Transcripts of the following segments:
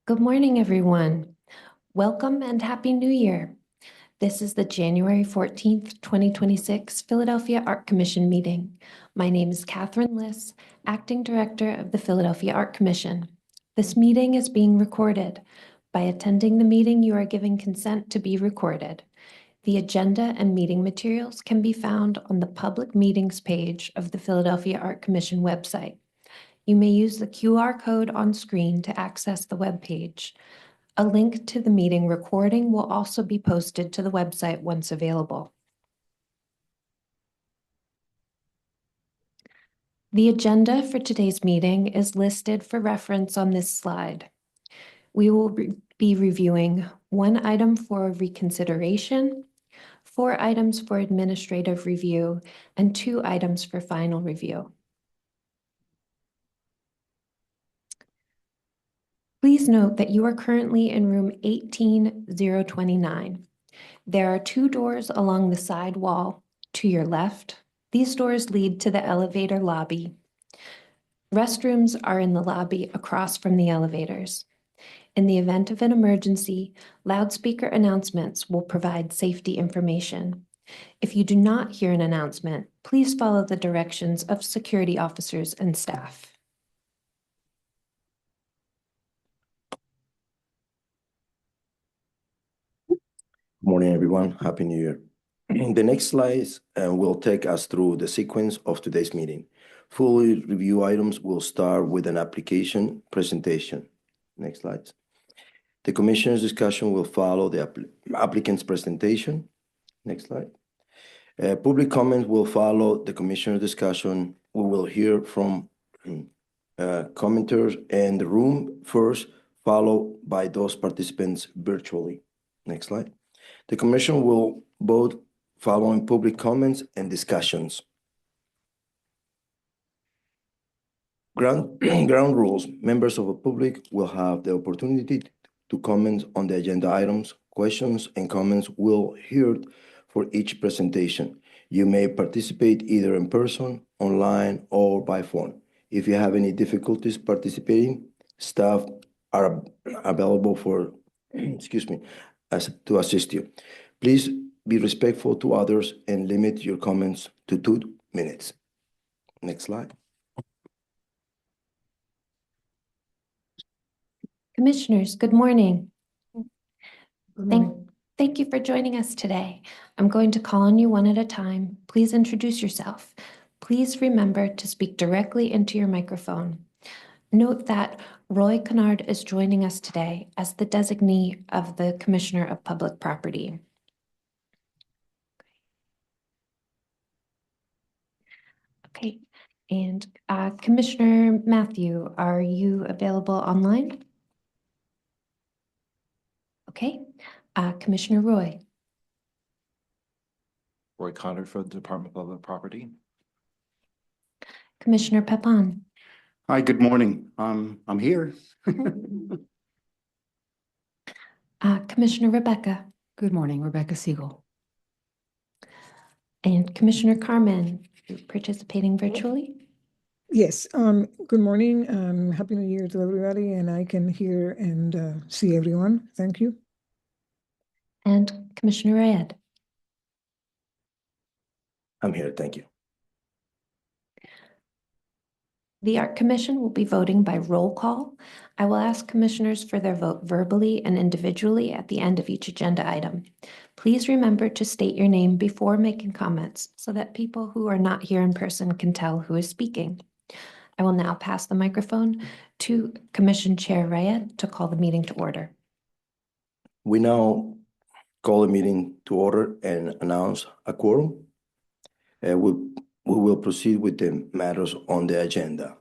Good morning, everyone. Welcome and Happy New Year. This is the January 14th, 2026 Philadelphia Art Commission meeting. My name is Catherine Liss, Acting Director of the Philadelphia Art Commission. This meeting is being recorded. By attending the meeting, you are giving consent to be recorded. The agenda and meeting materials can be found on the Public Meetings page of the Philadelphia Art Commission website. You may use the QR code on screen to access the web page. A link to the meeting recording will also be posted to the website once available. The agenda for today's meeting is listed for reference on this slide. We will be reviewing 1 item for reconsideration, 4 items for administrative review, and 2 items for final review. Please note that you are currently in room 18029. There are 2 doors along the side wall to your left. These doors lead to the elevator lobby. Restrooms are in the lobby across from the elevators. In the event of an emergency, loudspeaker announcements will provide safety information. If you do not hear an announcement, please follow the directions of security officers and staff. Morning, everyone. Happy New Year. The next slides will take us through the sequence of today's meeting. Full review items will start with an application presentation. Next slide. The commissioner's discussion will follow the applicant's presentation. Next slide. Public comment will follow the commissioner's discussion. We will hear from commenters in the room first, followed by those participants virtually. Next slide. The commission will vote following public comments and discussions. Ground rules. Members of the public will have the opportunity to comment on the agenda items. Questions and comments will hear for each presentation. You may participate either in person, online, or by phone. If you have any difficulties participating, staff are available to assist you. Please be respectful to others and limit your comments to 2 minutes. Next slide. Commissioners, good morning. Good morning. Thank you for joining us today. I'm going to call on you one at a time. Please introduce yourself. Please remember to speak directly into your microphone. Note that Roy Kennard is joining us today as the designee of the Commissioner of Public Property. Okay, and Commissioner Matthew, are you available online? Okay, Commissioner Roy. Roy Kennard for the Department of Public Property. Commissioner Pepan. Hi, good morning. I'm here. Commissioner Rebecca. Good morning, Rebecca Siegel. And Commissioner Carmen, participating virtually. Yes, good morning. Happy New Year to everybody, and I can hear and see everyone. Thank you. And Commissioner Rayed. I'm here. Thank you. The Art Commission will be voting by roll call. I will ask commissioners for their vote verbally and individually at the end of each agenda item. Please remember to state your name before making comments so that people who are not here in person can tell who is speaking. I will now pass the microphone to Commission Chair Rayed to call the meeting to order. We now call the meeting to order and announce a quorum. We will proceed with the matters on the agenda.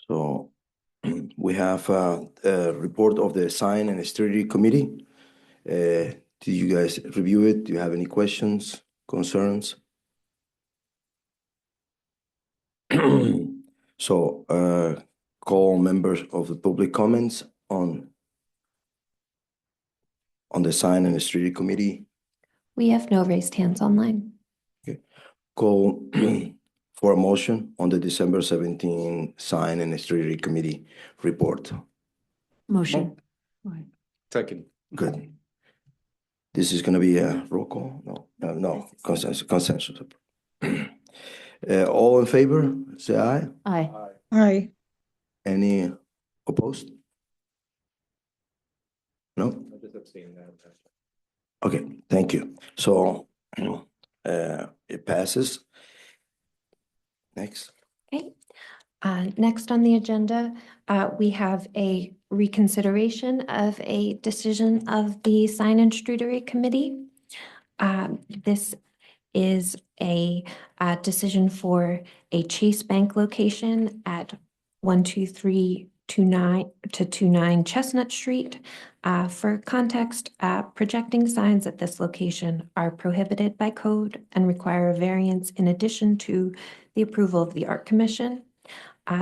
So we have a report of the Sign and Steering Committee. Did you guys review it? Do you have any questions, concerns? So call members of the public comments on the Sign and Steering Committee. We have no raised hands online. Okay. Call for for a motion on the December 17 sign and street committee report. Motion. Go ahead. Second. Good. This is gonna be a roll call? No, consensus. All in favor, say aye. Aye. Aye. Any opposed? No? I just abstained that. Okay, thank you. So, it passes. Next. Okay. Next on the agenda, we have a reconsideration of a decision of the Sign and Streetery Committee. This is a decision for a Chase Bank location at 12329 to 29 Chestnut Street. For context, projecting signs at this location are prohibited by code and require a variance in addition to the approval of the Art Commission.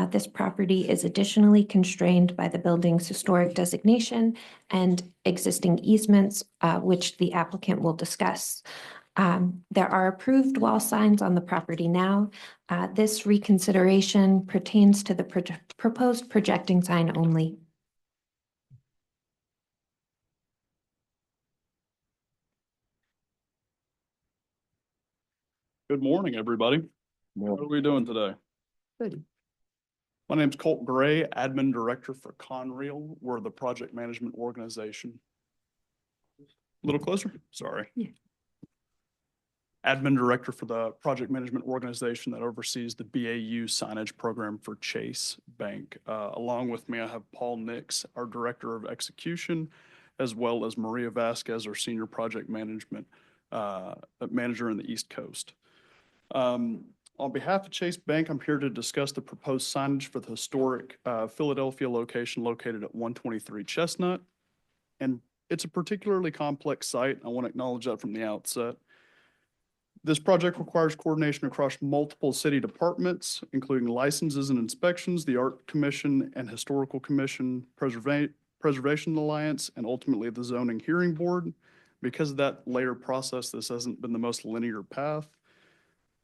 This property is additionally constrained by the building's historic designation and existing easements, which the applicant will discuss. There are approved wall signs on the property now. This reconsideration pertains to the proposed projecting sign only. Good morning, everybody. How are we doing today? Good. My name's Colt Gray, Admin Director for Conrail. We're the project management organization. A little closer, sorry. Yeah. Admin Director for the project management organization that oversees the BAU signage program for Chase Bank. Along with me, I have Paul Nix, our Director of Execution, as well as Maria Vasquez, our Senior Project Management Manager in the East Coast. On behalf of Chase Bank, I'm here to discuss the proposed signage for the historic Philadelphia location located at 123 Chestnut. And it's a particularly complex site. I want to acknowledge that from the outset. This project requires coordination across multiple city departments, including licenses and inspections, the Art Commission and Historical Commission, Preservation Alliance, and ultimately the Zoning Hearing Board. Because of that layered process, this hasn't been the most linear path.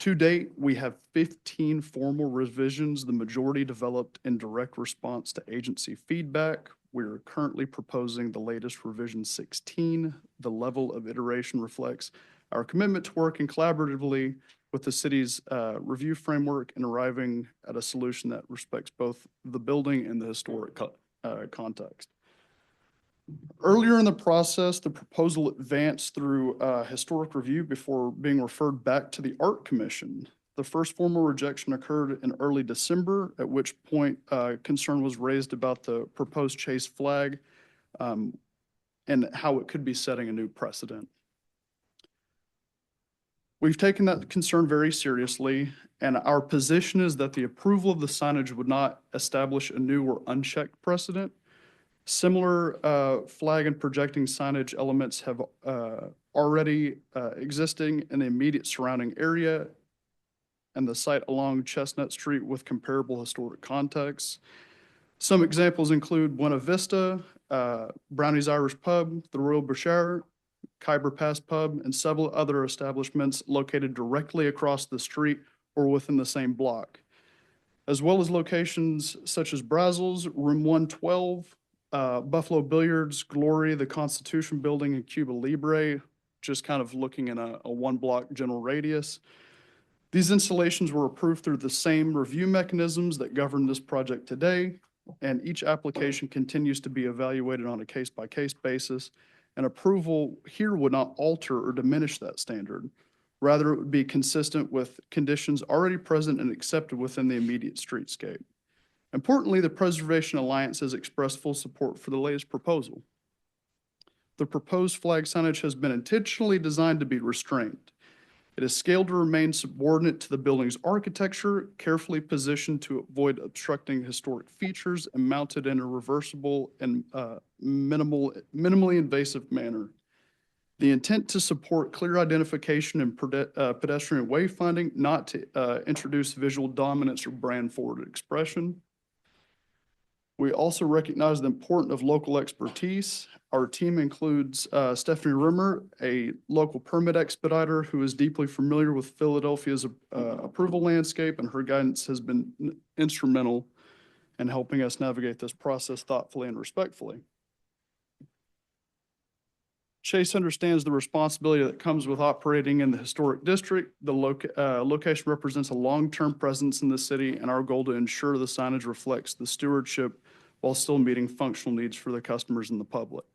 To date, we have 15 formal revisions, the majority developed in direct response to agency feedback. We are currently proposing the latest revision 16. The level of iteration reflects our commitment to working collaboratively with the city's review framework and arriving at a solution that respects both the building and the historic context. Earlier in the process, the proposal advanced through historic review before being referred back to the Art Commission. The first formal rejection occurred in early December, at which point concern was raised about the proposed Chase flag and how it could be setting a new precedent. We've taken that concern very seriously, and our position is that the approval of the signage would not establish a new or unchecked precedent. Similar flag and projecting signage elements have already existing in the immediate surrounding area and the site along Chestnut Street with comparable historic contexts. Some examples include Buena Vista, Brownie's Irish Pub, the Royal Boucher, Khyber Pass Pub, and several other establishments located directly across the street or within the same block, as well as locations such as Brazel's, Room 112, Buffalo Billiards, Glory, the Constitution Building, and Cuba Libre, just kind of looking in a one-block general radius. These installations were approved through the same review mechanisms that govern this project today, and each application continues to be evaluated on a case-by-case basis, and approval here would not alter or diminish that standard. Rather, it would be consistent with conditions already present and accepted within the immediate streetscape. Importantly, the Preservation Alliance has expressed full support for the latest proposal. The proposed flag signage has been intentionally designed to be restrained. It is scaled to remain subordinate to the building's architecture, carefully positioned to avoid obstructing historic features, and mounted in a reversible and minimally invasive manner. The intent to support clear identification and pedestrian wayfinding, not to introduce visual dominance or brand-forward expression. We also recognize the importance of local expertise. Our team includes Stephanie Rimmer, a local permit expediter who is deeply familiar with Philadelphia's approval landscape, and her guidance has been instrumental in helping us navigate this process thoughtfully and respectfully. Chase understands the responsibility that comes with operating in the historic district. The location represents a long-term presence in the city, and our goal to ensure the signage reflects the stewardship while still meeting functional needs for the customers and the public.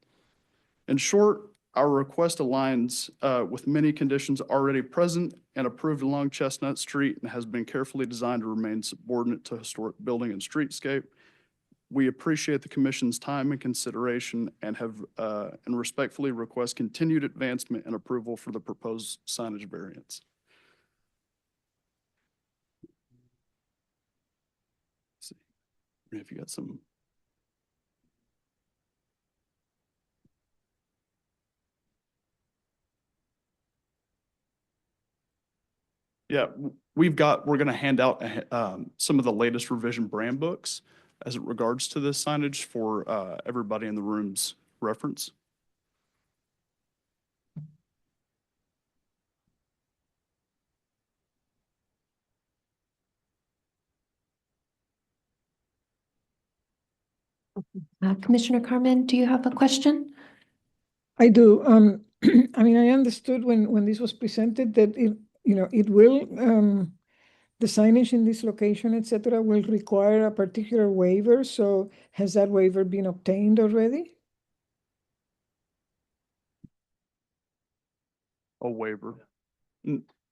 In short, our request aligns with many conditions already present and approved along Chestnut Street and has been carefully designed to remain subordinate to historic building and streetscape. We appreciate the commission's time and consideration and respectfully request continued advancement and approval for the proposed signage variance. Let's see if you got some. Yeah, we're going to hand out some of the latest revision brand books as it regards to this signage for everybody in the room's reference. Commissioner Carmen, do you have a question? I do. I mean, I understood when this was presented that it will, the signage in this location, et cetera, will require a particular waiver. So has that waiver been obtained already? A waiver.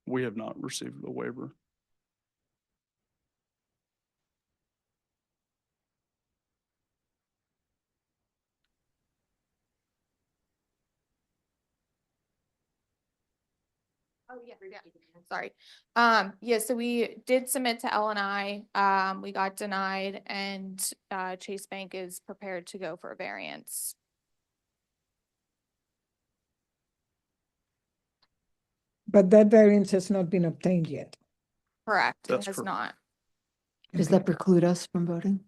We have not received a waiver. Oh, yeah, sorry. Yeah, so we did submit to L&I. We got denied, and Chase Bank is prepared to go for a variance. But that variance has not been obtained yet. Correct, it That's has correct. not. Does that preclude us from voting?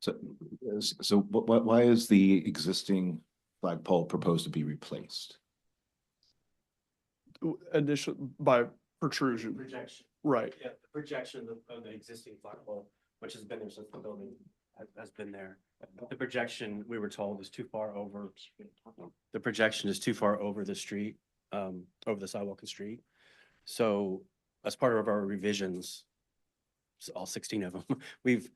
So why is the existing flagpole proposed to be replaced? Additional by protrusion. Projection. Right. Yeah, the projection of the existing flagpole, which has been there since the building has been there. The projection, we were told, is too far over. The projection is too far over the street, over the sidewalk and street. So as part of our revisions, all 16 of them, we've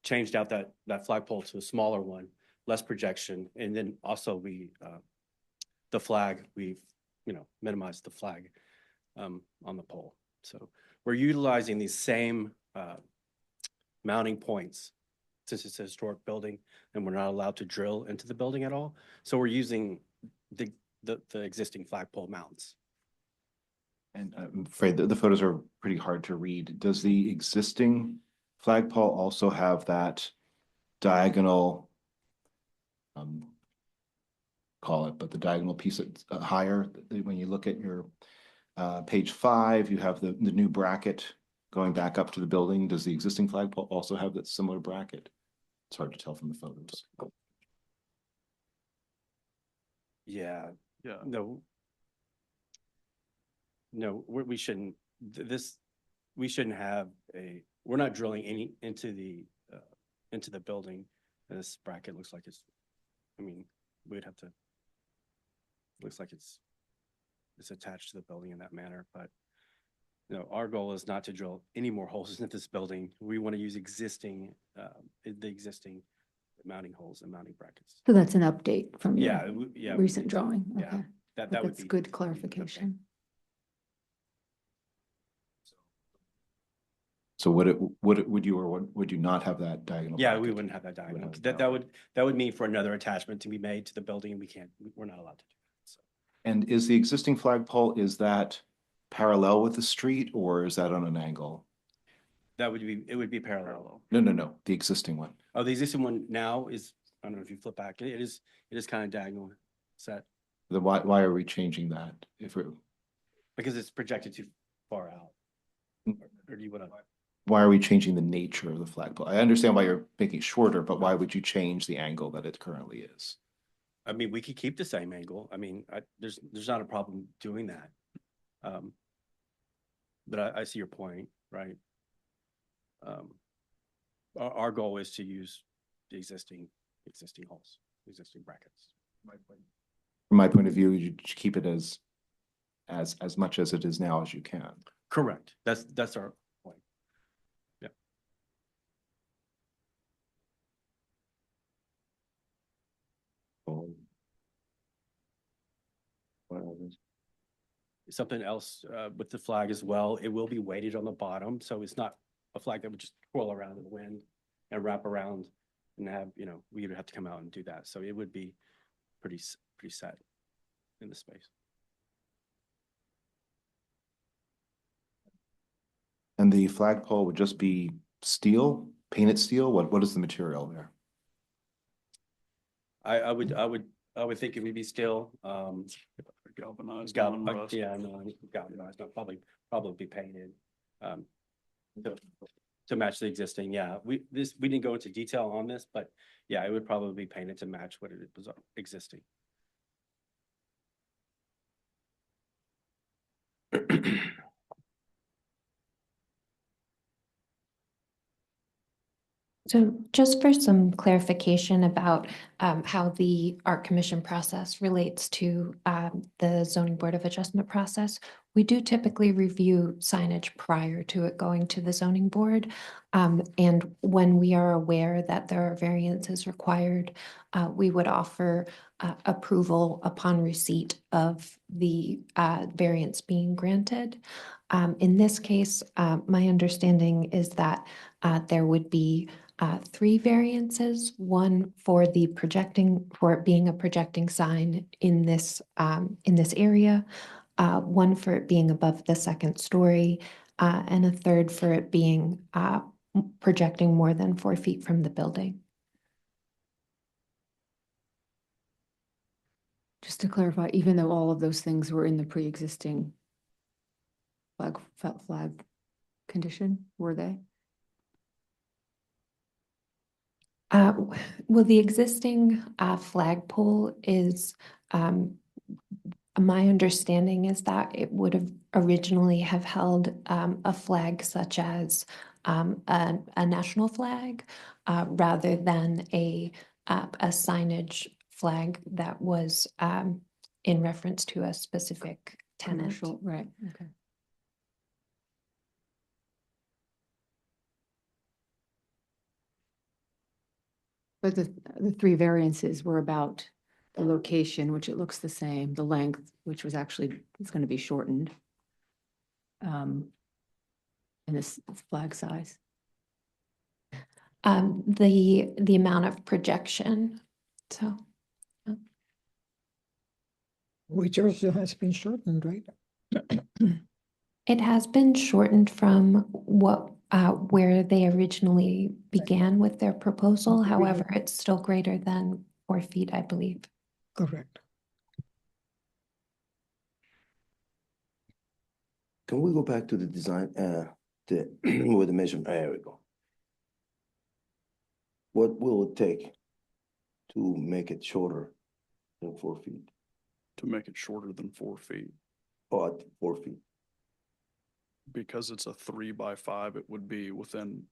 changed out that flagpole to a smaller one, less projection. And then also the flag, we've, minimized the flag on the pole. So we're utilizing these same mounting points since it's a historic building and we're not allowed to drill into the building at all. So we're using the existing flagpole mounts. And I'm afraid that the photos are pretty hard to read. Does the existing flagpole also have that diagonal, call it, but the diagonal piece that's higher? When you look at your page 5, you have the new bracket going back up to the building. Does the existing flagpole also have that similar bracket? It's hard to tell from the photos. Yeah, Yeah. no, we shouldn't, we shouldn't have we're not drilling any into the building. And this bracket looks like we'd have to, looks like it's attached to the building in that manner, but our goal is not to drill any more holes into this building. We want to use the existing mounting holes and mounting brackets. So that's an update from your Yeah. recent drawing. Yeah, Okay. that But would that's be good clarification. So would you or would you not have that diagonal? Yeah, bracket? we wouldn't have that diagonal. Wouldn't have that. That would mean for another attachment to be made to the building. We're not allowed to do that. So. And is the existing flagpole, is that parallel with the street or is that on an angle? It would be parallel. No, the existing one. Oh, the existing one now is, I don't know if you flip back, it is kind of diagonal set. Then why are we changing that? Because it's projected too far out. Or do you want to? Why are we changing the nature of the flagpole? I understand why you're making it shorter, but why would you change the angle that it currently is? I mean, we could keep the same angle. I mean, there's not a problem doing that. But I see your point, right? Our goal is to use the existing holes, existing brackets. From my point of view, you should keep it as much as it is now as you can. Correct. That's our point. Yeah. Something else with the flag as well, it will be weighted on the bottom, so it's not a flag that would just twirl around in the wind and wrap around and have, we would have to come out and do that. So it would be pretty set in the space. And the flagpole would just be steel, painted steel? What is the material there? I would think it would be still, Galvanized, galvanized, non-rust. yeah, no, galvanized, no, probably be painted. To match the existing, yeah, we didn't go into detail on this, but yeah, it would probably be painted to match what it was existing. So just for some clarification about how the Art Commission process relates to the Zoning Board of Adjustment process, we do typically review signage prior to it going to the zoning board. And when we are aware that there are variances required, we would offer approval upon receipt of the variance being granted. In this case, my understanding is that there would be 3 variances, one for it being a projecting sign in this area, one for it being above the 2nd story, and a third for it being projecting more than 4 feet from the building. Just to clarify, even though all of those things were in the pre-existing flag condition, were they? Well, the existing flagpole is, my understanding is that it would have originally have held a flag such as a national flag rather than a signage flag that was in reference to a specific tenant. Commercial, right, okay. But the 3 variances were about the location, which it looks the same, the length, which was actually, it's going to be shortened. And this flag size. The amount of projection, so. Which also has been shortened, right? It has been shortened from where they originally began with their proposal. However, it's still greater than 4 feet, I believe. Correct. Can we go back to the design, with the measurement? There we go. What will it take to make it shorter than 4 feet? To make it shorter than 4 feet. Or at 4 feet? Because it's a 3x5, it would be within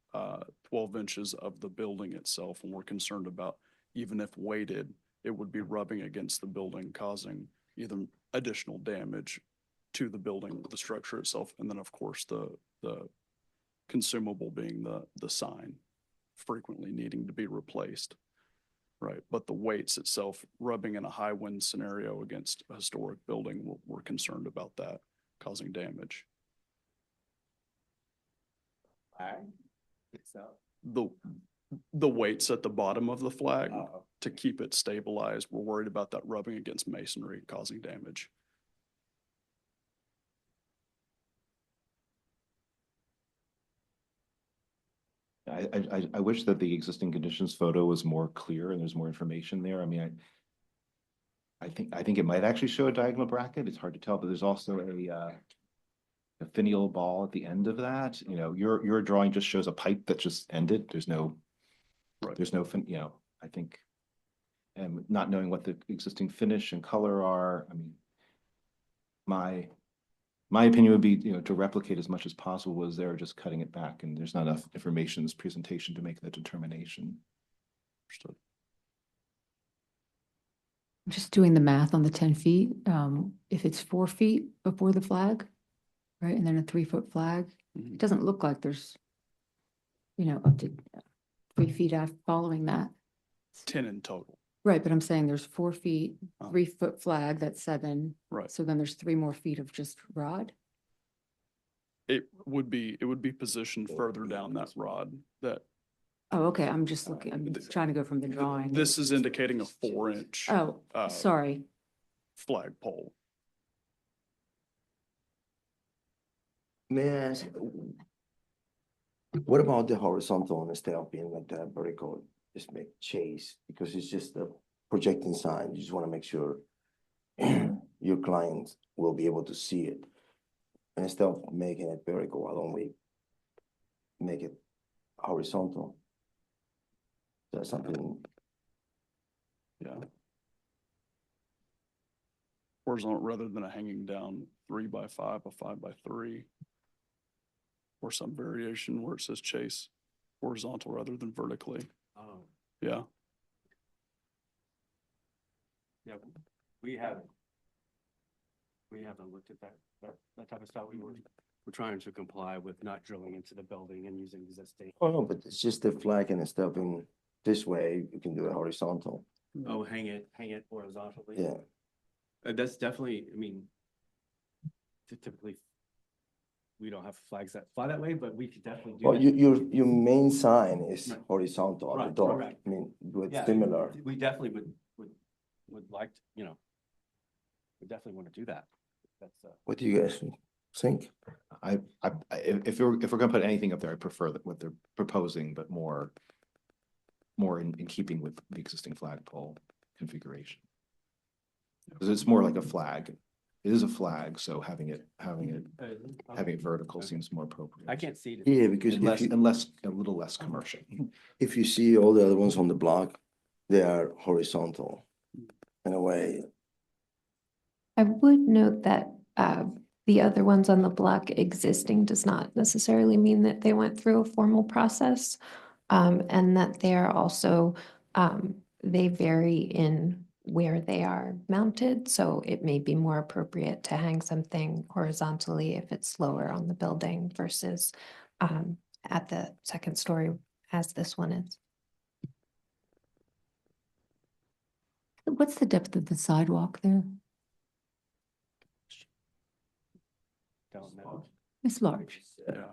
12 inches of the building itself. And we're concerned about, even if weighted, it would be rubbing against the building, causing either additional damage to the building, the structure itself, and then of course the consumable being the sign frequently needing to be replaced. Right, but the weights itself, rubbing in a high wind scenario against a historic building, we're concerned about that causing damage. The weights at the bottom of the flag to keep it stabilized, we're worried about that rubbing against masonry causing damage. I wish that the existing conditions photo was more clear and there's more information there. I mean, I think it might actually show a diagonal bracket. It's hard to tell, but there's also a finial ball at the end of that. You know, your drawing just shows a pipe that just ended. There's no, Right. there's no, you know, I think, and not knowing what the existing finish and color are, I mean, my opinion would be, you know, to replicate as much as possible was there, just cutting it back, and there's not enough information in this presentation to make that determination. Understood. Just doing the math on the 10 feet, if it's 4 feet before the flag, right, and then a 3-foot flag, Mhm. it doesn't look like there's, you know, up to 3 feet after following that. 10 in total. Right, but I'm saying there's 4 feet, Oh. 3-foot flag, that's 7. Right. So then there's 3 more feet of just rod. It would be positioned further down that rod that Oh, okay, I'm just looking, I'm trying to go from the drawing. this is indicating a 4-inch Oh, uh, sorry. flagpole. May I ask, what about the horizontal instead of being like that vertical, just make chase, because it's just a projecting sign, you just wanna make sure your clients will be able to see it. And instead of making it vertical, why don't we make it horizontal? That's something, Yeah. Horizontal rather than a hanging down 3x5, a 5x3. Or some variation where it says chase horizontal rather than vertically. Oh, Yeah. yeah, we haven't looked at that type of stuff. We're trying to comply with not drilling into the building and using existing. oh no, but it's just the flag and stuff in this way, you can do it horizontal, Oh, hang it horizontally. yeah. That's definitely, I mean, typically, we don't have flags that fly that way, but we could definitely do Well, that. your main sign is Right. horizontal at the Right, top, right. I mean, with Yeah, similar. We definitely would like, to, you know, we definitely want to do that. That's, What do you guys think? If we're gonna put anything up there, I prefer that what they're proposing, but more in keeping with the existing flagpole configuration. Because it's more like a flag. It is a flag, so having it vertical seems more appropriate. I can't see it. Yeah, because And a little less commercial. if you see all the other ones on the block, they are horizontal in a way. I would note that the other ones on the block existing does not necessarily mean that they went through a formal process. And that they are also, they vary in where they are mounted. So it may be more appropriate to hang something horizontally if it's lower on the building versus at the second story as this one is. What's the depth of the sidewalk there? Don't know. It's large. Yeah.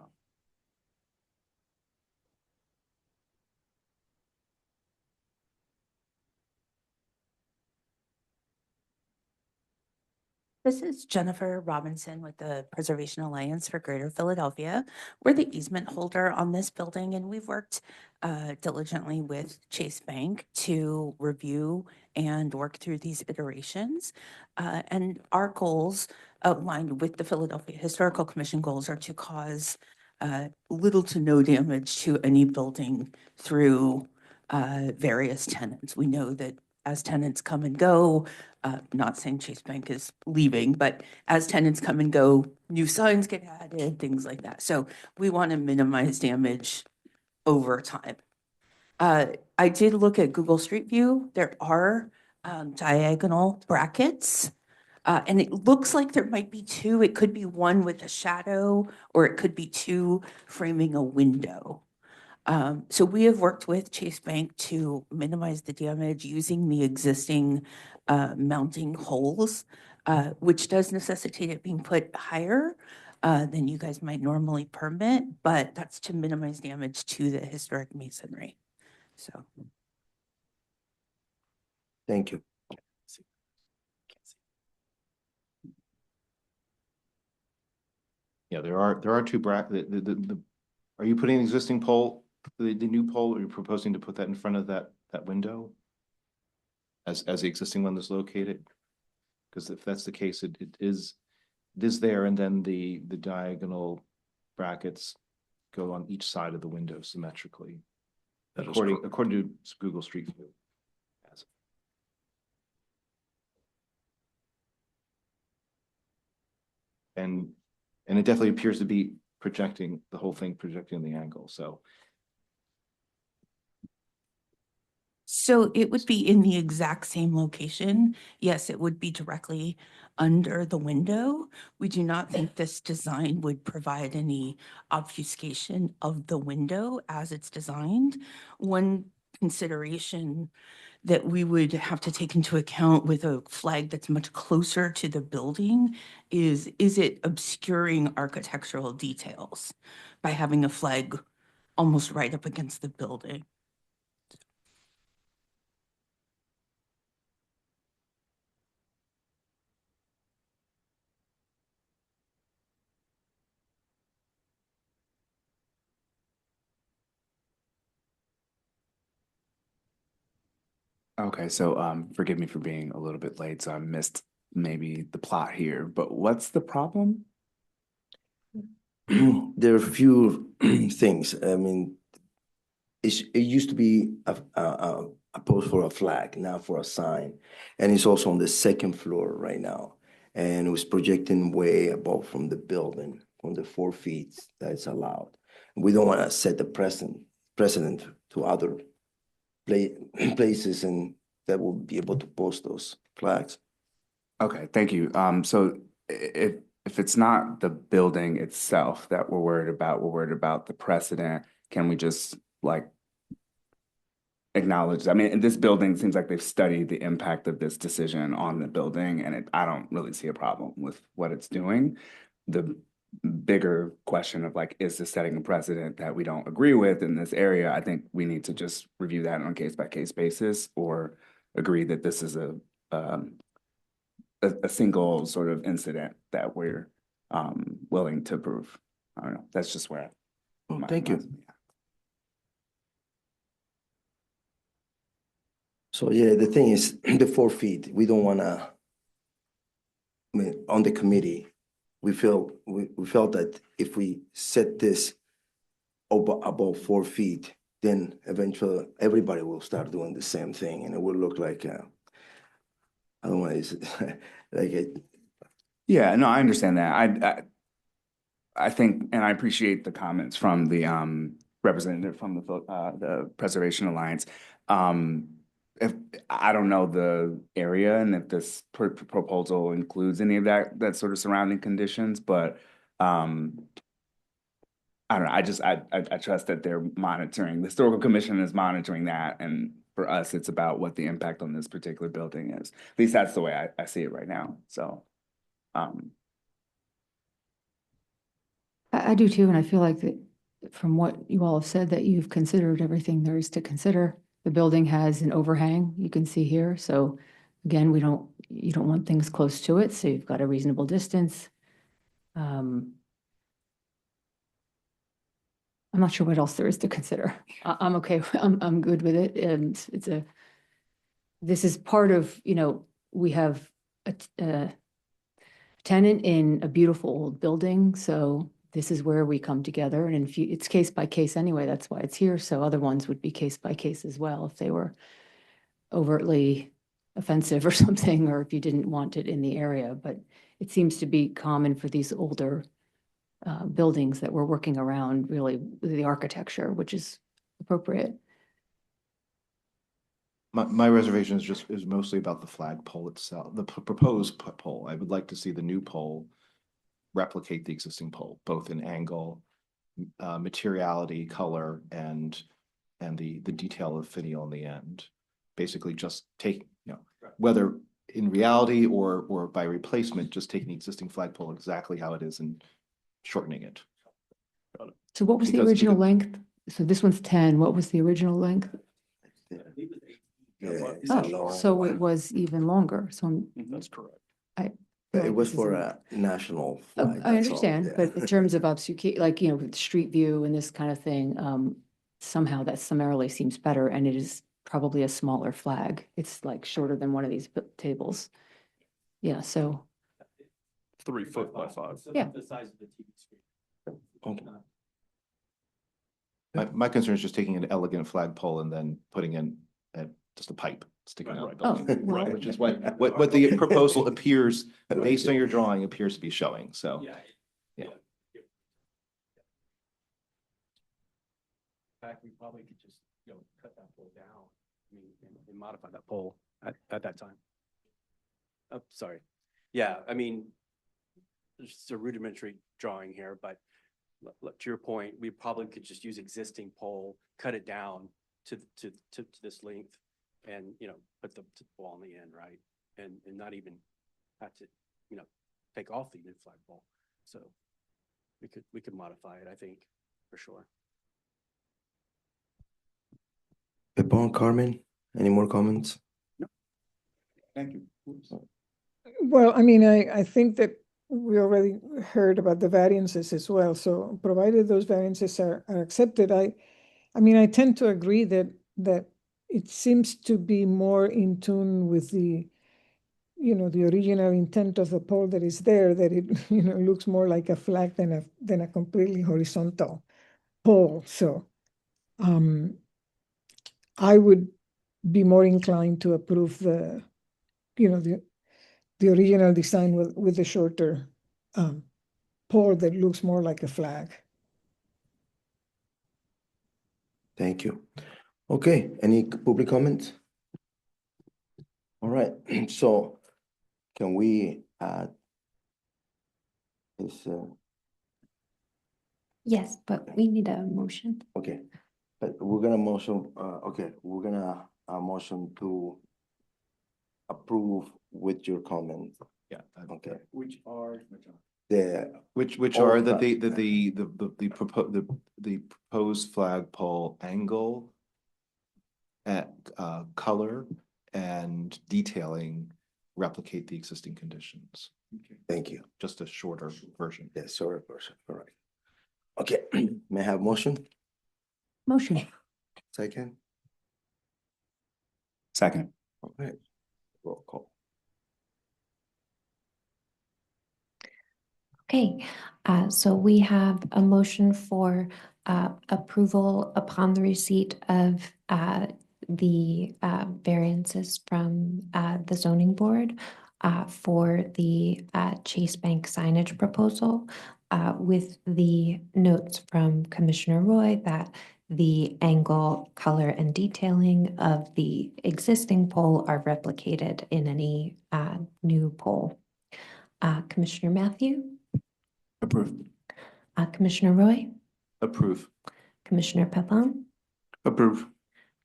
This is Jennifer Robinson with the Preservation Alliance for Greater Philadelphia. We're the easement holder on this building, and we've worked diligently with Chase Bank to review and work through these iterations. And our goals aligned with the Philadelphia Historical Commission goals are to cause little to no damage to any building through various tenants. We know that as tenants come and go, not saying Chase Bank is leaving, but as tenants come and go, new signs get added, things like that. So we want to minimize damage over time. I did look at Google Street View. There are diagonal brackets. And it looks like there might be 2. It could be 1 with a shadow, or it could be 2 framing a window. So we have worked with Chase Bank to minimize the damage using the existing mounting holes, which does necessitate it being put higher than you guys might normally permit, but that's to minimize damage to the historic masonry. So. Thank you. Yeah, there are 2 are you putting an existing pole, the new pole, are you proposing to put that in front of that window? As the existing one is located? Because if that's the case, it is there, and then the diagonal brackets go on each side of the window symmetrically, That is according to Google Street View. And it definitely appears to be projecting, the whole thing projecting the angle, so. So it would be in the exact same location. Yes, it would be directly under the window. We do not think this design would provide any obfuscation of the window as it's designed. One consideration that we would have to take into account with a flag that's much closer to the building is it obscuring architectural details by having a flag almost right up against the building? Okay, so forgive me for being a little bit late, so I missed maybe the plot here, but what's the problem? There are a few things. I mean, it used to be a post for a flag, now for a sign. And it's also on the second floor right now. And it was projecting way above from the building, from the 4 feet that is allowed. We don't want to set the precedent to other places and that will be able to post those flags. Okay, thank you. So if it's not the building itself that we're worried about the precedent, can we just like acknowledge, I mean, in this building, it seems like they've studied the impact of this decision on the building, and I don't really see a problem with what it's doing. The bigger question of like, is this setting a precedent that we don't agree with in this area? I think we need to just review that on a case-by-case basis, or agree that this is a single sort of incident that we're willing to prove. I don't know, that's just where Thank you. So yeah, the thing is, the 4 feet, we don't wanna, I mean, on the committee, we felt that if we set this above 4 feet, then eventually everybody will start doing the same thing, and it will look like, I don't want to, like it. Yeah, no, I understand that. I think, and I appreciate the comments from the representative from the Preservation Alliance. If I don't know the area and if this proposal includes any of that sort of surrounding conditions, but I don't know. I trust that they're monitoring. The Historical Commission is monitoring that, and for us, it's about what the impact on this particular building is. At least that's the way I see it right now. So, I do too, and I feel like that from what you all have said, that you've considered everything there is to consider. The building has an overhang, you can see here. So again, you don't want things close to it, so you've got a reasonable distance. I'm not sure what else there is to consider. I'm okay, I'm good with it, and this is part of, we have a tenant in a beautiful old building, so this is where we come together, and it's case by case anyway, that's why it's here, so other ones would be case by case as well if they were overtly offensive or something, or if you didn't want it in the area, but it seems to be common for these older buildings that we're working around really with the architecture, which is appropriate. My reservation is mostly about the flagpole itself, the proposed pole. I would like to see the new pole replicate the existing pole, both in angle, materiality, color, and the detail of finial on the end. Basically, just take, whether in reality or by replacement, just taking the existing flagpole exactly how it is and shortening it. So what was the original length? So this one's 10. What was the original length? Yeah, it's Oh, long so one. it was even longer. So That's correct. It was for a national flag. I that's all, understand, yeah. but in terms of obfuscate, like, with street view and this kind of thing, somehow that summarily seems better, and it is probably a smaller flag. It's like shorter than one of these tables. Yeah, so, 3 foot by 5. Yeah. The size of the TV screen. Okay. My concern is just taking an elegant flagpole and then putting in just a pipe sticking out of the Oh, building. well- Which is what the proposal appears, based on your drawing, appears to be showing, so. Yeah. Yeah. In fact, we probably could just, cut that pole down, I mean, and modify that pole at that time. Oh, sorry. Yeah, I mean, it's just a rudimentary drawing here, but to your point, we probably could just use existing pole, cut it down to this length and, put the pole on the end, right? And not even have to, take off the new flagpole. So we could modify it, I think, for sure. Pepon, Carmen, any more comments? Thank you. Well, I mean, I think that we already heard about the variances as well. So provided those variances are accepted, I mean, I tend to agree that it seems to be more in tune with the, the original intent of the pole that is there, that it, looks more like a flag than a completely horizontal pole. So I would be more inclined to approve the original design with the shorter pole that looks more like a flag. Thank you. Okay, any public comments? All right, so can we add this, Yes, but we need a motion. okay, but we're gonna motion, we're gonna motion to approve with your comment, Yeah. okay? Which are? The, Which All are of that that. the proposed flagpole angle at color and detailing replicate the existing conditions. thank you. Just a shorter version. Yes, sorry, person, all right. Okay, may I have motion? motion. Second, Second. all right, roll call. Okay, so we have a motion for approval upon the receipt of the variances from the zoning board for the Chase Bank signage proposal with the notes from Commissioner Roy that the angle, color, and detailing of the existing pole are replicated in any new pole. Commissioner Matthew? Approved. Commissioner Roy, Approve. Commissioner Peppon, Approve.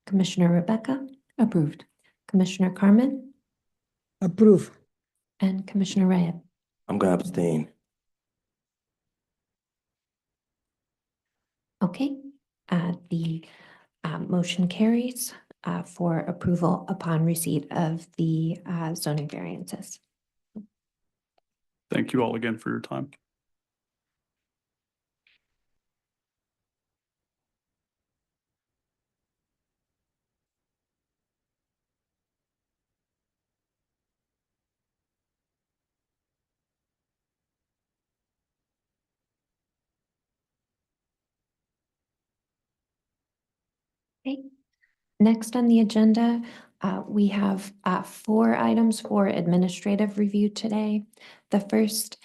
Commissioner Rebecca, Approved. Commissioner Carmen, Approve. and Commissioner Ryan. I'm gonna abstain. Okay, the motion carries for approval upon receipt of the zoning variances. Thank you all again for your time. Okay, next on the agenda, we have 4 items for administrative review today. The first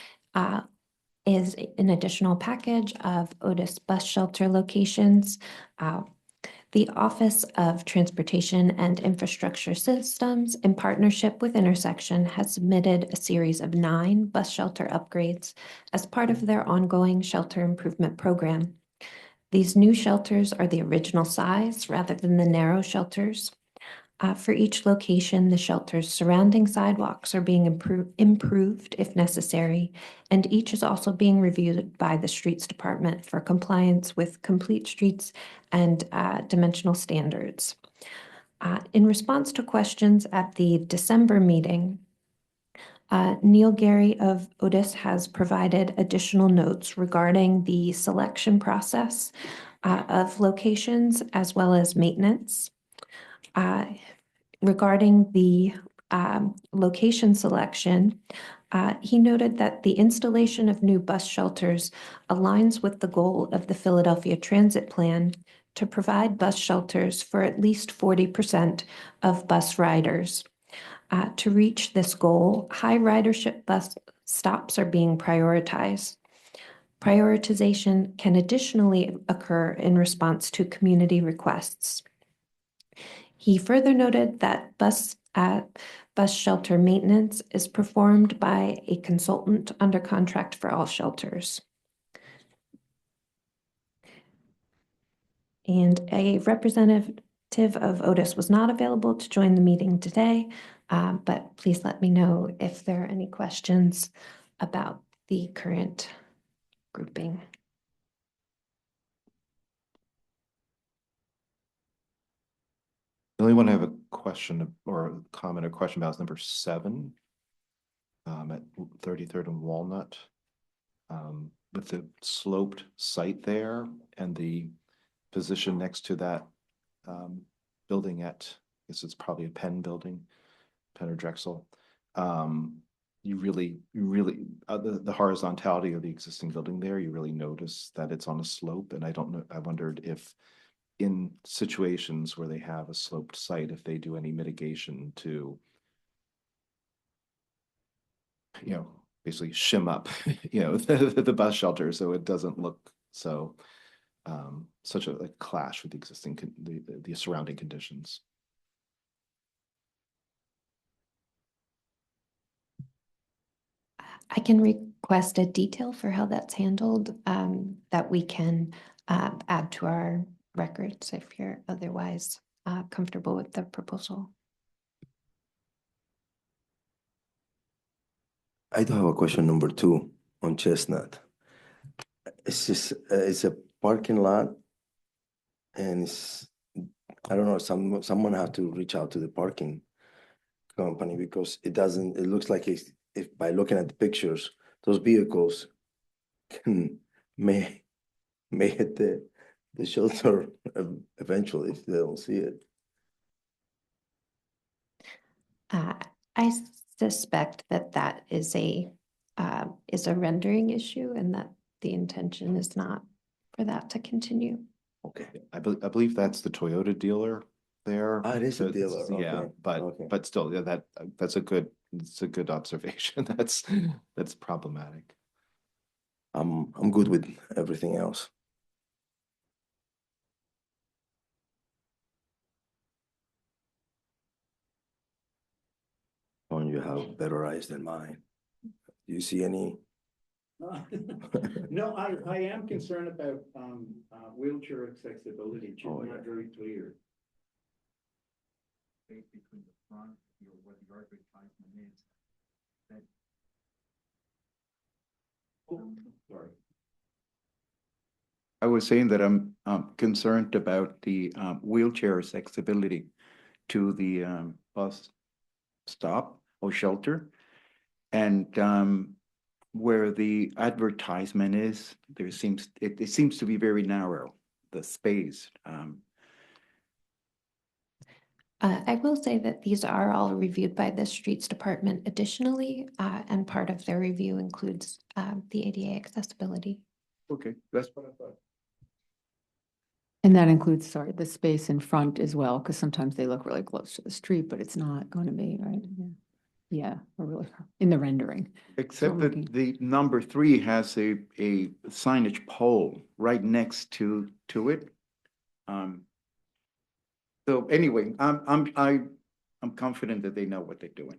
is an additional package of Otis bus shelter locations. The Office of Transportation and Infrastructure Systems, in partnership with Intersection, has submitted a series of 9 bus shelter upgrades as part of their ongoing shelter improvement program. These new shelters are the original size rather than the narrow shelters. For each location, the shelter's surrounding sidewalks are being improved if necessary, and each is also being reviewed by the Streets Department for compliance with complete streets and dimensional standards. In response to questions at the December meeting, Neil Gary of Otis has provided additional notes regarding the selection process of locations as well as maintenance. Regarding the location selection, he noted that the installation of new bus shelters aligns with the goal of the Philadelphia Transit Plan to provide bus shelters for at least 40% of bus riders. To reach this goal, high ridership bus stops are being prioritized. Prioritization can additionally occur in response to community requests. He further noted that bus shelter maintenance is performed by a consultant under contract for all shelters. And a representative of Otis was not available to join the meeting today, but please let me know if there are any questions about the current grouping. The only one I have a question or a comment or question about is number 7. At 33rd and Walnut. With the sloped site there and the position next to that building at, I guess it's probably a Penn building, Penn or Drexel. You really, the horizontality of the existing building there, you really notice that it's on a slope. And I don't know, I wondered if in situations where they have a sloped site, if they do any mitigation to, basically shim up, the bus shelter so it doesn't look so such a clash with the existing the surrounding conditions. I can request a detail for how that's handled that we can add to our records if you're otherwise comfortable with the proposal. I do have a question number 2 on Chestnut. It's just, it's a parking lot and I don't know, someone have to reach out to the parking company because it looks like if by looking at the pictures, those vehicles may hit the shelter eventually if they don't see it. I suspect that is a rendering issue and that the intention is not for that to continue. Okay. I believe that's the Toyota dealer there. It is a So it's- dealer. Yeah, Okay. but still, yeah, that's a good observation. That's problematic. I'm good with everything else. Oh, you have better eyes than mine. Do you see any? No, I am concerned about wheelchair accessibility, it's Oh, yeah. not very clear. Between the front, where the advertisement is. Sorry. I was saying that I'm concerned about the wheelchair accessibility to the bus stop or shelter. And where the advertisement is, it seems to be very narrow, the space. I will say that these are all reviewed by the Streets Department additionally, and part of their review includes the ADA accessibility. Okay, that's what I thought. And that includes, sorry, the space in front as well, because sometimes they look really close to the street, but it's not going to be, right? Yeah. Yeah, or really in the rendering. Except So that looking- the number 3 has a signage pole right next to it. So anyway, I'm confident that they know what they're doing.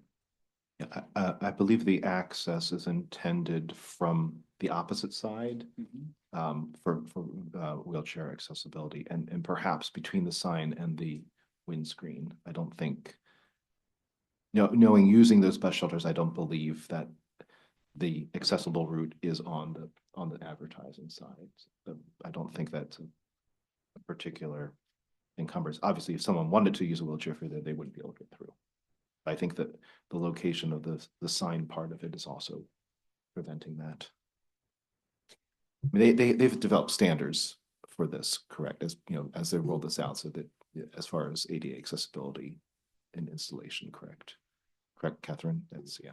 Yeah, I believe the access is intended from the opposite side for wheelchair accessibility and perhaps between the sign and the windscreen. I don't think, knowing using those bus shelters, I don't believe that the accessible route is on the advertising side. I don't think that's a particular encumbrance. Obviously, if someone wanted to use a wheelchair for that, they wouldn't be able to get through. I think that the location of the sign part of it is also preventing that. I mean, they've developed standards for this, correct? As they roll this out, so that as far as ADA accessibility and installation, correct? Correct, Catherine? That's, yeah.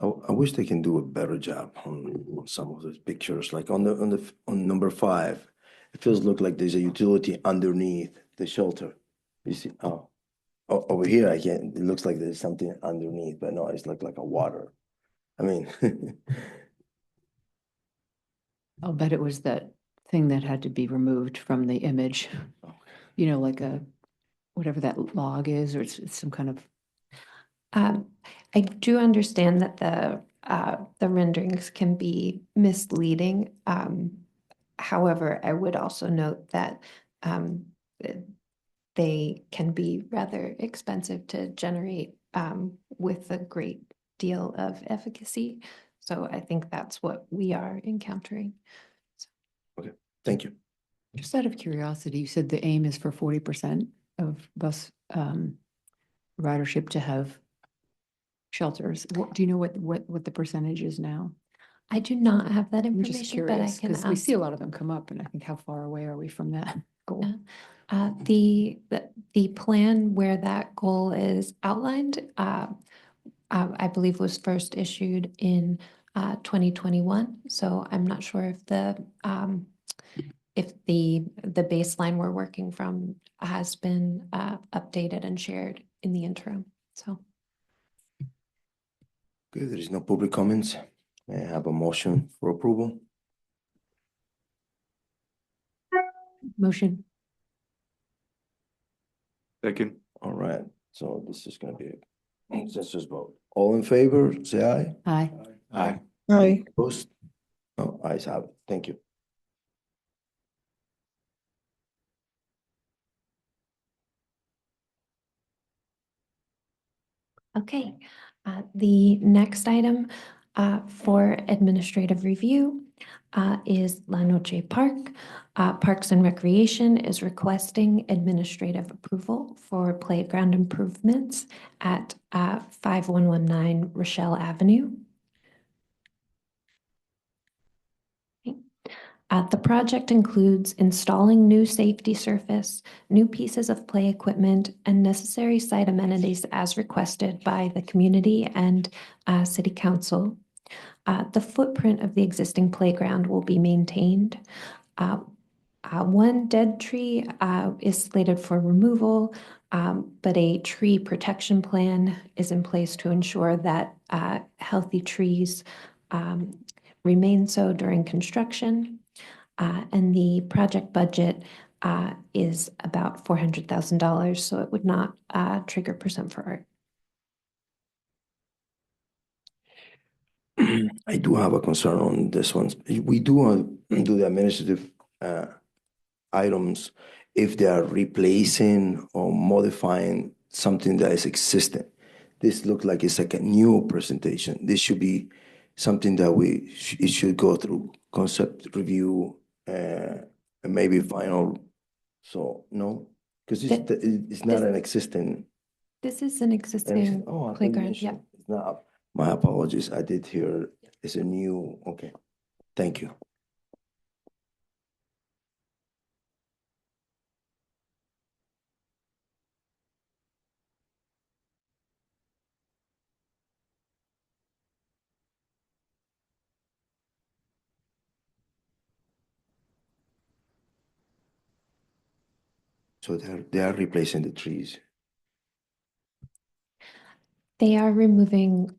I wish they can do a better job on some of those pictures, like on number 5. It feels look like there's a utility underneath the shelter. You see, over here, it looks like there's something underneath, but no, it's like a water. I mean, I'll bet it was that thing that had to be removed from the image. You know, like whatever that log is, or it's some kind of, I do understand that the renderings can be misleading. However, I would also note that they can be rather expensive to generate with a great deal of efficacy. So I think that's what we are encountering. thank you. just out of curiosity, you said the aim is for 40% of bus ridership to have shelters. Do you know what the percentage is now? I do not have that I'm just information, but I curious, can because we ask. see a lot of them come up, and I think how far away are we from that goal? The plan where that goal is outlined, I believe was first issued in 2021. So I'm not sure if the baseline we're working from has been updated and shared in the interim. So Okay, there is no public comments. May I have a motion for approval? Motion. Second. All right, so this is gonna be a consensus vote. All in favor, say aye. Aye. Aye. Aye. Opposed? No, ayes have it. Thank you. okay, the next item for administrative review is La Noche Park. Parks and Recreation is requesting administrative approval for playground improvements at 5119 Rochelle Avenue. The project includes installing new safety surface, new pieces of play equipment, and necessary site amenities as requested by the community and City Council. The footprint of the existing playground will be maintained. One dead tree is slated for removal, but a tree protection plan is in place to ensure that healthy trees remain so during construction. And the project budget is about $400,000, so it would not trigger percent for art. I do have a concern on this one. We do do the administrative items if they are replacing or modifying something that is existing. This looks like it's like a new presentation. This should be something that it should go through concept review and maybe final. So no, because it's not an existing. This is an existing Oh, I thought you playground, mentioned yeah. it's not. My apologies. I did hear it's a new. Okay, thank you. So they are replacing the trees. They are removing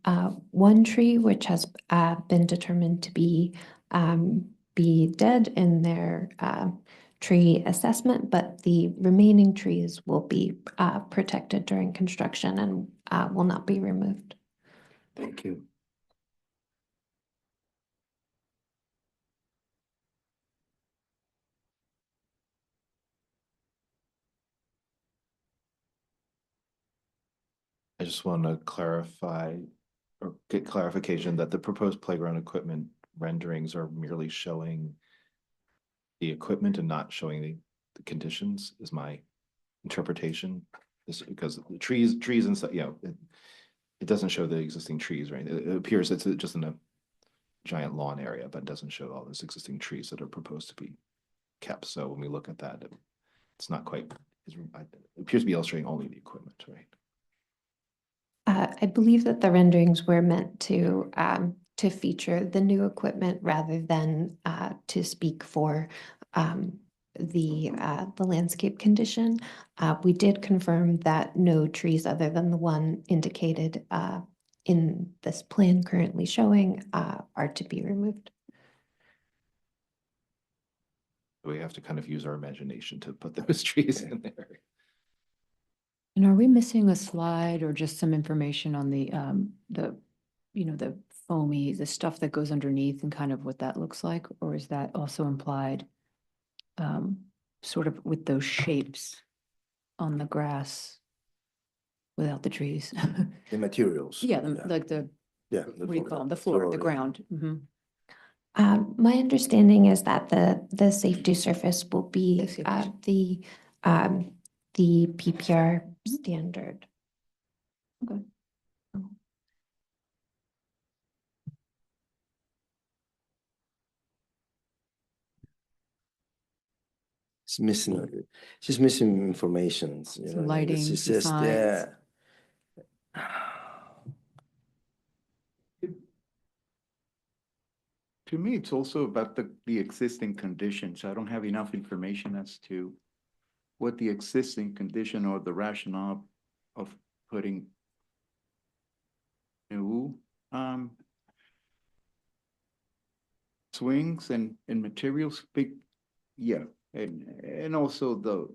one tree, which has been determined to be dead in their tree assessment, but the remaining trees will be protected during construction and will not be removed. Thank you. I just want to clarify or get clarification that the proposed playground equipment renderings are merely showing the equipment and not showing the conditions is my interpretation. This because the trees and stuff, it doesn't show the existing trees, right? It appears it's just in a giant lawn area, but it doesn't show all those existing trees that are proposed to be kept. So when we look at that, it's not quite, it appears to be illustrating only the equipment, right? I believe that the renderings were meant to feature the new equipment rather than to speak for the landscape condition. We did confirm that no trees other than the one indicated in this plan currently showing are to be removed. We have to kind of use our imagination to put those trees in there. And are we missing a slide or just some information on the, the foamy, the stuff that goes underneath and kind of what that looks like? Or is that also implied sort of with those shapes on the grass without the trees? The materials. Yeah, like the, Yeah. what do you call them? The floor, the yeah. ground. Mhm. My understanding is that the safety surface will be The safety the PPR standard. Okay. It's missing, she's missing information. You Some know, what I mean? lighting, It's some just, signs. yeah. To me, it's also about the existing conditions. I don't have enough information as to what the existing condition or the rationale of putting new swings and materials big, yeah, and also the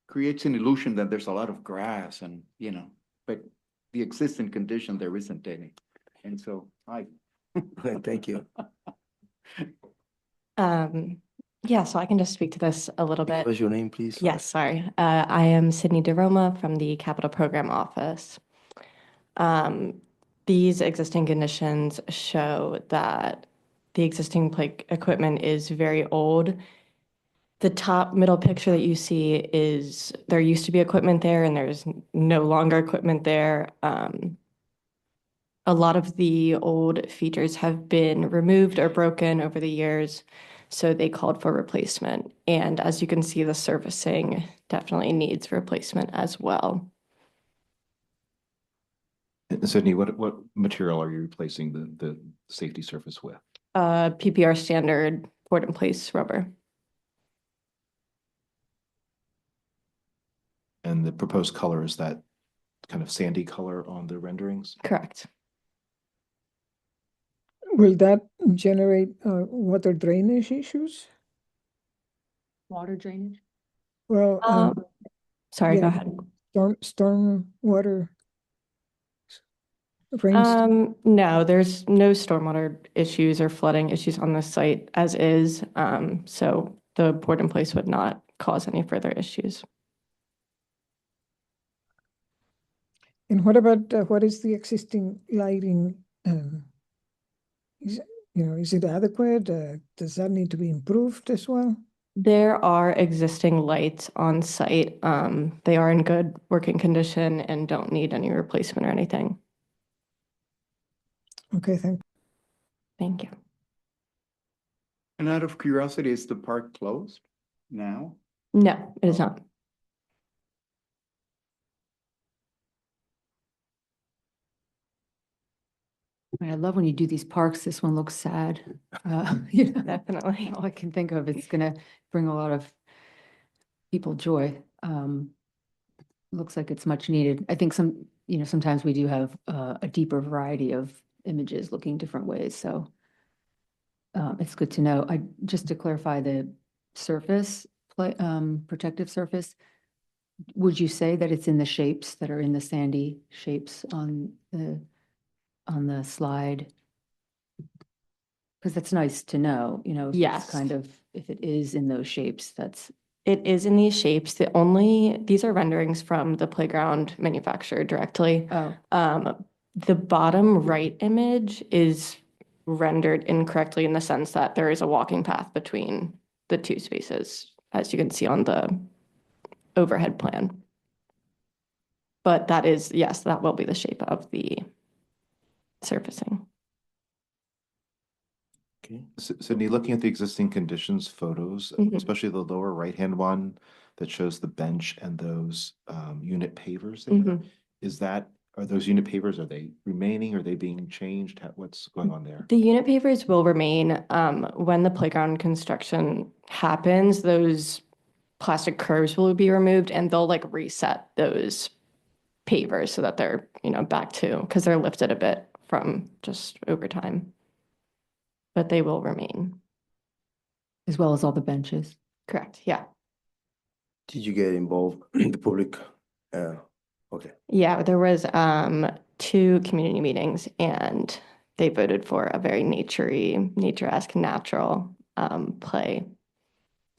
creates an illusion that there's a lot of grass and, but the existing condition, there isn't any. And so Thank you. Yeah, so I can just speak to this a little bit. What's your name, please? Yes, sorry. I am Sydney DeRoma from the Capital Program Office. These existing conditions show that the existing equipment is very old. The top middle picture that you see is there used to be equipment there and there's no longer equipment there. A lot of the old features have been removed or broken over the years, so they called for replacement. And as you can see, the surfacing definitely needs replacement as well. And Sydney, what material are you replacing the safety surface with? PPR standard poured in place rubber. And the proposed color is that kind of sandy color on the renderings? Correct. Will that generate water drainage issues? Water drainage? Well, Sorry, yeah, go ahead. storm water. Rains. No, there's no stormwater issues or flooding issues on this site as is. So the poured in place would not cause any further issues. And what about what is the existing lighting? Is it adequate? Does that need to be improved as well? There are existing lights on site. They are in good working condition and don't need any replacement or anything. Okay, Thank you. And out of curiosity, is the park closed now? No, it is not. I mean, I love when you do these parks. This one looks sad. Definitely. All I can think of, it's gonna bring a lot of people joy. Looks like it's much needed. I think sometimes we do have a deeper variety of images looking different ways, so it's good to know. Just to clarify the surface, protective surface, would you say that it's in the shapes that are in the sandy shapes on the slide? Because that's nice to know, if it's Yes. kind of, if it is in those shapes, It is in these shapes. These are renderings from the playground manufacturer directly. oh, The bottom right image is rendered incorrectly in the sense that there is a walking path between the two spaces, as you can see on the overhead plan. But that is, yes, that will be the shape of the surfacing. Okay. Sydney, looking at the existing conditions photos, Mhm. especially the lower right-hand one that shows the bench and those unit pavers there, Mhm. is that Are those unit pavers, are they remaining? Are they being changed? What's going on there? The unit pavers will remain. When the playground construction happens, those plastic curves will be removed and they'll like reset those pavers so that they're, back to, because they're lifted a bit from just over time. But they will remain. As well as all the benches. Correct, yeah. Did you get involved in the public? Okay. Yeah, there was 2 community meetings and they voted for a very nature-esque natural play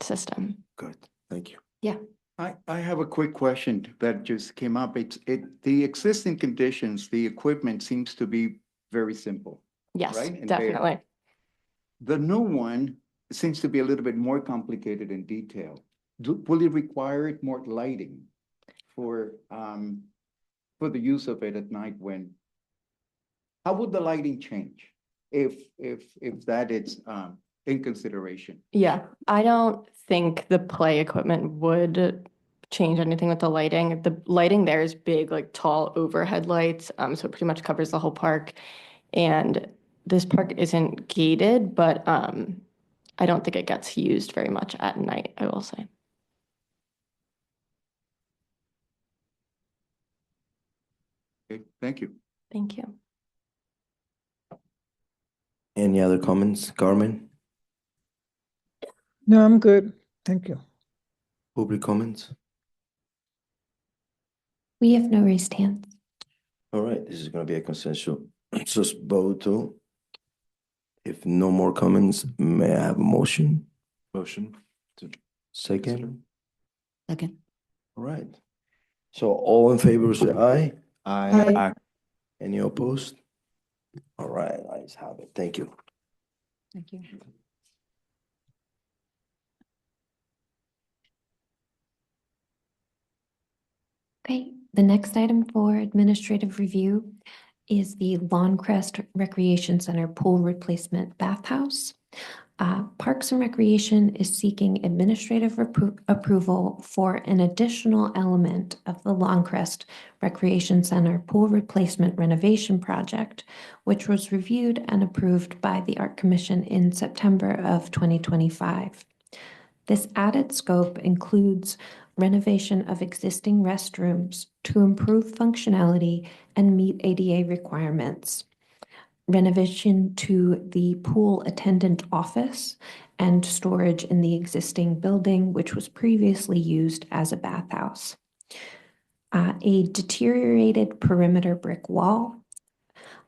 system. Good, thank you. Yeah. I have a quick question that just came up. The existing conditions, the equipment seems to be very simple. Yes, Right? And definitely. The new one seems to be a little bit more complicated in detail. Will it require more lighting for the use of it at night how would the lighting change if that is in consideration? Yeah, I don't think the play equipment would change anything with the lighting. The lighting there is big, like tall overhead lights, so it pretty much covers the whole park. And this park isn't gated, but I don't think it gets used very much at night, I will say. Okay, thank you. Thank you. Any other comments, Carmen? No, I'm good. Thank you. Public comments? We have no raised hands. All right, this is going to be a consensual vote too. If no more comments, may I have a motion? Motion to Second? Second. All right. So all in favor, say aye. I, Any opposed? All right, ayes have it. Thank you. Thank you. Okay, the next item for administrative review is the Lawncrest Recreation Center pool replacement bathhouse. Parks and Recreation is seeking administrative approval for an additional element of the Lawncrest Recreation Center pool replacement renovation project, which was reviewed and approved by the Art Commission in September of 2025. This added scope includes renovation of existing restrooms to improve functionality and meet ADA requirements, renovation to the pool attendant office and storage in the existing building, which was previously used as a bathhouse. A deteriorated perimeter brick wall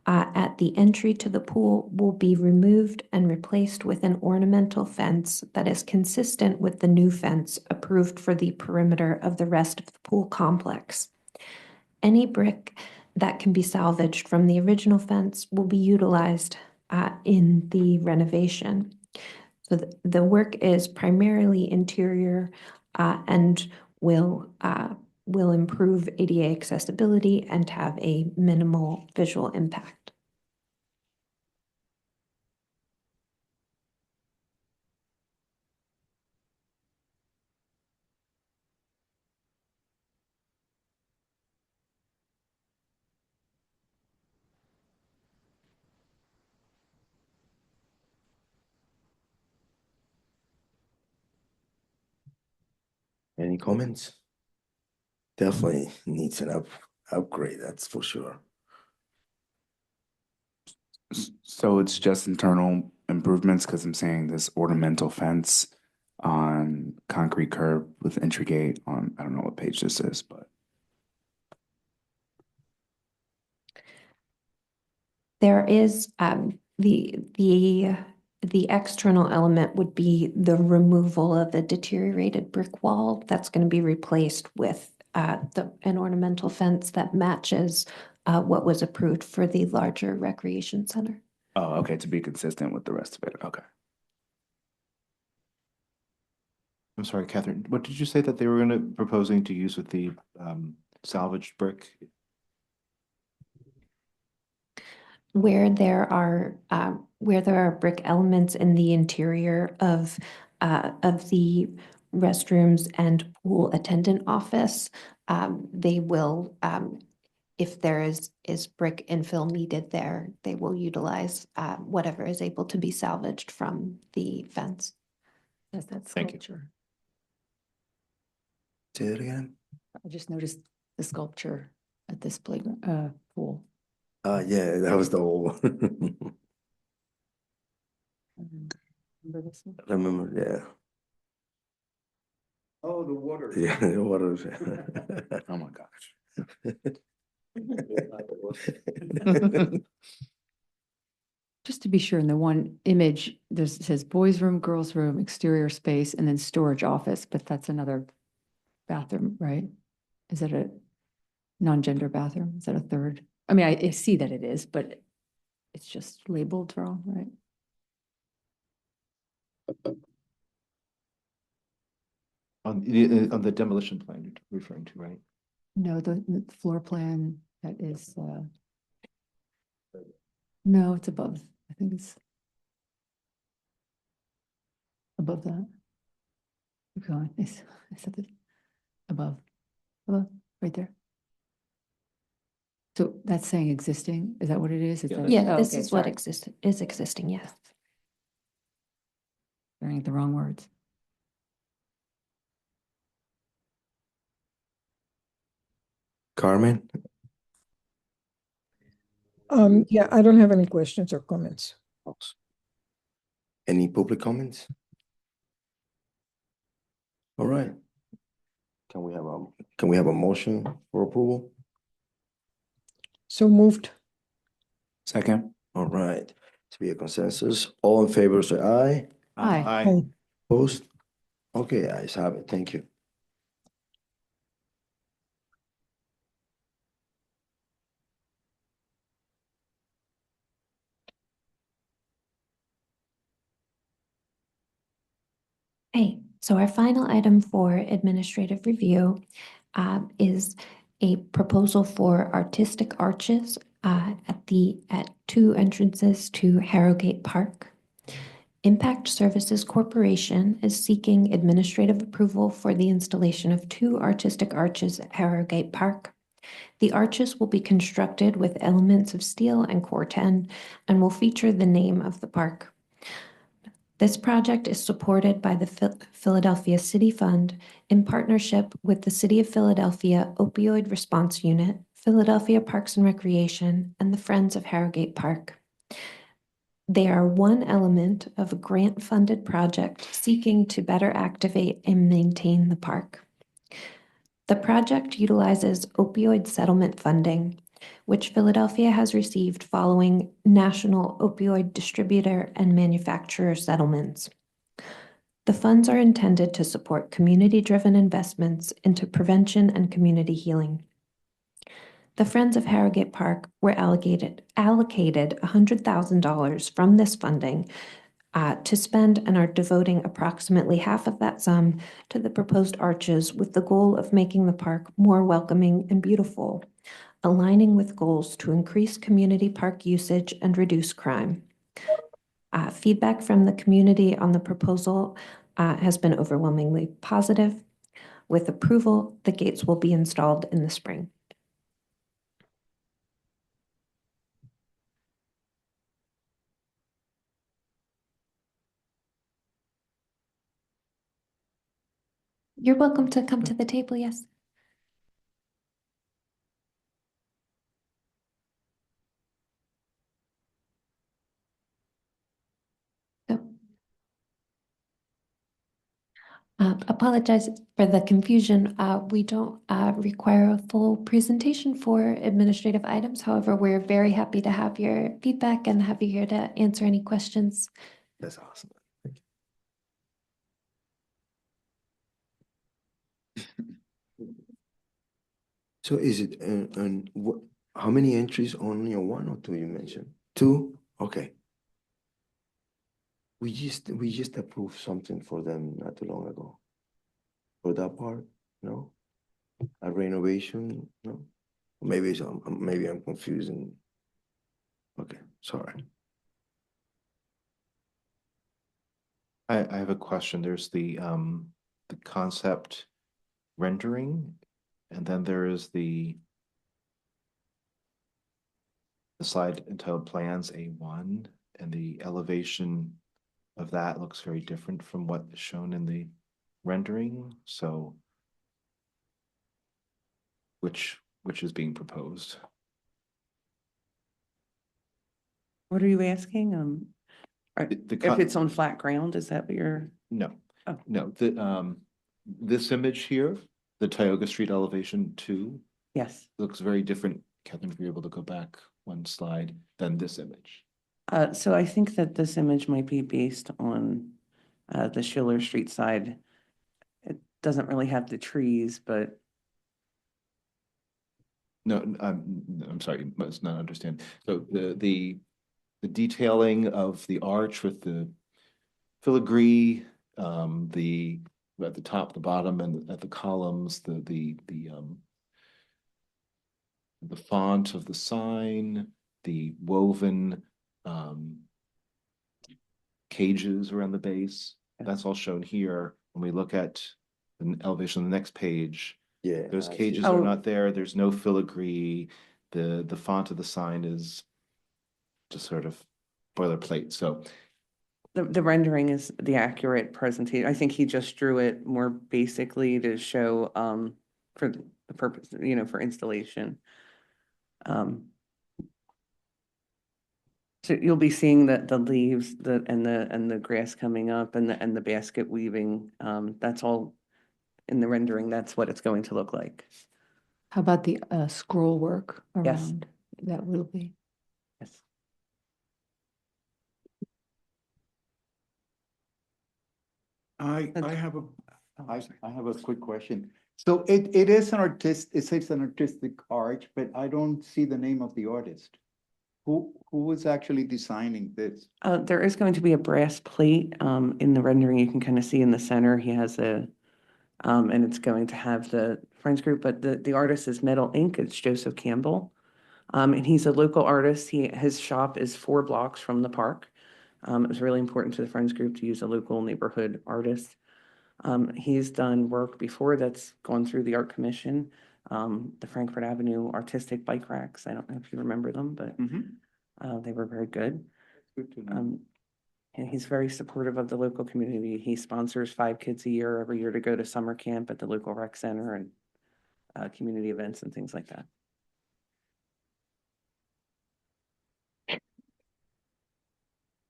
at the entry to the pool will be removed and replaced with an ornamental fence that is consistent with the new fence approved for the perimeter of the rest of the pool complex. Any brick that can be salvaged from the original fence will be utilized in the renovation. So the work is primarily interior and will improve ADA accessibility and have a minimal visual impact. Any comments? Definitely needs an upgrade, that's for sure. So it's just internal improvements because I'm saying this ornamental fence on concrete curb with entry gate on, I don't know what page this is, but. There is the external element would be the removal of the deteriorated brick wall that's going to be replaced with an ornamental fence that matches what was approved for the larger recreation center. Oh, okay, to be consistent with the rest of it, okay. I'm sorry, Catherine, what did you say that they were proposing to use with the salvaged brick? Where there are brick elements in the interior of the restrooms and pool attendant office, they will if there is brick infill needed there, they will utilize whatever is able to be salvaged from the fence. That's that Thank you. sculpture. Say it again. I just noticed the sculpture at this playground, pool. Yeah, that was the old one. Remember this one? Remember, yeah. Oh, the water. Yeah, what is Oh my gosh. it? Just to be sure, in the one image, there's, it says boys' room, girls' room, exterior space, and then storage office, but that's another bathroom, right? Is that a non-gender bathroom? Is that a third? I mean, I see that it is, but it's just labeled wrong, right? On the demolition plan you're referring to, right? No, the floor plan that is, no, it's above. I think it's above that. Keep going. I said it above, right there. So that's saying existing, is that what it is? Yeah. that- Yeah, oh, this okay, is what sorry. is existing, yes. Staring at the wrong words. Carmen? Yeah, I don't have any questions or comments. Any public comments? All right. Can we have a motion for approval? So moved. Second. All right, to be a consensus, all in favor, say aye. Aye. Aye. Opposed? Okay, ayes have it, thank you. Hey, so our final item for administrative review is a proposal for artistic arches at two entrances to Harrogate Park. Impact Services Corporation is seeking administrative approval for the installation of two artistic arches at Harrogate Park. The arches will be constructed with elements of steel and Corten and will feature the name of the park. This project is supported by the Philadelphia City Fund in partnership with the City of Philadelphia Opioid Response Unit, Philadelphia Parks and Recreation, and the Friends of Harrogate Park. They are one element of a grant-funded project seeking to better activate and maintain the park. The project utilizes opioid settlement funding, which Philadelphia has received following national opioid distributor and manufacturer settlements. The funds are intended to support community-driven investments into prevention and community healing. The Friends of Harrogate Park were allocated $100,000 from this funding to spend and are devoting approximately half of that sum to the proposed arches with the goal of making the park more welcoming and beautiful, aligning with goals to increase community park usage and reduce crime. Feedback from the community on the proposal has been overwhelmingly positive. With approval, the gates will be installed in the spring. You're welcome to come to the table, yes. So, apologize for the confusion. We don't require a full presentation for administrative items. However, we're very happy to have your feedback and have you here to answer any questions. That's awesome. Thank you. So is it, and what, how many entries, only on one or two you mentioned? Two? Okay. We just approved something for them not too long ago. For that part, no? A renovation, no? Maybe I'm confusing. Okay, sorry. I have a question. There's the concept rendering, and then there is the the slide entitled Plans A1, and the elevation of that looks very different from what is shown in the rendering, so which is being proposed? What are you asking? The If it's on flat ground, is that what you're? No, Oh. no, this image here, the Tioga Street elevation 2, Yes. looks very different. Catherine, if you're able to go back one slide, than this image. So I think that this image might be based on the Schiller Street side. It doesn't really have the trees, but No, I'm sorry, you must not understand. So the detailing of the arch with the filigree, the at the top, the bottom, and at the columns, the font of the sign, the woven cages around the base. That's all shown here. When we look at the elevation on the next page, Yeah. those I see. cages Oh. are not there. There's no filigree. The font of the sign is just sort of boilerplate. So the rendering is the accurate presentation. I think he just drew it more basically to show for the purpose, for installation. So you'll be seeing the leaves, and the grass coming up, and the basket weaving. That's all in the rendering. That's what it's going to look like. How about the scroll work Yes. around? That will be. Yes. I Okay. have a, Oh, I, sorry. I have a quick question. So it is an it says an artistic arch, but I don't see the name of the artist. Who was actually designing this? There is going to be a brass plate in the rendering. You can kind of see in the center, he has and it's going to have the Friends Group, but the artist is Metal Ink. It's Joseph Campbell. And he's a local artist. His shop is 4 blocks from the park. It was really important to the Friends Group to use a local neighborhood artist. He's done work before that's gone through the Art Commission, the Frankfurt Avenue artistic bike racks. I don't know if you remember them, but they were very good. Good to know. And he's very supportive of the local community. He sponsors 5 kids a year every year to go to summer camp at the local rec center and community events and things like that.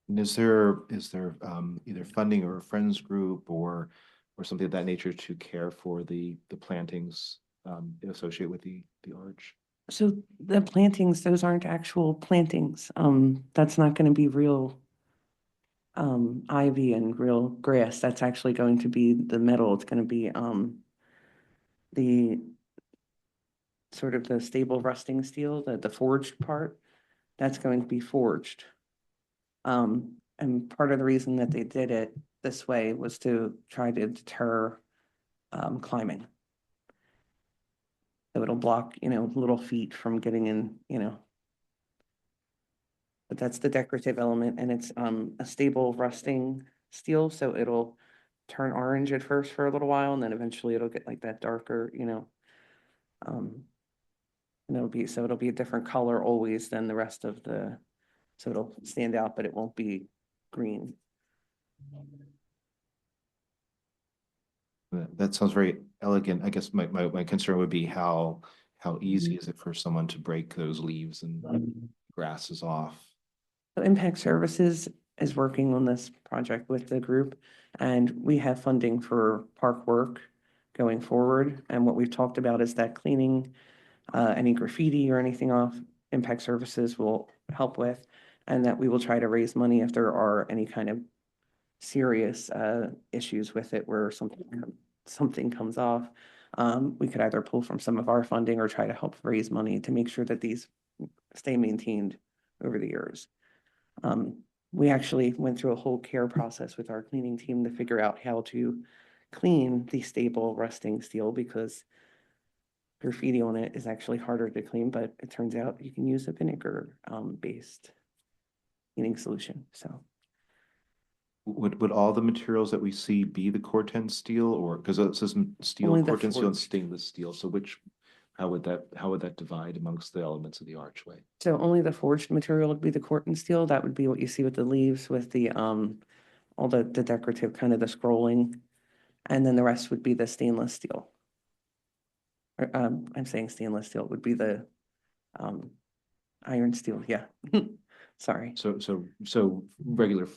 and is there either funding or a friends group or something of that nature to care for the plantings associated with the arch? So the plantings, those aren't actual plantings. That's not going to be real ivy and real grass. That's actually going to be the metal. It's going to be the sort of the stable rusting steel, the forged part. That's going to be forged. And part of the reason that they did it this way was to try to deter climbing. So it'll block, little feet from getting in, But that's the decorative element, and it's a stable rusting steel, so it'll turn orange at first for a little while, and then eventually it'll get like that darker, and it'll be a different color always than the rest of so it'll stand out, but it won't be green. That sounds very elegant. I guess my concern would be how easy is it for someone to break those leaves and grasses off? So Impact Services is working on this project with the group, and we have funding for park work going forward. And what we've talked about is that cleaning any graffiti or anything off, Impact Services will help with, and that we will try to raise money if there are any kind of serious issues with it where something comes off. We could either pull from some of our funding or try to help raise money to make sure that these stay maintained over the years. We actually went through a whole care process with our cleaning team to figure out how to clean the stable rusting steel, because graffiti on it is actually harder to clean, but it turns out you can use a vinegar based cleaning solution. So Would all the materials that we see be the Corten steel, or because it says steel, Only the Corten steel and forged. stainless steel? So which How would that divide amongst the elements of the archway? So only the forged material would be the corten steel. That would be what you see with the leaves, with the, all the decorative, kind of the scrolling. And then the rest would be the stainless steel. Or, I'm saying stainless steel would be the, iron steel, yeah. Sorry. So regular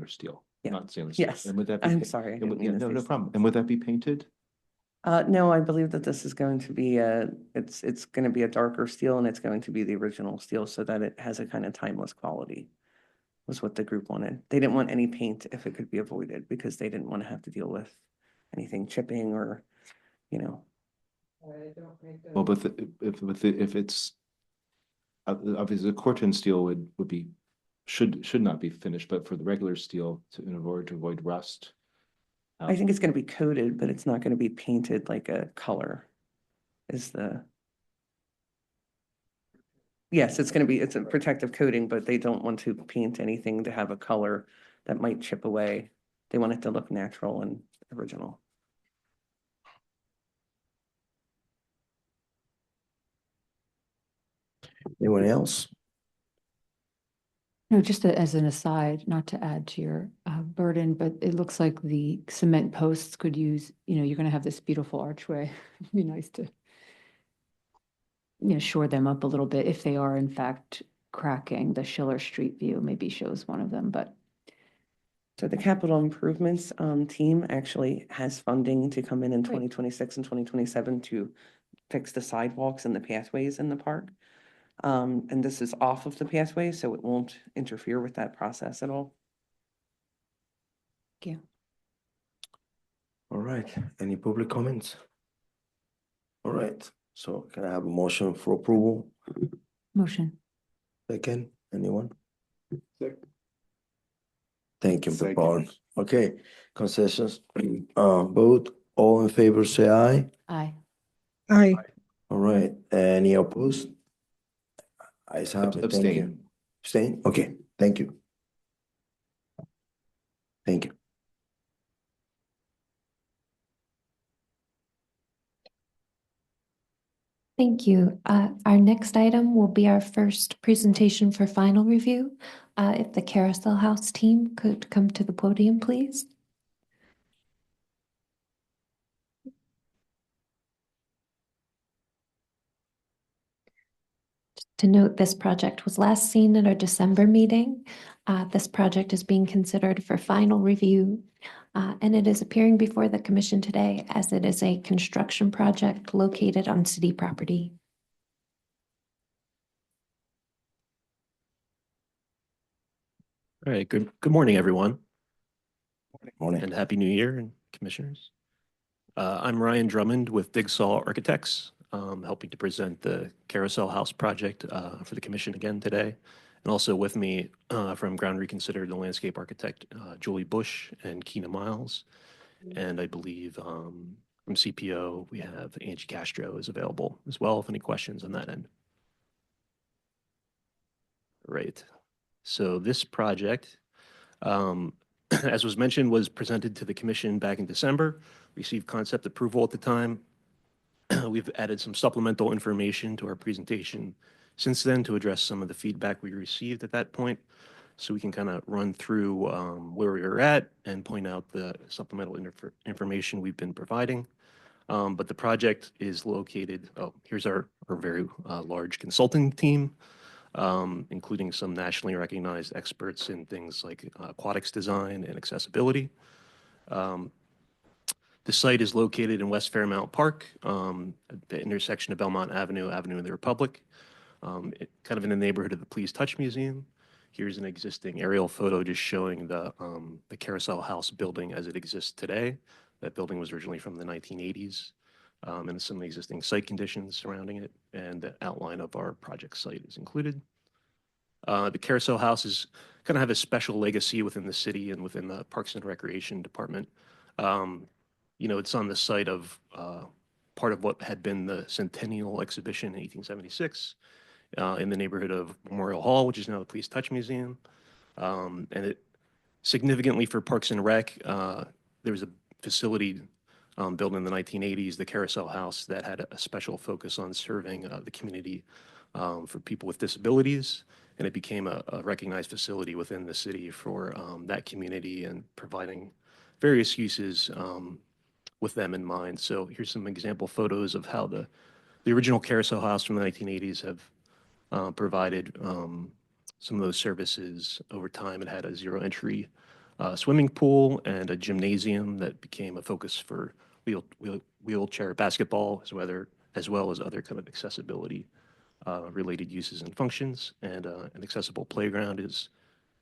steel, Yeah. not stainless steel. Yes. And would that be? I'm pa- sorry, I and would- didn't mean yeah, to no say problem. And would that be painted? No, I believe that this is going to be it's going to be a darker steel and it's going to be the original steel so that it has a kind of timeless quality, was what the group wanted. They didn't want any paint if it could be avoided because they didn't want to have to deal with anything chipping or, you know. Well, but if it's obviously the corten steel would be should not be finished, but for the regular steel in order to avoid rust. I think it's going to be coated, but it's not going to be painted like a color is the. Yes, it's going to be, it's a protective coating, but they don't want to paint anything to have a color that might chip away. They want it to look natural and original. Anyone else? No, just as an aside, not to add to your burden, but it looks like the cement posts could use, you're going to have this beautiful archway. It'd be nice to, shore them up a little bit if they are in fact cracking. The Schiller Street view maybe shows one of them, but. So the capital improvements team actually has funding to come in Great. 2026 and 2027 to fix the sidewalks and the pathways in the park. And this is off of the pathway, so it won't interfere with that process at all. Thank you. All right, any public comments? All right, so can I have a motion for approval? Motion. Second, anyone? Second. Thank you, Mr. Second. Barnes. Okay, concessions, vote, all in favor, say aye. Aye. Aye. All right, any opposed? Ayes have it, thank you. Abstain. Abstain, okay, thank you. Thank you. Thank you. Our next item will be our first presentation for final review. If the Carousel House team could come to the podium, please. To note, this project was last seen at our December meeting. This project is being considered for final review, and it is appearing before the commission today as it is a construction project located on city property. All right, good morning, everyone, Morning. and Happy New Year, and commissioners. I'm Ryan Drummond with Digsaw Architects, helping to present the Carousel House project for the commission again today. And also with me from Ground Reconsidered, the landscape architect Julie Bush and Keena Miles. And I believe from CPO, we have Angie Castro is available as well if any questions on that end. Right. So this project, as was mentioned, was presented to the commission back in December, received concept approval at the time. We've added some supplemental information to our presentation since then to address some of the feedback we received at that point. So we can kind of run through where we were at and point out the supplemental information we've been providing. But the project is located, here's our very large consulting team, including some nationally recognized experts in things like aquatics design and accessibility. The site is located in West Fairmount Park, at the intersection of Belmont Avenue, Avenue of the Republic, kind of in the neighborhood of the Please Touch Museum. Here's an existing aerial photo just showing the Carousel House building as it exists today. That building was originally from the 1980s, and some of the existing site conditions surrounding it, and the outline of our project site is included. The Carousel House is kind of have a special legacy within the city and within the Parks and Recreation Department. It's on the site of part of what had been the Centennial Exhibition in 1876 in the neighborhood of Memorial Hall, which is now the Please Touch Museum. And it significantly for Parks and Rec, there was a facility built in the 1980s, the Carousel House that had a special focus on serving the community for people with disabilities. And it became a recognized facility within the city for that community and providing various uses with them in mind. So here's some example photos of how the original Carousel House from the 1980s have provided some of those services over time. It had a zero entry swimming pool and a gymnasium that became a focus for wheelchair basketball, as well as other kind of accessibility related uses and functions. And an accessible playground is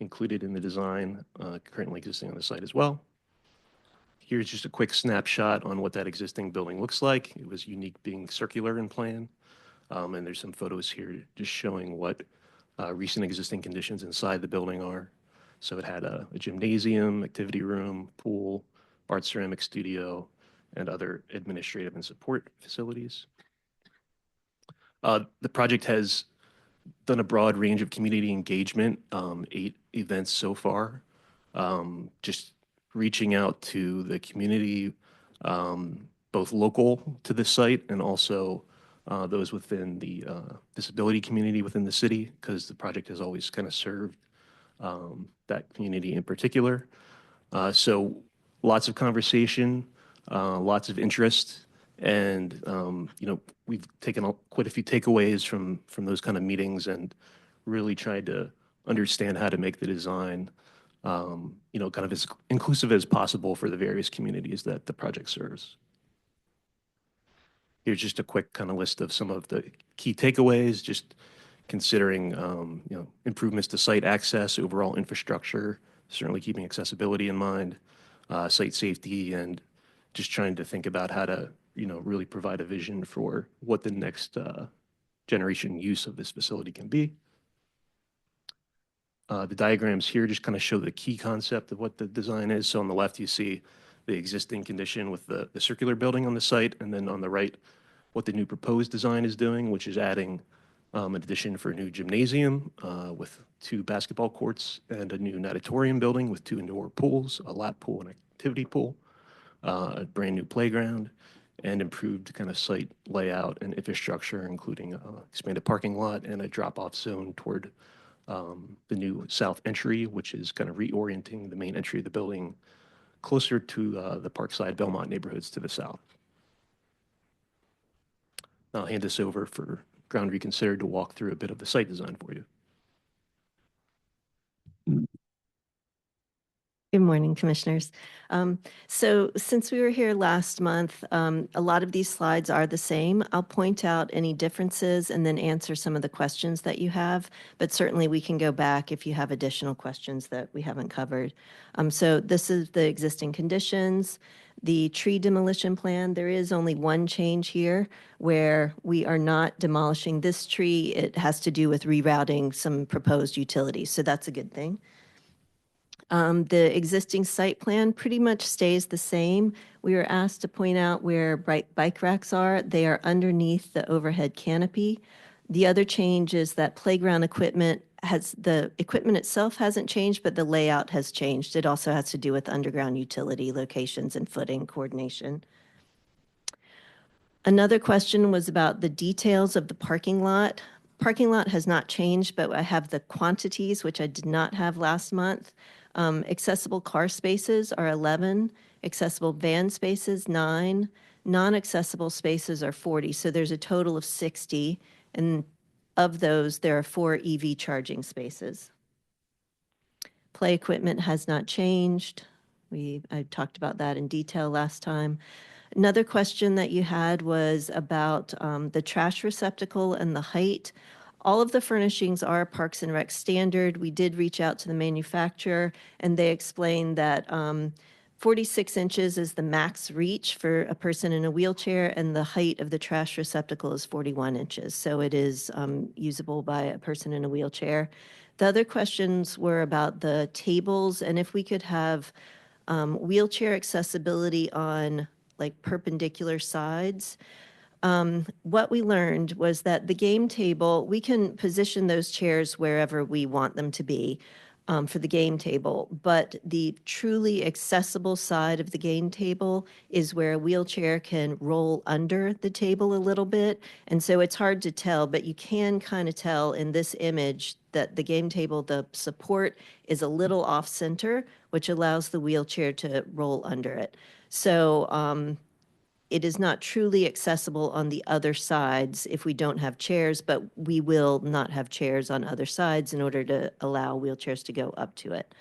included in the design currently existing on the site as well. Here's just a quick snapshot on what that existing building looks like. It was unique being circular in plan. And there's some photos here just showing what recent existing conditions inside the building are. So it had a gymnasium, activity room, pool, art ceramic studio, and other administrative and support facilities. The project has done a broad range of community engagement, 8 events so far. Just reaching out to the community, both local to the site and also those within the disability community within the city, because the project has always kind of served that community in particular. So lots of conversation, lots of interest, and we've taken quite a few takeaways from those kind of meetings and really tried to understand how to make the design kind of as inclusive as possible for the various communities that the project serves. Here's just a quick kind of list of some of the key takeaways, just considering improvements to site access, overall infrastructure, certainly keeping accessibility in mind, site safety, and just trying to think about how to really provide a vision for what the next generation use of this facility can be. The diagrams here just kind of show the key concept of what the design is. So on the left, you see the existing condition with the circular building on the site, and then on the right, what the new proposed design is doing, which is adding an addition for a new gymnasium with 2 basketball courts and a new natatorium building with 2 indoor pools, a lap pool and activity pool, a brand new playground, and improved kind of site layout and infrastructure, including expanded parking lot and a drop-off zone toward the new south entry, which is kind of reorienting the main entry of the building closer to the Parkside Belmont neighborhoods to the south. I'll hand this over for Ground Reconsidered to walk through a bit of the site design for you. Good morning, Commissioners. So since we were here last month, a lot of these slides are the same. I'll point out any differences and then answer some of the questions that you have, but certainly we can go back if you have additional questions that we haven't covered. So this is the existing conditions. The tree demolition plan, there is only one change here where we are not demolishing this tree. It has to do with rerouting some proposed utilities, so that's a good thing. The existing site plan pretty much stays the same. We were asked to point out where bike racks are. They are underneath the overhead canopy. The other change is that playground equipment the equipment itself hasn't changed, but the layout has changed. It also has to do with underground utility locations and footing coordination. Another question was about the details of the parking lot. Parking lot has not changed, but I have the quantities, which I did not have last month. Accessible car spaces are 11, accessible van spaces 9, non-accessible spaces are 40, so there's a total of 60, and of those, there are 4 EV charging spaces. Play equipment has not changed. I talked about that in detail last time. Another question that you had was about the trash receptacle and the height. All of the furnishings are Parks and Rec standard. We did reach out to the manufacturer, and they explained that 46 inches is the max reach for a person in a wheelchair, and the height of the trash receptacle is 41 inches. So it is usable by a person in a wheelchair. The other questions were about the tables, and if we could have wheelchair accessibility on like perpendicular sides. What we learned was that the game table, we can position those chairs wherever we want them to be. for the game table, but the truly accessible side of the game table is where a wheelchair can roll under the table a little bit. And so it's hard to tell, but you can kind of tell in this image that the game table, the support is a little off center, which allows the wheelchair to roll under it. So it is not truly accessible on the other sides if we don't have chairs, but we will not have chairs on other sides in order to allow wheelchairs to go up to it.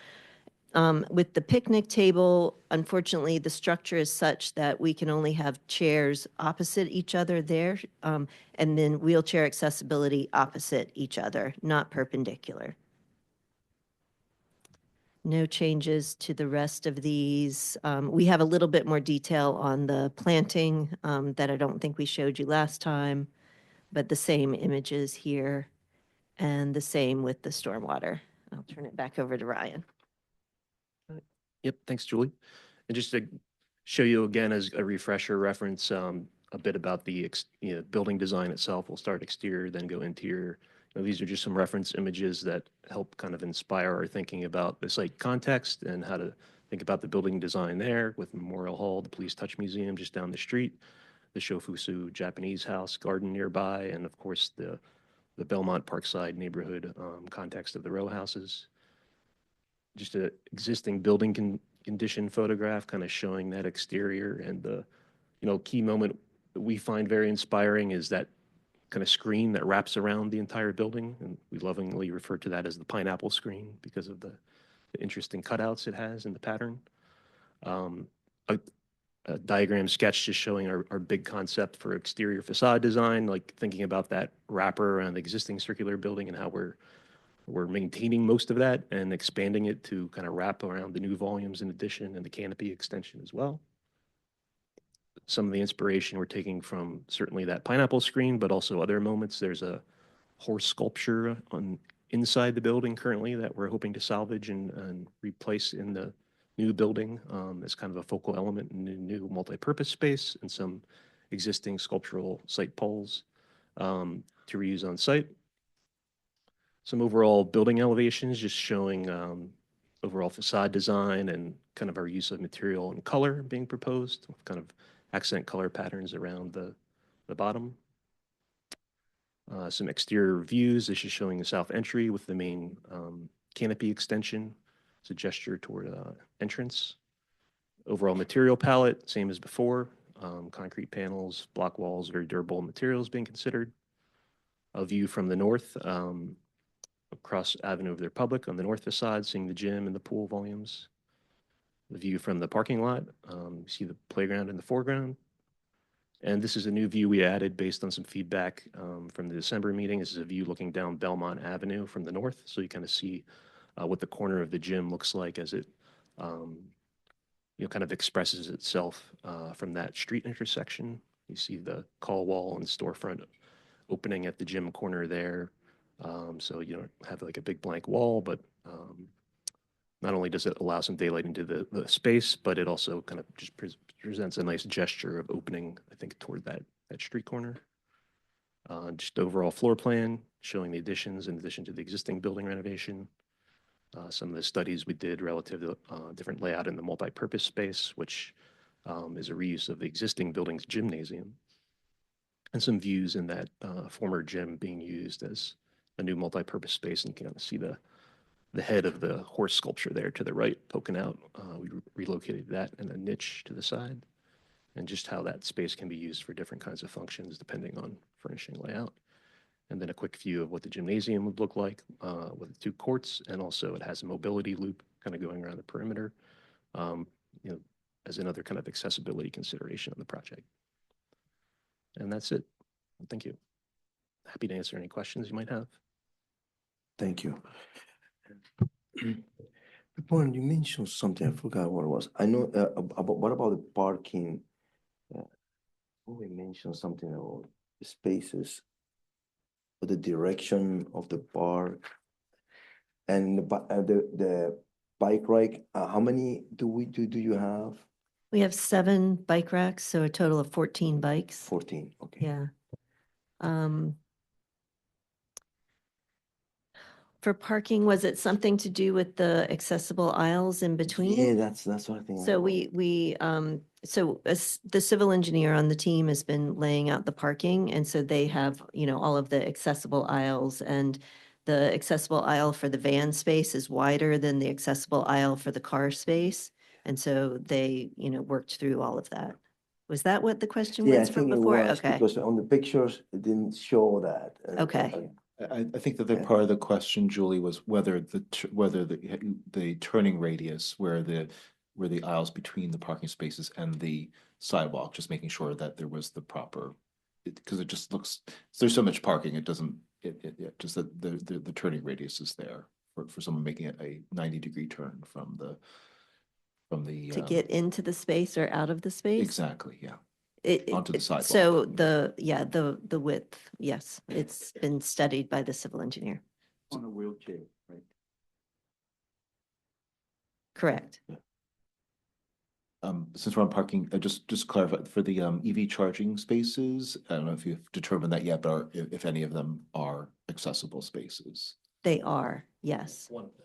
With the picnic table, unfortunately, the structure is such that we can only have chairs opposite each other there, and then wheelchair accessibility opposite each other, not perpendicular. No changes to the rest of these. We have a little bit more detail on the planting that I don't think we showed you last time, but the same images here and the same with the stormwater. I'll turn it back over to Ryan. Yep, thanks, Julie. And just to show you again as a refresher reference, a bit about the building design itself. We'll start exterior, then go interior. These are just some reference images that help kind of inspire our thinking about the site context and how to think about the building design there with Memorial Hall, the Police Touch Museum just down the street, the Shofusu Japanese House garden nearby, and of course the Belmont Parkside neighborhood context of the row houses. Just an existing building condition photograph kind of showing that exterior, and the key moment that we find very inspiring is that kind of screen that wraps around the entire building, and we lovingly refer to that as the pineapple screen because of the interesting cutouts it has in the pattern. A diagram sketch just showing our big concept for exterior facade design, like thinking about that wrapper around the existing circular building and how we're maintaining most of that and expanding it to kind of wrap around the new volumes in addition and the canopy extension as well. Some of the inspiration we're taking from certainly that pineapple screen, but also other moments. There's a horse sculpture inside the building currently that we're hoping to salvage and replace in the new building as kind of a focal element in the new multi-purpose space, and some existing sculptural site poles to reuse on site. Some overall building elevations just showing overall facade design and kind of our use of material and color being proposed, kind of accent color patterns around the bottom. Some exterior views. This is showing the south entry with the main canopy extension. It's a gesture toward entrance. Overall material palette, same as before. Concrete panels, block walls, very durable materials being considered. A view from the north, across Avenue of the Republic on the north facade, seeing the gym and the pool volumes. The view from the parking lot, you see the playground in the foreground. And this is a new view we added based on some feedback from the December meeting. This is a view looking down Belmont Avenue from the north. So you kind of see what the corner of the gym looks like as it kind of expresses itself from that street intersection. You see the call wall and storefront opening at the gym corner there. So you don't have like a big blank wall, but not only does it allow some daylight into the space, but it also kind of just presents a nice gesture of opening, I think, toward that street corner. Just overall floor plan showing the additions in addition to the existing building renovation. Some of the studies we did relative to different layout in the multi-purpose space, which is a reuse of the existing building's gymnasium. And some views in that former gym being used as a new multi-purpose space, and you can kind of see the head of the horse sculpture there to the right poking out. We relocated that in a niche to the side, and just how that space can be used for different kinds of functions depending on furnishing layout. And then a quick view of what the gymnasium would look like with the 2 courts, and also it has a mobility loop kind of going around the perimeter, as another kind of accessibility consideration of the project. And that's it. Thank you. Happy to answer any questions you might have. Thank you. Point, you mentioned something, I forgot what it was. I know what about the parking? We mentioned something about the spaces, the direction of the park, and the bike rack. How many do you have? We have 7 bike racks, so a total of 14 bikes. 14, okay. Yeah. For parking, was it something to do with the accessible aisles in between? Yeah, that's what I think. So the civil engineer on the team has been laying out the parking, and so they have, all of the accessible aisles, and the accessible aisle for the van space is wider than the accessible aisle for the car space. And so they, worked through all of that. Was that what the question Yeah, I was from think it before? was, Okay, because on the pictures, it didn't show that. Okay. I think that the part of the question, Julie, was whether the turning radius where the aisles between the parking spaces and the sidewalk, just making sure that there was the proper, because it just looks, there's so much parking, it doesn't, just that the turning radius is there for someone making a 90-degree turn from the to get into the space or out of the space? exactly, yeah. Onto the sidewalk. So the width, yes, it's been studied by the civil engineer. On a wheelchair, right? Correct. Since we're on parking, just clarify for the EV charging spaces, I don't know if you've determined that yet, but if any of them are accessible spaces. They are, yes. One of them.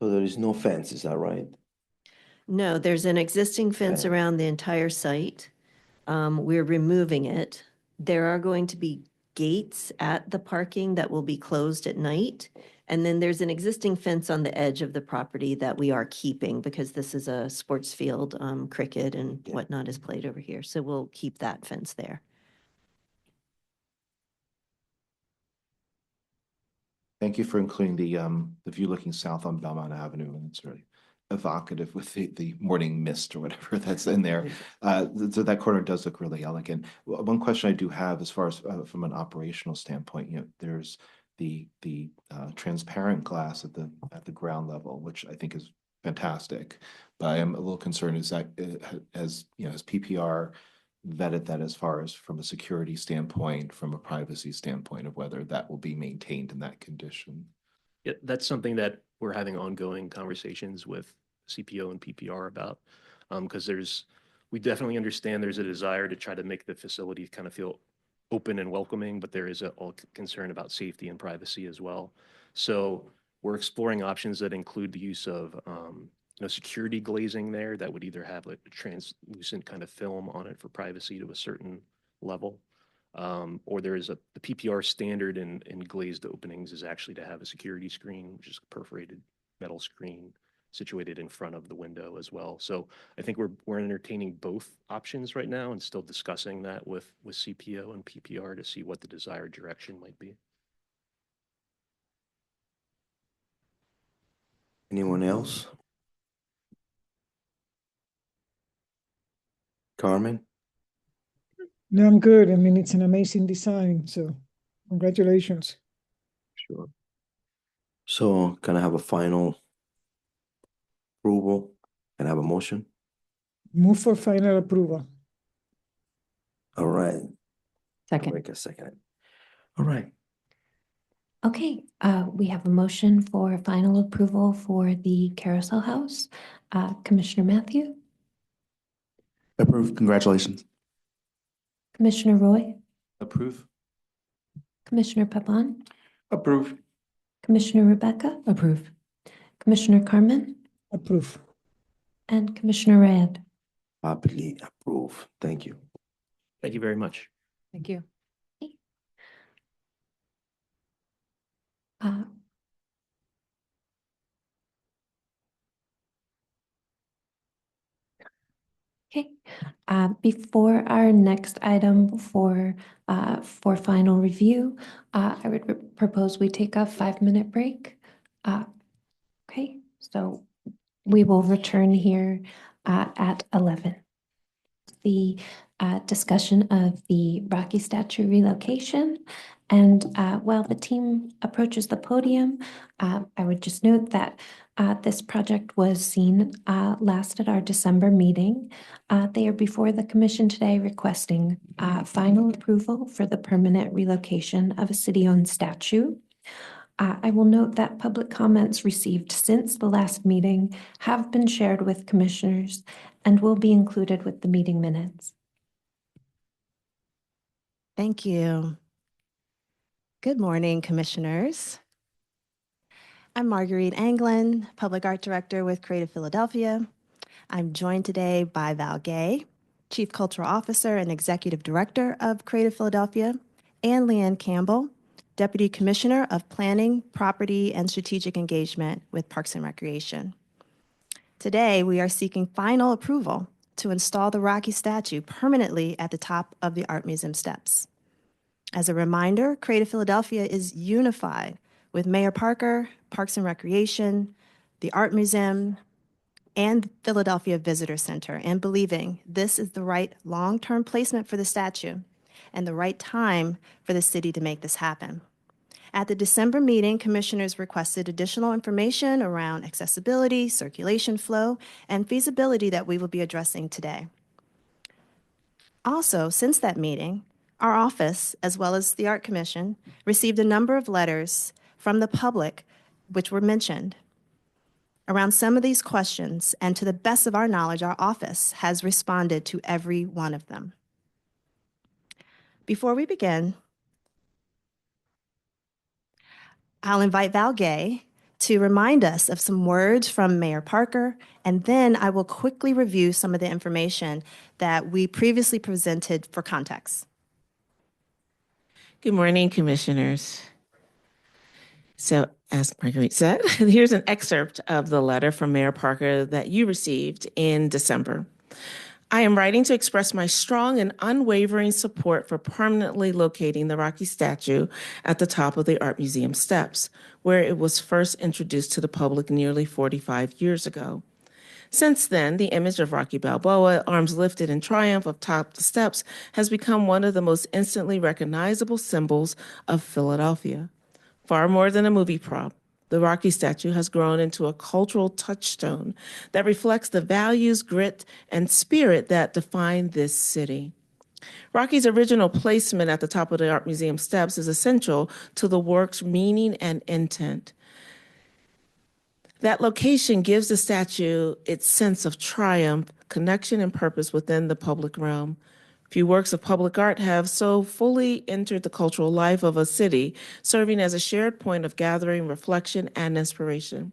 So there is no fence, is that right? No, there's an existing fence Okay. around the entire site. We're removing it. There are going to be gates at the parking that will be closed at night. And then there's an existing fence on the edge of the property that we are keeping because this is a sports field, cricket and whatnot is played over here. So we'll keep that fence there. Thank you for including the view looking south on Belmont Avenue, and it's really evocative with the morning mist or whatever that's in there. So that corner does look really elegant. One question I do have, as far as from an operational standpoint, there's the transparent glass at the ground level, which I think is fantastic. But I am a little concerned is that has PPR vetted that as far as from a security standpoint, from a privacy standpoint of whether that will be maintained in that condition. Yeah, that's something that we're having ongoing conversations with CPO and PPR about, because we definitely understand there's a desire to try to make the facility kind of feel open and welcoming, but there is a concern about safety and privacy as well. So we're exploring options that include the use of security glazing there that would either have a translucent kind of film on it for privacy to a certain level, or there is the PPR standard in glazed openings is actually to have a security screen, which is a perforated metal screen situated in front of the window as well. So I think we're entertaining both options right now and still discussing that with CPO and PPR to see what the desired direction might be. Anyone else? Carmen? No, I'm good. I mean, it's an amazing design, so congratulations. Sure. So can I have a final approval? Can I have a motion? Move for final approval. All right. Second. Make a second. All right. Okay, we have a motion for final approval for the Carousel House. Commissioner Matthew, Approved. Congratulations. Commissioner Roy, Approve. Commissioner Papan, Approved. Commissioner Rebecca. Approve. Commissioner Carmen, Approve. and Commissioner Rand. Happily approve. Thank you. Thank you very much. Thank you. Uh, Okay, before our next item for final review, I would propose we take a 5-minute break. Okay, so we will return here at 11. The discussion of the Rocky statue relocation. And while the team approaches the podium, I would just note that this project was seen last at our December meeting. They are before the commission today requesting final approval for the permanent relocation of a city-owned statue. I will note that public comments received since the last meeting have been shared with commissioners and will be included with the meeting minutes. Thank you. Good morning, commissioners. I'm Marguerite Anglin, Public Art Director with Creative Philadelphia. I'm joined today by Val Gay, Chief Cultural Officer and Executive Director of Creative Philadelphia, and Leanne Campbell, Deputy Commissioner of Planning, Property, and Strategic Engagement with Parks and Recreation. Today, we are seeking final approval to install the Rocky statue permanently at the top of the Art Museum steps. As a reminder, Creative Philadelphia is unified with Mayor Parker, Parks and Recreation, the Art Museum, and Philadelphia Visitor Center, and believing this is the right long-term placement for the statue and the right time for the city to make this happen. At the December meeting, commissioners requested additional information around accessibility, circulation flow, and feasibility that we will be addressing today. Also, since that meeting, our office, as well as the Art Commission, received a number of letters from the public which were mentioned around some of these questions, and to the best of our knowledge, our office has responded to every one of them. Before we begin, I'll invite Val Gay to remind us of some words from Mayor Parker, and then I will quickly review some of the information that we previously presented for context. Good morning, commissioners. So, as Marguerite said, here's an excerpt of the letter from Mayor Parker that you received in December. I am writing to express my strong and unwavering support for permanently locating the Rocky statue at the top of the Art Museum steps, where it was first introduced to the public nearly 45 years ago. Since then, the image of Rocky Balboa, arms lifted in triumph atop the steps, has become one of the most instantly recognizable symbols of Philadelphia. Far more than a movie prop, the Rocky statue has grown into a cultural touchstone that reflects the values, grit, and spirit that define this city. Rocky's original placement at the top of the Art Museum steps is essential to the work's meaning and intent. That location gives the statue its sense of triumph, connection, and purpose within the public realm. Few works of public art have so fully entered the cultural life of a city, serving as a shared point of gathering, reflection, and inspiration.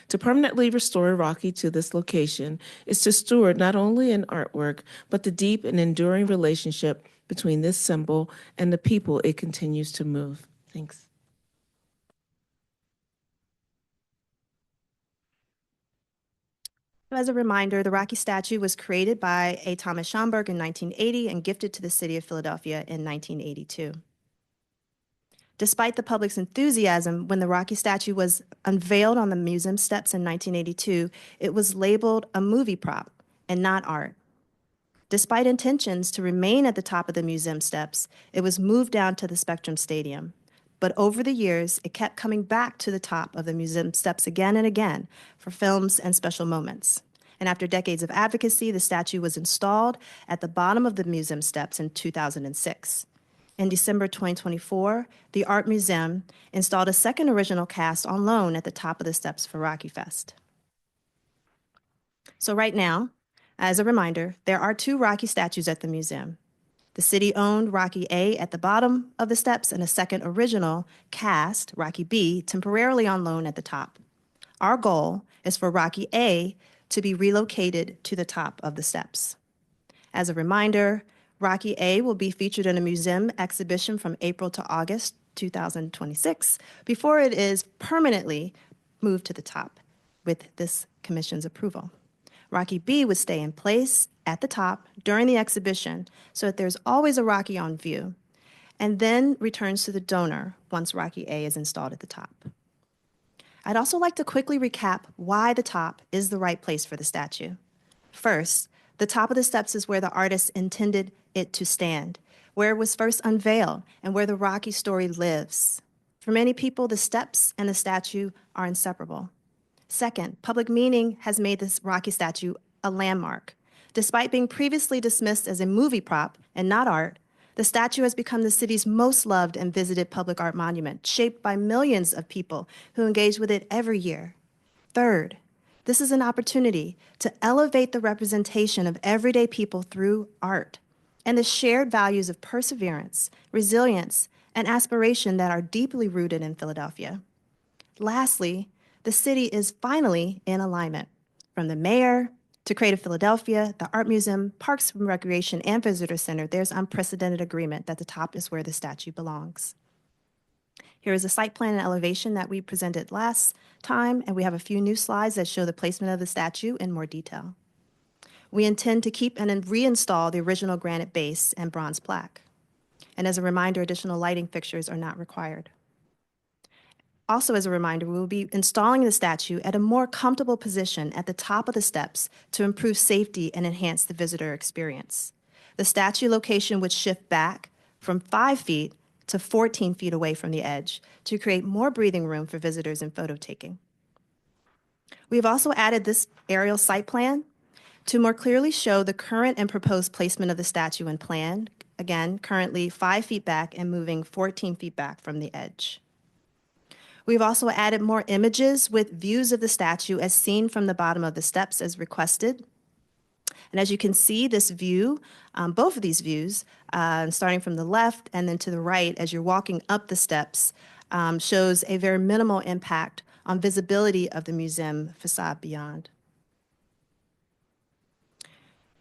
To permanently restore Rocky to this location is to steward not only an artwork, but the deep and enduring relationship between this symbol and the people it continues to move. Thanks. As a reminder, the Rocky statue was created by A. Thomas Schomburg in 1980 and gifted to the city of Philadelphia in 1982. Despite the public's enthusiasm, when the Rocky statue was unveiled on the museum steps in 1982, it was labeled a movie prop and not art. Despite intentions to remain at the top of the museum steps, it was moved down to the Spectrum Stadium. But over the years, it kept coming back to the top of the museum steps again and again for films and special moments. And after decades of advocacy, the statue was installed at the bottom of the museum steps in 2006. In December 2024, the Art Museum installed a second original cast on loan at the top of the steps for Rocky Fest. So right now, as a reminder, there are two Rocky statues at the museum. The city-owned Rocky A at the bottom of the steps and a second original cast, Rocky B, temporarily on loan at the top. Our goal is for Rocky A to be relocated to the top of the steps. As a reminder, Rocky A will be featured in a museum exhibition from April to August 2026 before it is permanently moved to the top with this commission's approval. Rocky B would stay in place at the top during the exhibition so that there's always a Rocky on view, and then returns to the donor once Rocky A is installed at the top. I'd also like to quickly recap why the top is the right place for the statue. First, the top of the steps is where the artist intended it to stand, where it was first unveiled, and where the Rocky story lives. For many people, the steps and the statue are inseparable. Second, public meaning has made this Rocky statue a landmark. Despite being previously dismissed as a movie prop and not art, the statue has become the city's most loved and visited public art monument, shaped by millions of people who engage with it every year. Third, this is an opportunity to elevate the representation of everyday people through art. and the shared values of perseverance, resilience, and aspiration that are deeply rooted in Philadelphia. Lastly, the city is finally in alignment. From the mayor to Creative Philadelphia, the Art Museum, Parks and Recreation, and Visitor Center, there's unprecedented agreement that the top is where the statue belongs. Here is a site plan and elevation that we presented last time, and we have a few new slides that show the placement of the statue in more detail. We intend to keep and then reinstall the original granite base and bronze plaque. And as a reminder, additional lighting fixtures are not required. Also, as a reminder, we will be installing the statue at a more comfortable position at the top of the steps to improve safety and enhance the visitor experience. The statue location would shift back from 5 feet to 14 feet away from the edge to create more breathing room for visitors and photo taking. We've also added this aerial site plan to more clearly show the current and proposed placement of the statue and plan, again, currently 5 feet back and moving 14 feet back from the edge. We've also added more images with views of the statue as seen from the bottom of the steps as requested. And as you can see, this view, both of these views, starting from the left and then to the right as you're walking up the steps, shows a very minimal impact on visibility of the museum facade beyond.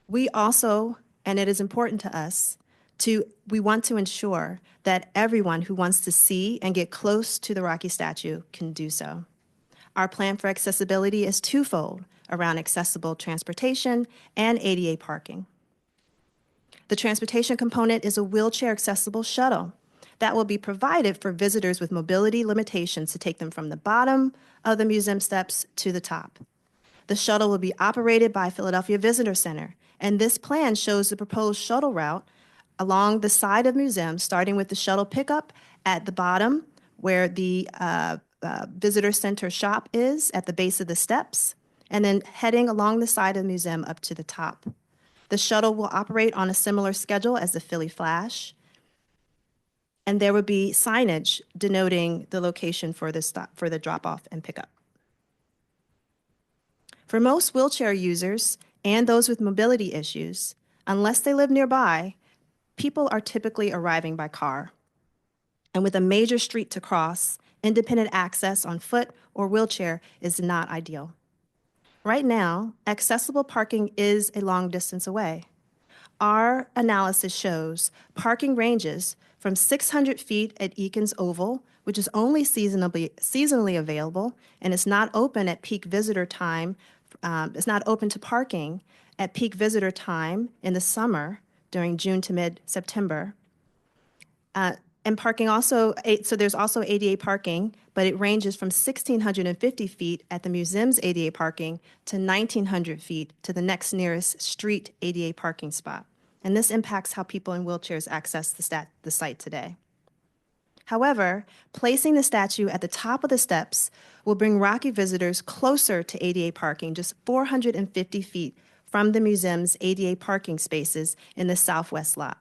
We also, and it is important to us, we want to ensure that everyone who wants to see and get close to the Rocky statue can do so. Our plan for accessibility is twofold around accessible transportation and ADA parking. The transportation component is a wheelchair accessible shuttle that will be provided for visitors with mobility limitations to take them from the bottom of the museum steps to the top. The shuttle will be operated by Philadelphia Visitor Center, and this plan shows the proposed shuttle route along the side of museums, starting with the shuttle pickup at the bottom where the visitor center shop is at the base of the steps, and then heading along the side of the museum up to the top. The shuttle will operate on a similar schedule as the Philly Flash, and there would be signage denoting the location for the stop, for the drop-off and pickup. For most wheelchair users and those with mobility issues, unless they live nearby, people are typically arriving by car. And with a major street to cross, independent access on foot or wheelchair is not ideal. Right now, accessible parking is a long distance away. Our analysis shows parking ranges from 600 feet at Eakins Oval, which is only seasonally available and is not open at peak visitor time. It's not open to parking at peak visitor time in the summer during June to mid-September. And parking also, so there's also ADA parking, but it ranges from 1,650 feet at the museum's ADA parking to 1,900 feet to the next nearest street ADA parking spot. And this impacts how people in wheelchairs access the site today. However, placing the statue at the top of the steps will bring Rocky visitors closer to ADA parking, just 450 feet from the museum's ADA parking spaces in the southwest lot,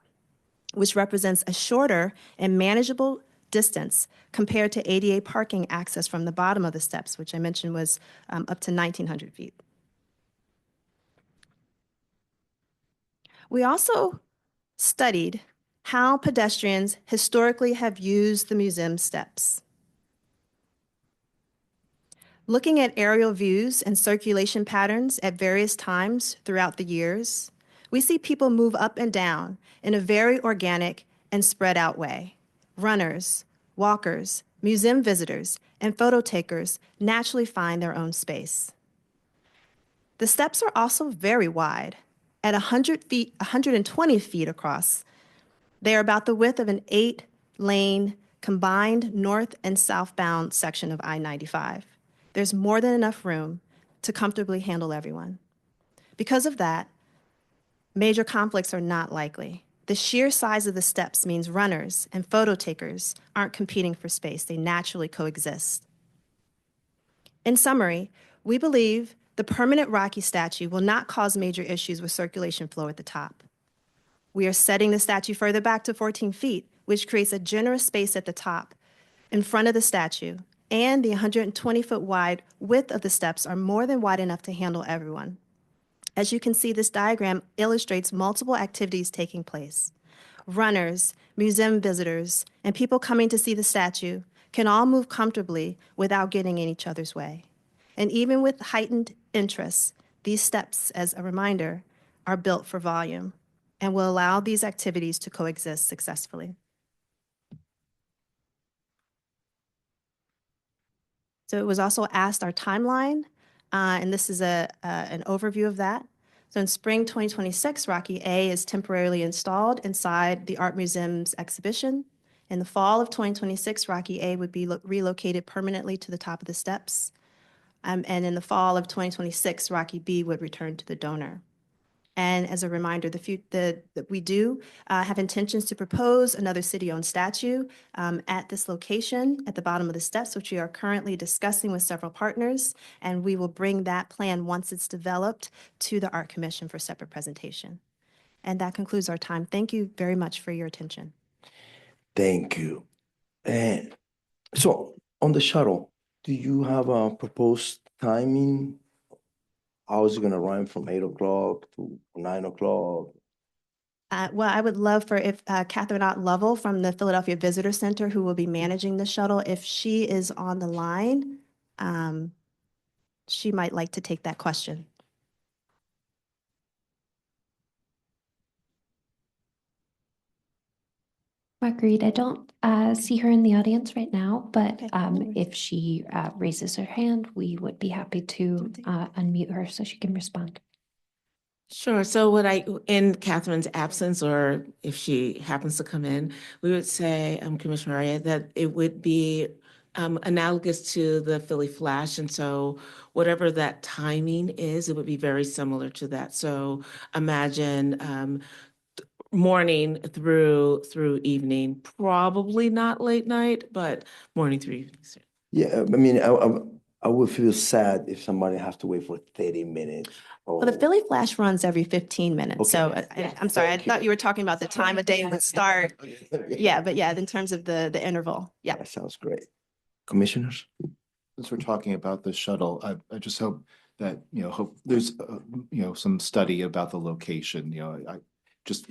which represents a shorter and manageable distance compared to ADA parking access from the bottom of the steps, which I mentioned was up to 1,900 feet. We also studied how pedestrians historically have used the museum steps. Looking at aerial views and circulation patterns at various times throughout the years, we see people move up and down in a very organic and spread out way. Runners, walkers, museum visitors, and photo takers naturally find their own space. The steps are also very wide. At 120 feet across, they are about the width of an 8-lane combined north and southbound section of I-95. There's more than enough room to comfortably handle everyone. Because of that, major conflicts are not likely. The sheer size of the steps means runners and photo takers aren't competing for space. They naturally coexist. In summary, we believe the permanent Rocky statue will not cause major issues with circulation flow at the top. We are setting the statue further back to 14 feet, which creates a generous space at the top in front of the statue, and the 120-foot wide width of the steps are more than wide enough to handle everyone. As you can see, this diagram illustrates multiple activities taking place. Runners, museum visitors, and people coming to see the statue can all move comfortably without getting in each other's way. And even with heightened interest, these steps, as a reminder, are built for volume and will allow these activities to coexist successfully. So it was also asked our timeline, and this is an overview of that. So in spring 2026, Rocky A is temporarily installed inside the Art Museum's exhibition. In the fall of 2026, Rocky A would be relocated permanently to the top of the steps. And in the fall of 2026, Rocky B would return to the donor. And as a reminder, we do have intentions to propose another city-owned statue at this location at the bottom of the steps, which we are currently discussing with several partners. And we will bring that plan, once it's developed, to the Art Commission for separate presentation. And that concludes our time. Thank you very much for your attention. Thank you. And so on the shuttle, do you have a proposed timing? How is it going to run from 8 o'clock to 9 o'clock? Well, I would love for if Catherine Ott Lovell from the Philadelphia Visitor Center, who will be managing the shuttle, if she is on the line, she might like to take that question. Marguerite, I don't see her in the audience right now, but if she raises her hand, we would be happy to unmute her so she can respond. Sure. So in Catherine's absence, or if she happens to come in, we would say, Commissioner Maria, that it would be analogous to the Philly Flash. And so whatever that timing is, it would be very similar to that. So imagine morning through evening, probably not late night, but morning through evening. Yeah, I mean, I would feel sad if somebody has to wait for 30 minutes. Well, the Philly Flash runs every 15 minutes. Okay. So I'm sorry, I thought you were talking about the time of day it would start. Yeah, but yeah, in terms of the interval, yeah. That sounds great. Commissioners? Since we're talking about the shuttle, I just hope that, hope there's, some study about the location, I just,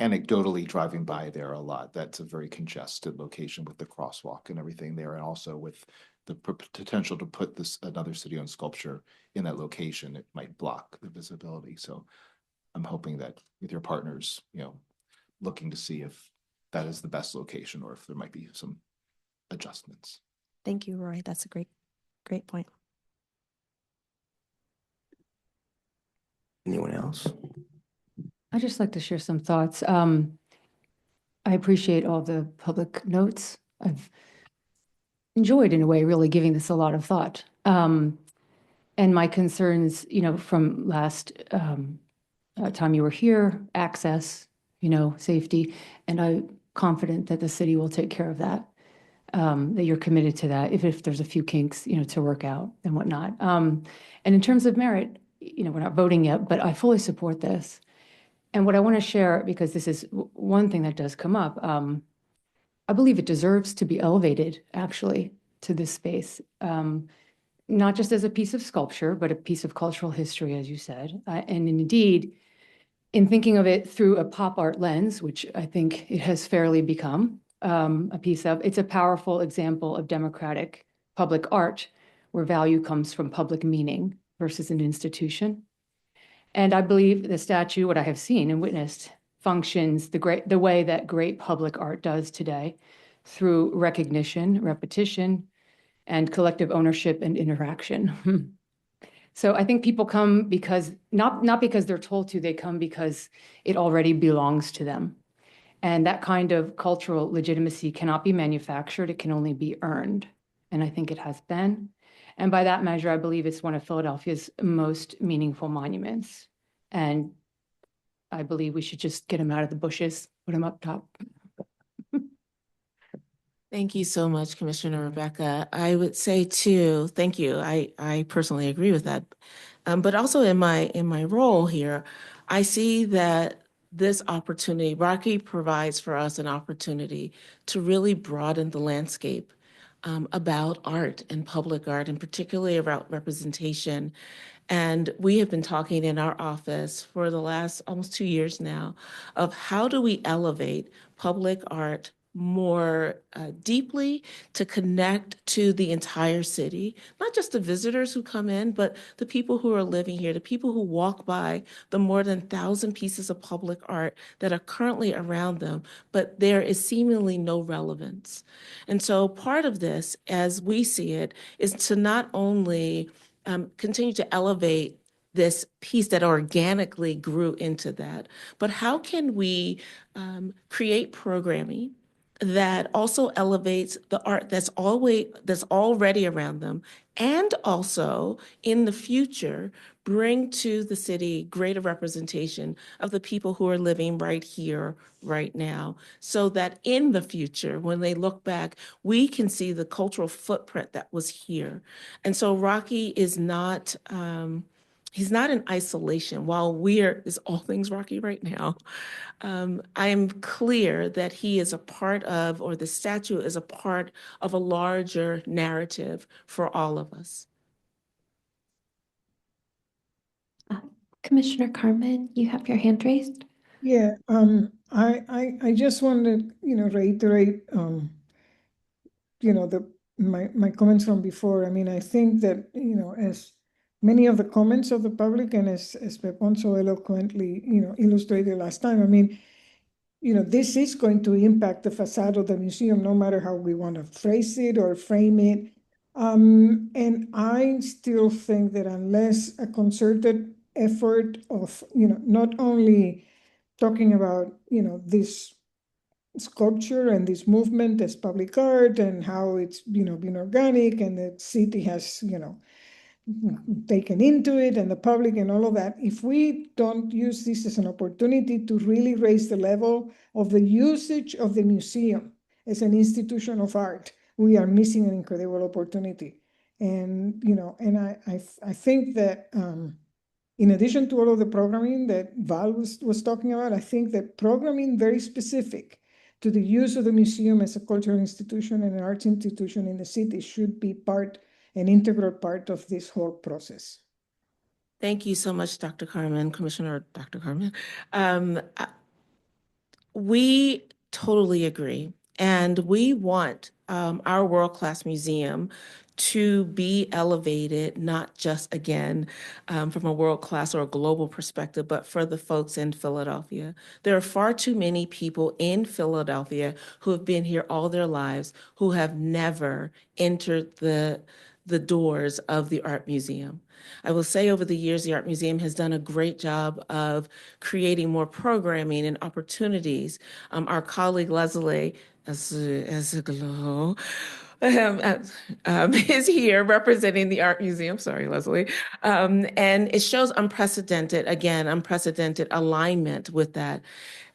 anecdotally driving by there a lot. That's a very congested location with the crosswalk and everything there, and also with the potential to put another city-owned sculpture in that location, it might block the visibility. So I'm hoping that with your partners, looking to see if that is the best location or if there might be some adjustments. Thank you, Roy. That's a great point. Anyone else? I'd just like to share some thoughts. I appreciate all the public notes. I've enjoyed, in a way, really giving this a lot of thought. And my concerns, from last time you were here, access, safety, and I'm confident that the city will take care of that, that you're committed to that, if there's a few kinks, to work out and whatnot. And in terms of merit, we're not voting yet, but I fully support this. And what I want to share, because this is one thing that does come up, I believe it deserves to be elevated, actually, to this space, not just as a piece of sculpture, but a piece of cultural history, as you said. And indeed, in thinking of it through a pop art lens, which I think it has fairly become a piece of, it's a powerful example of democratic public art, where value comes from public meaning versus an institution. And I believe the statue, what I have seen and witnessed, functions the way that great public art does today, through recognition, repetition, and collective ownership and interaction. So I think people come because, not because they're told to, they come because it already belongs to them. And that kind of cultural legitimacy cannot be manufactured, it can only be earned. And I think it has been. And by that measure, I believe it's one of Philadelphia's most meaningful monuments. And I believe we should just get them out of the bushes, put them up top. Thank you so much, Commissioner Rebecca. I would say too, thank you. I personally agree with that. But also in my role here, I see that this opportunity, Rocky provides for us an opportunity to really broaden the landscape about art and public art, and particularly about representation. And we have been talking in our office for the last almost 2 years now of how do we elevate public art more deeply to connect to the entire city, not just the visitors who come in, but the people who are living here, the people who walk by the more than 1,000 pieces of public art that are currently around them, but there is seemingly no relevance. And so part of this, as we see it, is to not only continue to elevate this piece that organically grew into that, but how can we create programming that also elevates the art that's already around them, and also in the future bring to the city greater representation of the people who are living right here, right now, so that in the future, when they look back, we can see the cultural footprint that was here. And so Rocky is not, he's not in isolation. While is all things Rocky right now, I am clear that he is a part of, or the statue is a part of a larger narrative for all of us. Commissioner Carmen, you have your hand raised. Yeah, I just wanted, reiterate, my comments from before. I mean, I think that, as many of the comments of the public and as Pepon so eloquently, illustrated last time, I mean, this is going to impact the facade of the museum, no matter how we want to phrase it or frame it. And I still think that unless a concerted effort of, not only talking about, this sculpture and this movement as public art and how it's, been organic and the city has, taken into it and the public and all of that, if we don't use this as an opportunity to really raise the level of the usage of the museum as an institution of art, we are missing an incredible opportunity. And, I think that in addition to all of the programming that Val was talking about, I think that programming very specific to the use of the museum as a cultural institution and an arts institution in the city should be an integral part of this whole process. Thank you so much, Dr. Carmen, Commissioner Dr. Carmen. We totally agree. And we want our world-class museum to be elevated, not just again from a world-class or a global perspective, but for the folks in Philadelphia. There are far too many people in Philadelphia who have been here all their lives who have never entered the doors of the Art Museum. I will say over the years, the Art Museum has done a great job of creating more programming and opportunities. Our colleague Leslie, is here representing the Art Museum. Sorry, Leslie. And it shows unprecedented alignment with that.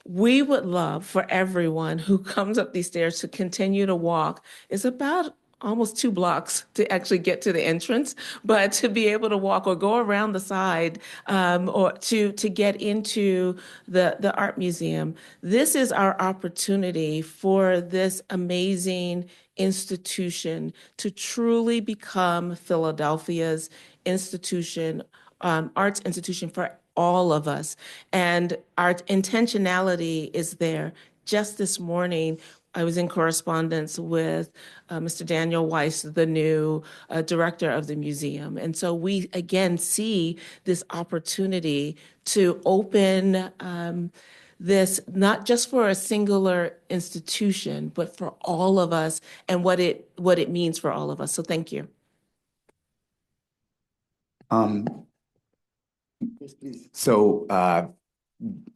We would love for everyone who comes up these stairs to continue to walk. It's about almost 2 blocks to actually get to the entrance, but to be able to walk or go around the side or to get into the Art Museum. This is our opportunity for this amazing institution to truly become Philadelphia's institution, arts institution for all of us. And our intentionality is there. Just this morning, I was in correspondence with Mr. Daniel Weiss, the new director of the museum. And so we, again, see this opportunity to open this, not just for a singular institution, but for all of us and what it means for all of us. So thank you. Yes, please. So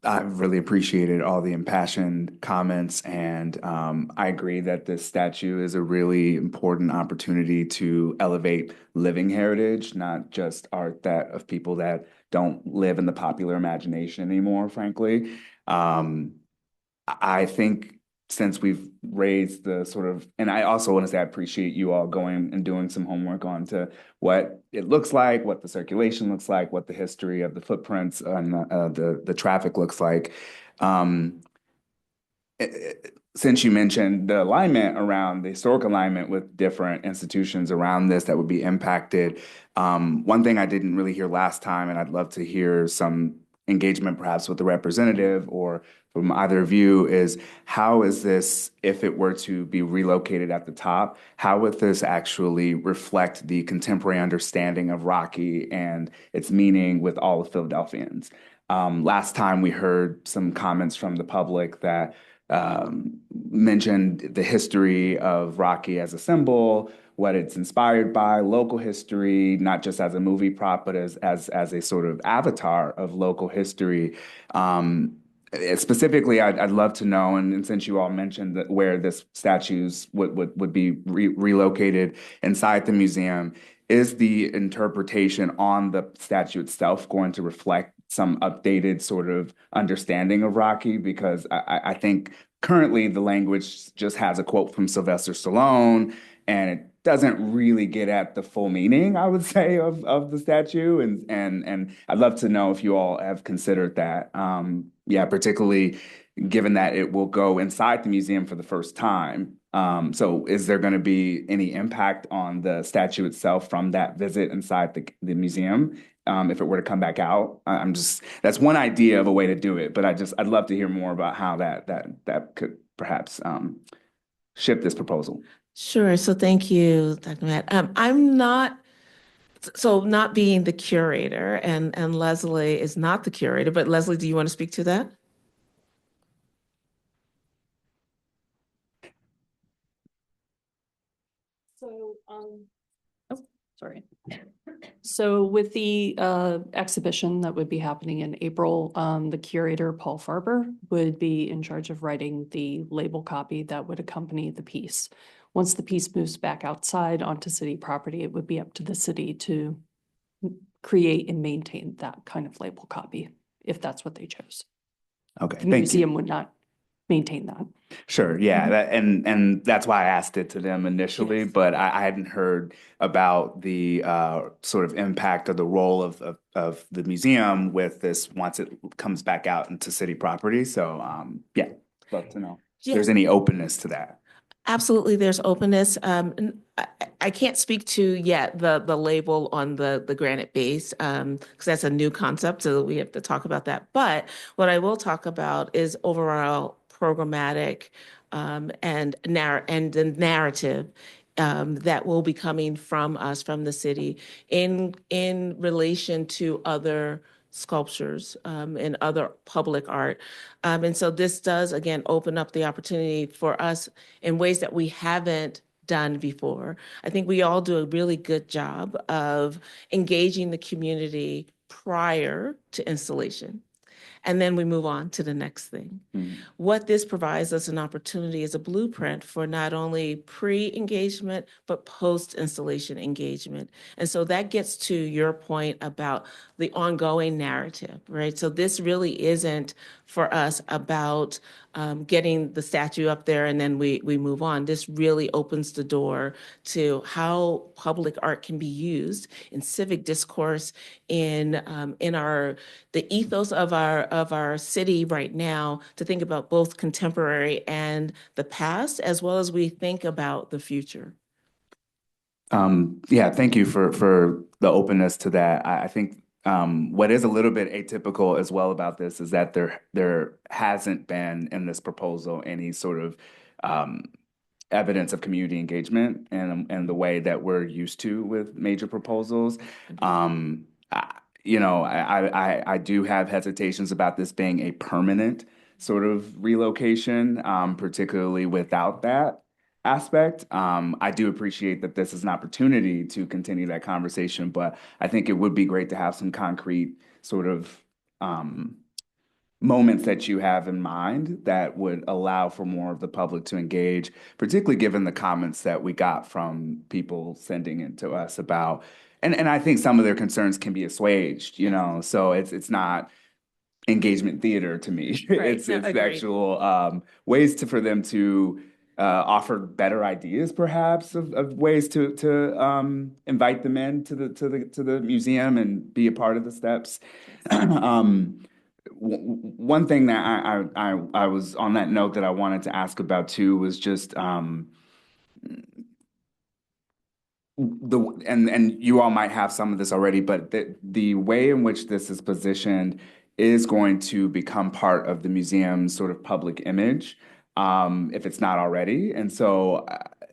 I really appreciated all the impassioned comments, and I agree that this statue is a really important opportunity to elevate living heritage, not just art of people that don't live in the popular imagination anymore, frankly. I think since we've raised the sort of, and I also want to say I appreciate you all going and doing some homework on to what it looks like, what the circulation looks like, what the history of the footprints and the traffic looks like. since you mentioned the alignment around the historic alignment with different institutions around this that would be impacted, one thing I didn't really hear last time, and I'd love to hear some engagement perhaps with the representative or from either of you, is how is this, if it were to be relocated at the top, how would this actually reflect the contemporary understanding of Rocky and its meaning with all of Philadelphians? Last time we heard some comments from the public that mentioned the history of Rocky as a symbol, what it's inspired by, local history, not just as a movie prop, but as a sort of avatar of local history. Specifically, I'd love to know, and since you all mentioned that where this statues would be relocated inside the museum, is the interpretation on the statue itself going to reflect some updated sort of understanding of Rocky? Because I think currently the language just has a quote from Sylvester Stallone, and it doesn't really get at the full meaning, I would say, of the statue. And I'd love to know if you all have considered that. Yeah, particularly given that it will go inside the museum for the first time. So is there going to be any impact on the statue itself from that visit inside the museum? If it were to come back out, that's one idea of a way to do it, but I'd love to hear more about how that could perhaps shift this proposal. Sure. So thank you, Dr. Matt. Not being the curator, and Leslie is not the curator, but Leslie, do you want to speak to that? So, sorry. So with the exhibition that would be happening in April, the curator, Paul Farber, would be in charge of writing the label copy that would accompany the piece. Once the piece moves back outside onto city property, it would be up to the city to create and maintain that kind of label copy, if that's what they chose. Okay, The museum would not maintain that. Sure, yeah, and that's why I asked it to them initially, but I hadn't heard about the sort of impact or the role of the museum with this once it comes back out into city property. So, yeah, love to know if there's any openness to that. Absolutely, there's openness. I can't speak to yet the label on the granite base because that's a new concept, so we have to talk about that. But what I will talk about is overall programmatic and the narrative that will be coming from us, from the city, in relation to other sculptures and other public art. And so this does, again, open up the opportunity for us in ways that we haven't done before. I think we all do a really good job of engaging the community prior to installation. And then we move on to the next thing. What this provides us an opportunity is a blueprint for not only pre-engagement, but post-installation engagement. And so that gets to your point about the ongoing narrative, right? So this really isn't for us about getting the statue up there and then we move on. This really opens the door to how public art can be used in civic discourse, in the ethos of our city right now, to think about both contemporary and the past, as well as we think about the future. Yeah, thank you for the openness to that. I think what is a little bit atypical as well about this is that there hasn't been in this proposal any sort of evidence of community engagement and the way that we're used to with major proposals. You know, I do have hesitations about this being a permanent sort of relocation, particularly without that aspect. I do appreciate that this is an opportunity to continue that conversation, but I think it would be great to have some concrete sort of moments that you have in mind that would allow for more of the public to engage, particularly given the comments that we got from people sending it to us about, and I think some of their concerns can be assuaged, you know, so it's not engagement theater to me. Right. It's actual ways for them to offer better ideas, perhaps, of ways to invite them in to the museum and be a part of the steps. one thing that I was on that note that I wanted to ask about too was just and you all might have some of this already, but the way in which this is positioned is going to become part of the museum's sort of public image, if it's not already. And so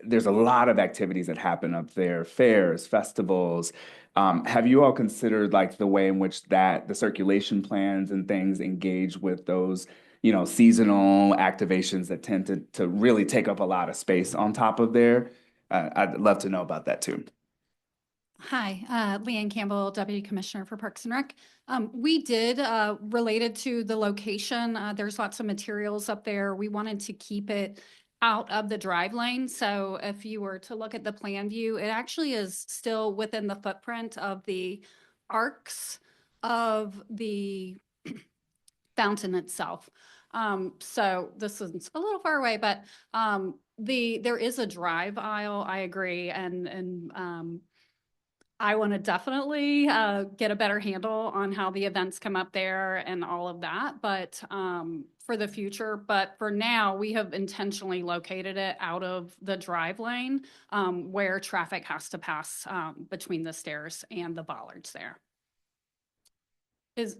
there's a lot of activities that happen up there, fairs, festivals. Have you all considered like the way in which the circulation plans and things engage with those, seasonal activations that tend to really take up a lot of space on top of there? I'd love to know about that too. Hi, Leanne Campbell, Deputy Commissioner for Parks and Rec. We did, related to the location, there's lots of materials up there. We wanted to keep it out of the drive lane. So if you were to look at the plan view, it actually is still within the footprint of the arcs of the fountain itself. So this is a little far away, but there is a drive aisle, I agree, and I want to definitely get a better handle on how the events come up there and all of that, but for the future. But for now, we have intentionally located it out of the drive lane where traffic has to pass between the stairs and the bollards there.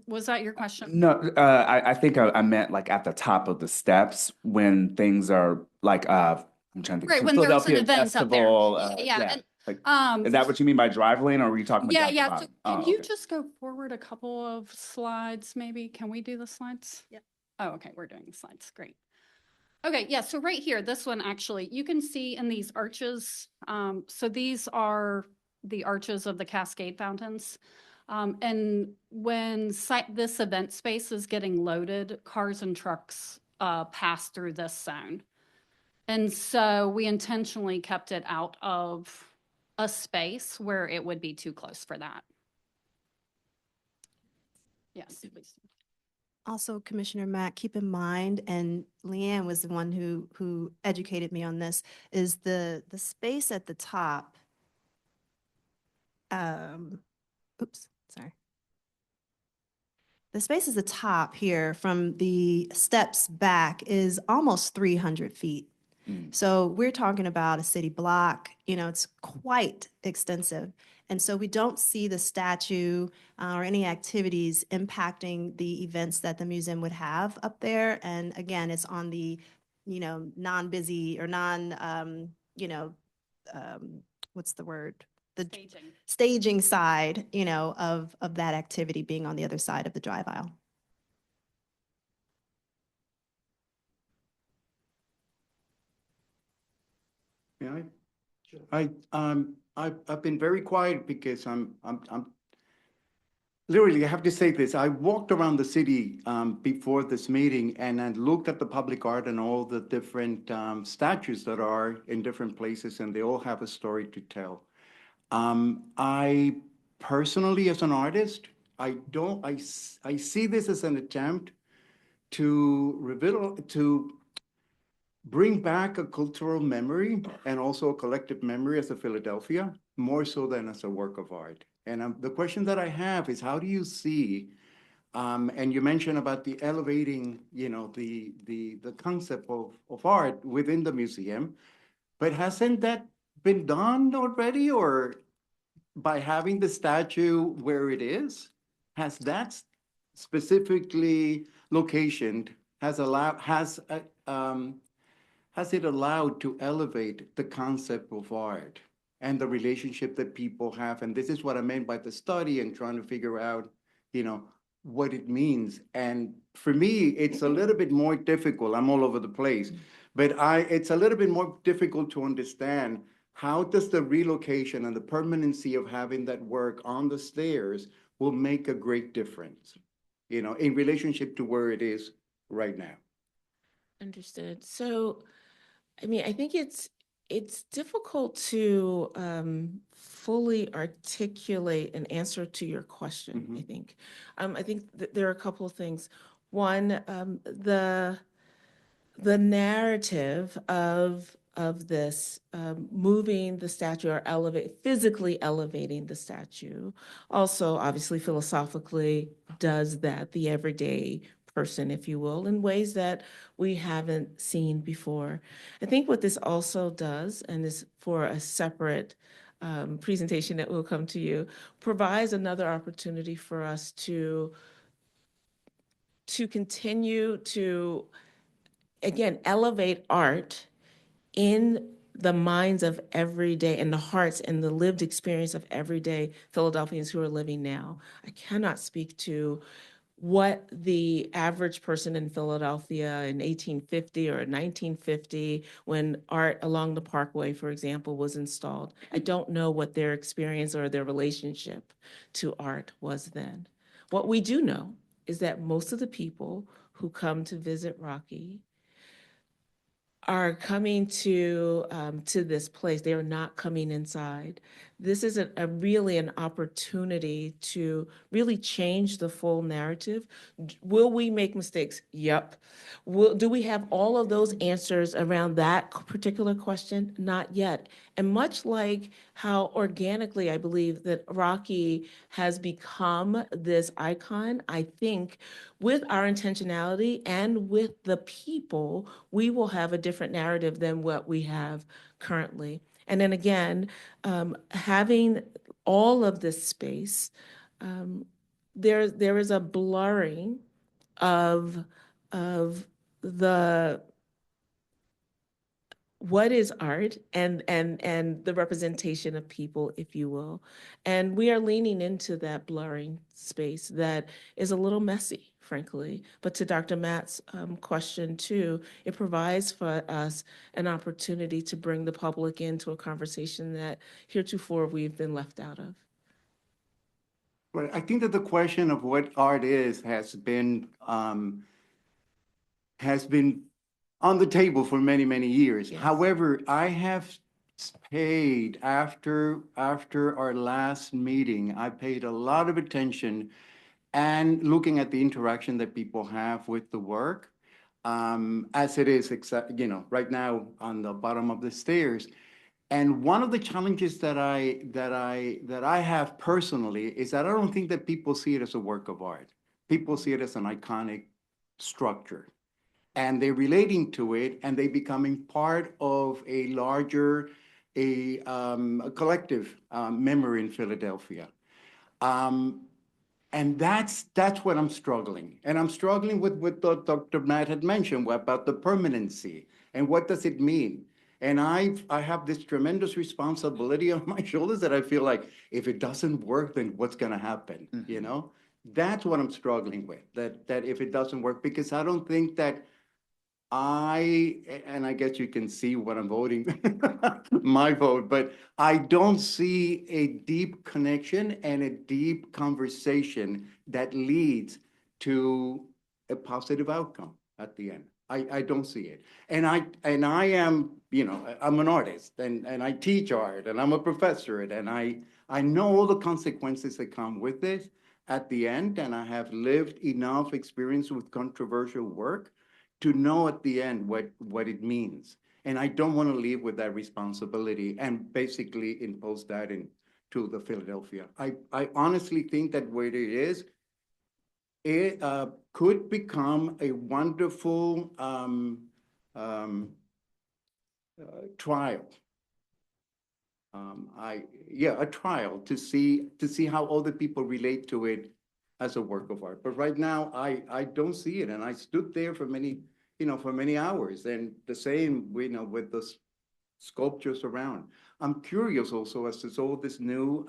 Was that your question? No, I think I meant like at the top of the steps when things are like I'm trying to think. Right, So when there's an Philadelphia event up there. Festival, Yeah. Like, and, is that what you mean by drive lane, or were you talking about yeah, down at the yeah. So bottom? can Oh, you okay. just go forward a couple of slides, maybe? Can we do the slides? Yeah. Oh, okay, we're doing the slides. Great. Okay, yeah, so right here, this one actually, you can see in these arches, so these are the arches of the Cascade fountains. And when this event space is getting loaded, cars and trucks pass through this zone. And so we intentionally kept it out of a space where it would be too close for that. Yes, please. Also, Commissioner Mack, keep in mind, and Leanne was the one who educated me on this, is the space at the top. Oops, sorry. The space at the top here from the steps back is almost 300 feet. So we're talking about a city block, it's quite extensive. And so we don't see the statue or any activities impacting the events that the museum would have up there. And again, it's on the, non-busy or what's the word? The staging side, of that activity being on the other side of the drive aisle. Yeah, I've been very quiet because I'm literally, I have to say this. I walked around the city before this meeting and I looked at the public art and all the different statues that are in different places, and they all have a story to tell. I personally, as an artist, I see this as an attempt to bring back a cultural memory and also a collective memory as a Philadelphia, more so than as a work of art. And the question that I have is, how do you see, and you mentioned about the elevating, the concept of art within the museum, but hasn't that been done already? Or by having the statue where it is, has that specifically locationed, has it allowed to elevate the concept of art and the relationship that people have? And this is what I meant by the study and trying to figure out, what it means. And for me, it's a little bit more difficult. I'm all over the place, but it's a little bit more difficult to understand how does the relocation and the permanency of having that work on the stairs will make a great difference, in relationship to where it is right now. Understood. So, I think it's difficult to fully articulate an answer to your question, I think. I think there are a couple of things. One, the narrative of of this, moving the statue or physically elevating the statue. Also, obviously, philosophically does that, the everyday person, if you will, in ways that we haven't seen before. I think what this also does, and is for a separate presentation that will come to you, provides another opportunity for us to continue to, again, elevate art in the minds of everyday and the hearts and the lived experience of everyday Philadelphians who are living now. I cannot speak to what the average person in Philadelphia in 1850 or 1950, when art along the Parkway, for example, was installed. I don't know what their experience or their relationship to art was then. What we do know is that most of the people who come to visit Rocky are coming to this place. They are not coming inside. This is a really an opportunity to really change the full narrative. Will we make mistakes? Yep. Do we have all of those answers around that particular question? Not yet. And much like how organically I believe that Rocky has become this icon, I think with our intentionality and with the people, we will have a different narrative than what we have currently. And then again, having all of this space, there is a blurring of the what is art and the representation of people, if you will. And we are leaning into that blurring space that is a little messy, frankly. But to Dr. Matt's question too, it provides for us an opportunity to bring the public into a conversation that heretofore we've been left out of. Well, I think that the question of what art is has been on the table for many, many years. Yes. However, I have paid, after our last meeting, I paid a lot of attention and looking at the interaction that people have with the work, as it is, right now on the bottom of the stairs. And one of the challenges that I have personally is that I don't think that people see it as a work of art. People see it as an iconic structure. And they're relating to it, and they becoming part of a larger, a collective memory in Philadelphia. And that's what I'm struggling. And I'm struggling with what Dr. Matt had mentioned about the permanency and what does it mean? And I have this tremendous responsibility on my shoulders that I feel like if it doesn't work, then what's gonna happen, you know? That's what I'm struggling with, that if it doesn't work, because I don't think that and I guess you can see what I'm voting, my vote, but I don't see a deep connection and a deep conversation that leads to a positive outcome at the end. I don't see it. And I am, I'm an artist and I teach art and I'm a professor and I know all the consequences that come with this at the end, and I have lived enough experience with controversial work to know at the end what it means. And I don't want to leave with that responsibility and basically impose that into the Philadelphia. I honestly think that where it is, it could become a wonderful trial. A trial to see how other people relate to it as a work of art. But right now, I don't see it. And I stood there for many hours. And the same, with the sculptures around. I'm curious also as to all this new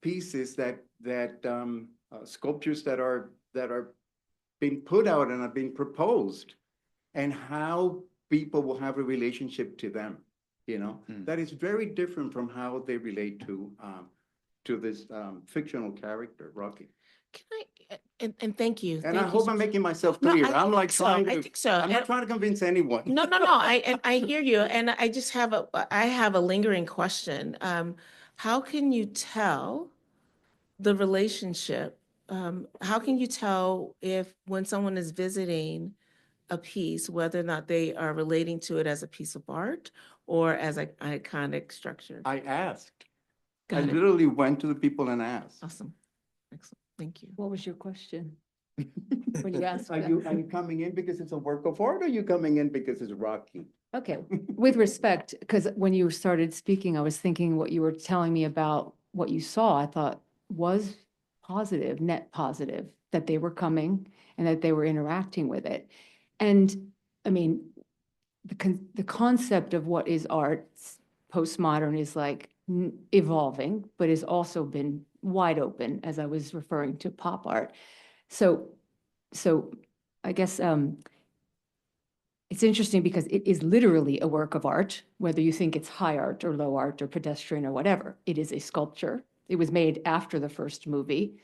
pieces that sculptures that are being put out and are being proposed, and how people will have a relationship to them. That is very different from how they relate to this fictional character, Rocky. Can I, and thank you. And I hope I'm making myself clear. I'm like I think so. I'm not trying to convince anyone. No. I hear you. And I just have a lingering question. How can you tell the relationship? How can you tell if when someone is visiting a piece, whether or not they are relating to it as a piece of art or as an iconic structure? I asked. I Got it. literally went to the people and asked. Awesome. Excellent. Thank you. What was your question? When you asked Are that? you coming in because it's a work of art, or are you coming in because it's Rocky? Okay, with respect, because when you started speaking, I was thinking what you were telling me about what you saw, I thought was positive, net positive, that they were coming and that they were interacting with it. And I mean, the concept of what is art, postmodern, is like evolving, but has also been wide open, as I was referring to pop art. So I guess it's interesting because it is literally a work of art, whether you think it's high art or low art or pedestrian or whatever. It is a sculpture. It was made after the first movie,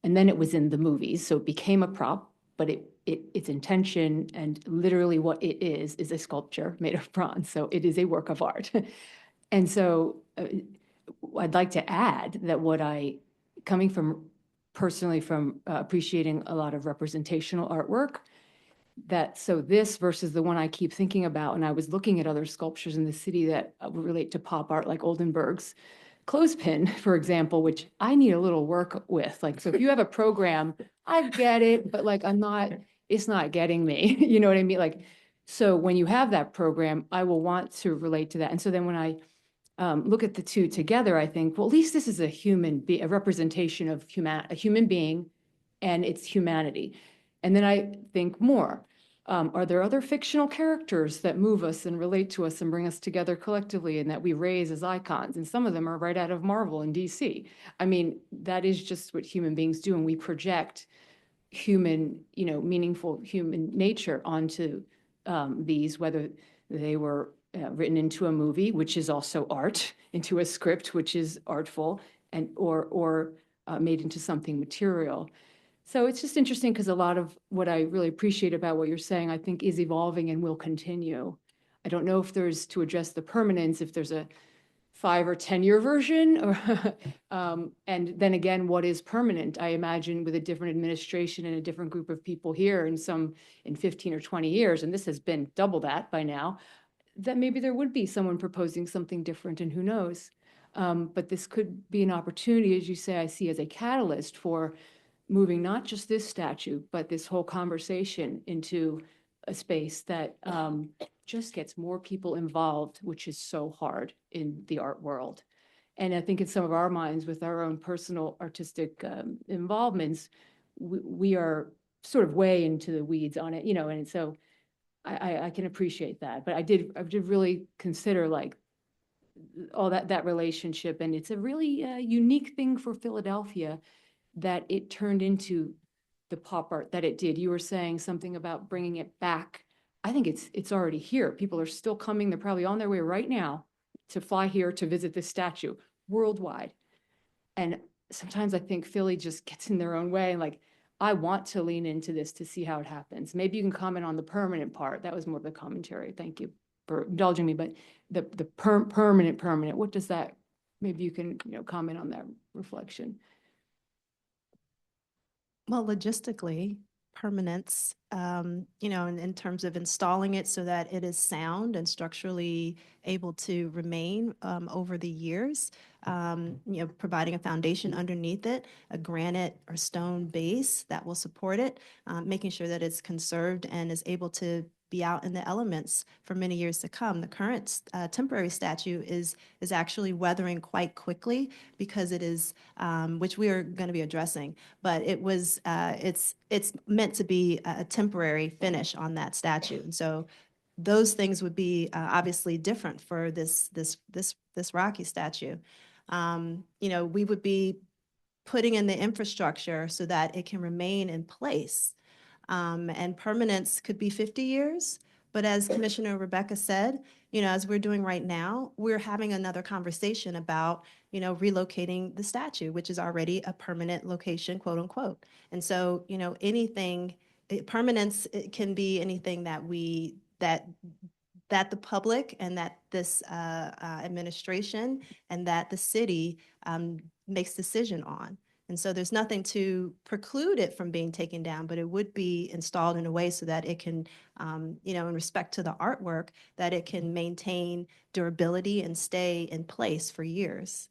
and then it was in the movies, so it became a prop, but its intention and literally what it is a sculpture made of bronze. So it is a work of art. And so I'd like to add that coming from personally from appreciating a lot of representational artwork, so this versus the one I keep thinking about, and I was looking at other sculptures in the city that relate to pop art, like Oldenburg's clothespin, for example, which I need a little work with. Like, so if you have a program, I get it, but like, it's not getting me, you know what I mean? Like, so when you have that program, I will want to relate to that. And so then when I look at the two together, I think, well, at least this is a representation of a human being and its humanity. And then I think more, are there other fictional characters that move us and relate to us and bring us together collectively and that we raise as icons? And some of them are right out of Marvel and DC. I mean, that is just what human beings do. And we project human, meaningful human nature onto these, whether they were written into a movie, which is also art, into a script, which is artful, and or made into something material. So it's just interesting because a lot of what I really appreciate about what you're saying, I think, is evolving and will continue. I don't know if there's, to address the permanence, if there's a 5 or 10-year version, or and then again, what is permanent? I imagine with a different administration and a different group of people here, and some in 15 or 20 years, and this has been double that by now, that maybe there would be someone proposing something different, and who knows? But this could be an opportunity, as you say, I see as a catalyst for moving not just this statute, but this whole conversation into a space that just gets more people involved, which is so hard in the art world. And I think in some of our minds, with our own personal artistic involvements, we are sort of way into the weeds on it, and so I can appreciate that. But I did really consider like all that relationship, and it's a really unique thing for Philadelphia that it turned into the pop art that it did. You were saying something about bringing it back. I think it's already here. People are still coming. They're probably on their way right now to fly here to visit this statue worldwide. And sometimes I think Philly just gets in their own way. And like, I want to lean into this to see how it happens. Maybe you can comment on the permanent part. That was more of the commentary. Thank you for indulging me. But the permanent, what does that, maybe you can, comment on that reflection. Well, logistically, permanence, in terms of installing it so that it is sound and structurally able to remain over the years, providing a foundation underneath it, a granite or stone base that will support it, making sure that it's conserved and is able to be out in the elements for many years to come. The current temporary statue is actually weathering quite quickly because it is, which we are going to be addressing, but it's meant to be a temporary finish on that statue. And so those things would be obviously different for this Rocky statue. We would be putting in the infrastructure so that it can remain in place. And permanence could be 50 years. But as Commissioner Rebecca said, as we're doing right now, we're having another conversation about, relocating the statue, which is already a permanent location, quote unquote. And so, permanence, it can be anything that that the public and that this administration and that the city makes decision on. And so there's nothing to preclude it from being taken down, but it would be installed in a way so that it can, in respect to the artwork, that it can maintain durability and stay in place for years.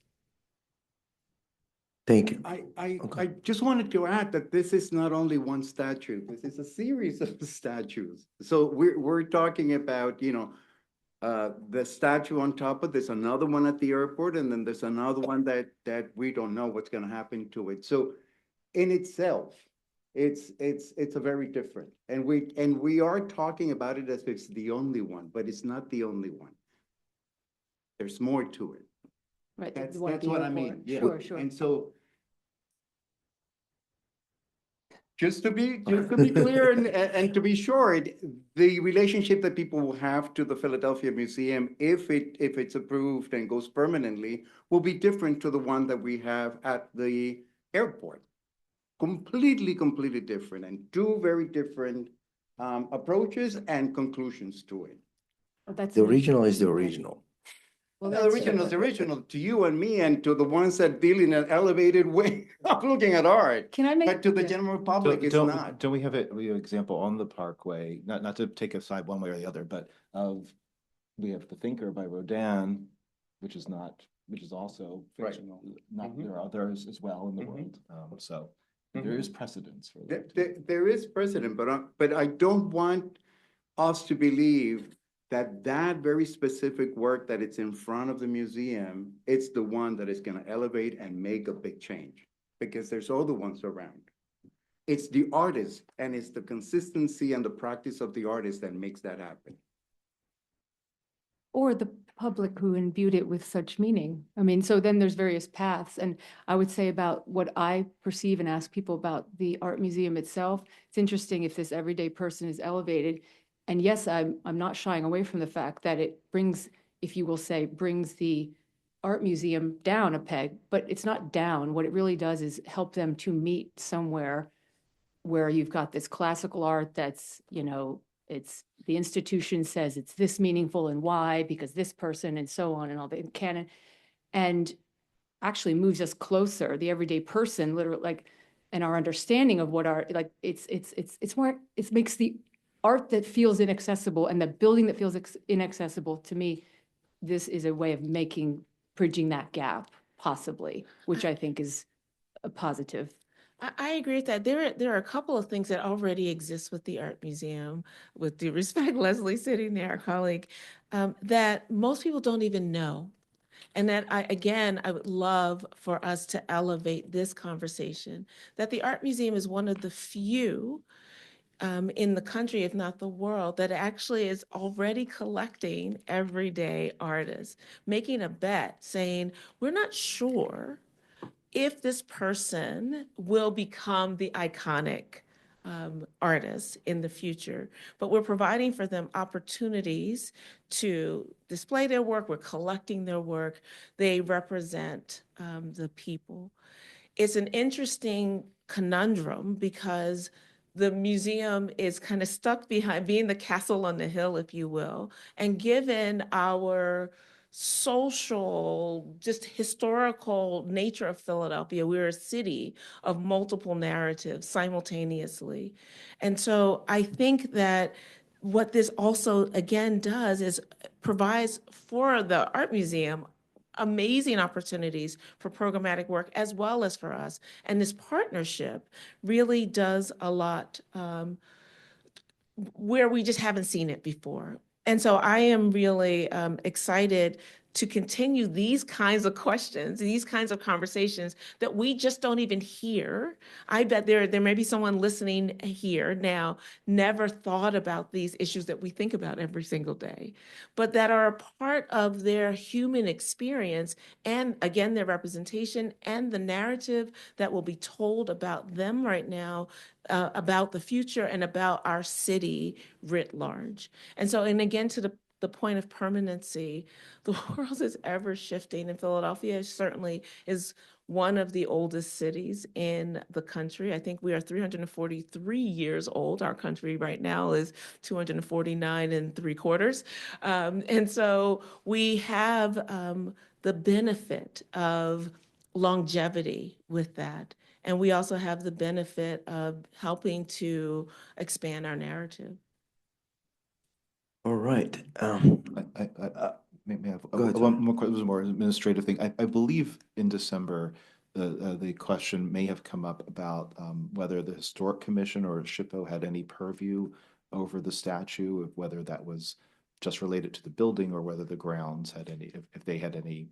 Thank you. I just wanted to add that this is not only one statue, this is a series of statues. So we're talking about, the statue on top of, there's another one at the airport, and then there's another one that we don't know what's gonna happen to it. So in itself, it's a very different. And we are talking about it as if it's the only one, but it's not the only one. There's more to it. Right. That's the one at the what I airport. mean, yeah. Sure, sure. And so just to be clear and to be sure, the relationship that people will have to the Philadelphia Museum, if it's approved and goes permanently, will be different to the one that we have at the airport. Completely different, and two very different approaches and conclusions to it. Oh, that's The original is the original. Well, The that's original is original to you and me, and to the ones that deal in an elevated way of looking at art. Can I make? But to the yeah. general public, it's not. Don't we have an example on the Parkway, not to take a side one way or the other, but we have The Thinker by Rodin, which is also Right. fictional. Not, Mhm. there are others as well in the Mhm. world. So Mhm. there is precedence for that. There is precedent, but I don't want us to believe that very specific work that it's in front of the museum, it's the one that is gonna elevate and make a big change, because there's other ones around. It's the artist, and it's the consistency and the practice of the artist that makes that happen. Or the public who imbued it with such meaning. I mean, so then there's various paths. And I would say about what I perceive and ask people about the art museum itself, it's interesting if this everyday person is elevated. And yes, I'm not shying away from the fact that it brings, if you will say, brings the art museum down a peg, but it's not down. What it really does is help them to meet somewhere where you've got this classical art that's, it's the institution says it's this meaningful and why, because this person and so on and all the canon, and actually moves us closer, the everyday person, literally, and our understanding of what art, it's more, it makes the art that feels inaccessible and the building that feels inaccessible to me. This is a way of bridging that gap, possibly, which I think is a positive. I agree with that. There are a couple of things that already exist with the Art Museum, with due respect, Leslie sitting there, our colleague, that most people don't even know. And that I would love for us to elevate this conversation, that the Art Museum is one of the few in the country, if not the world, that actually is already collecting everyday artists, making a bet, saying, we're not sure if this person will become the iconic artist in the future, but we're providing for them opportunities to display their work. We're collecting their work. They represent the people. It's an interesting conundrum because the museum is kind of stuck behind being the castle on the hill, if you will, and given our social, just historical nature of Philadelphia. We're a city of multiple narratives simultaneously. And so I think that what this also, again, does is provides for the Art Museum amazing opportunities for programmatic work as well as for us. And this partnership really does a lot where we just haven't seen it before. And so I am really excited to continue these kinds of questions, these kinds of conversations that we just don't even hear. I bet there may be someone listening here now, never thought about these issues that we think about every single day, but that are a part of their human experience and, again, their representation and the narrative that will be told about them right now, about the future and about our city writ large. And so, and again, to the point of permanency, the world is ever shifting, and Philadelphia certainly is one of the oldest cities in the country. I think we are 343 years old. Our country right now is 249 3/4. And so we have the benefit of longevity with that. And we also have the benefit of helping to expand our narrative. All right. May I have Go ahead, one sir. more, this is more administrative thing. I believe in December, the question may have come up about whether the Historic Commission or SHPO had any purview over the statue, whether that was just related to the building or whether the grounds had any, if they had any,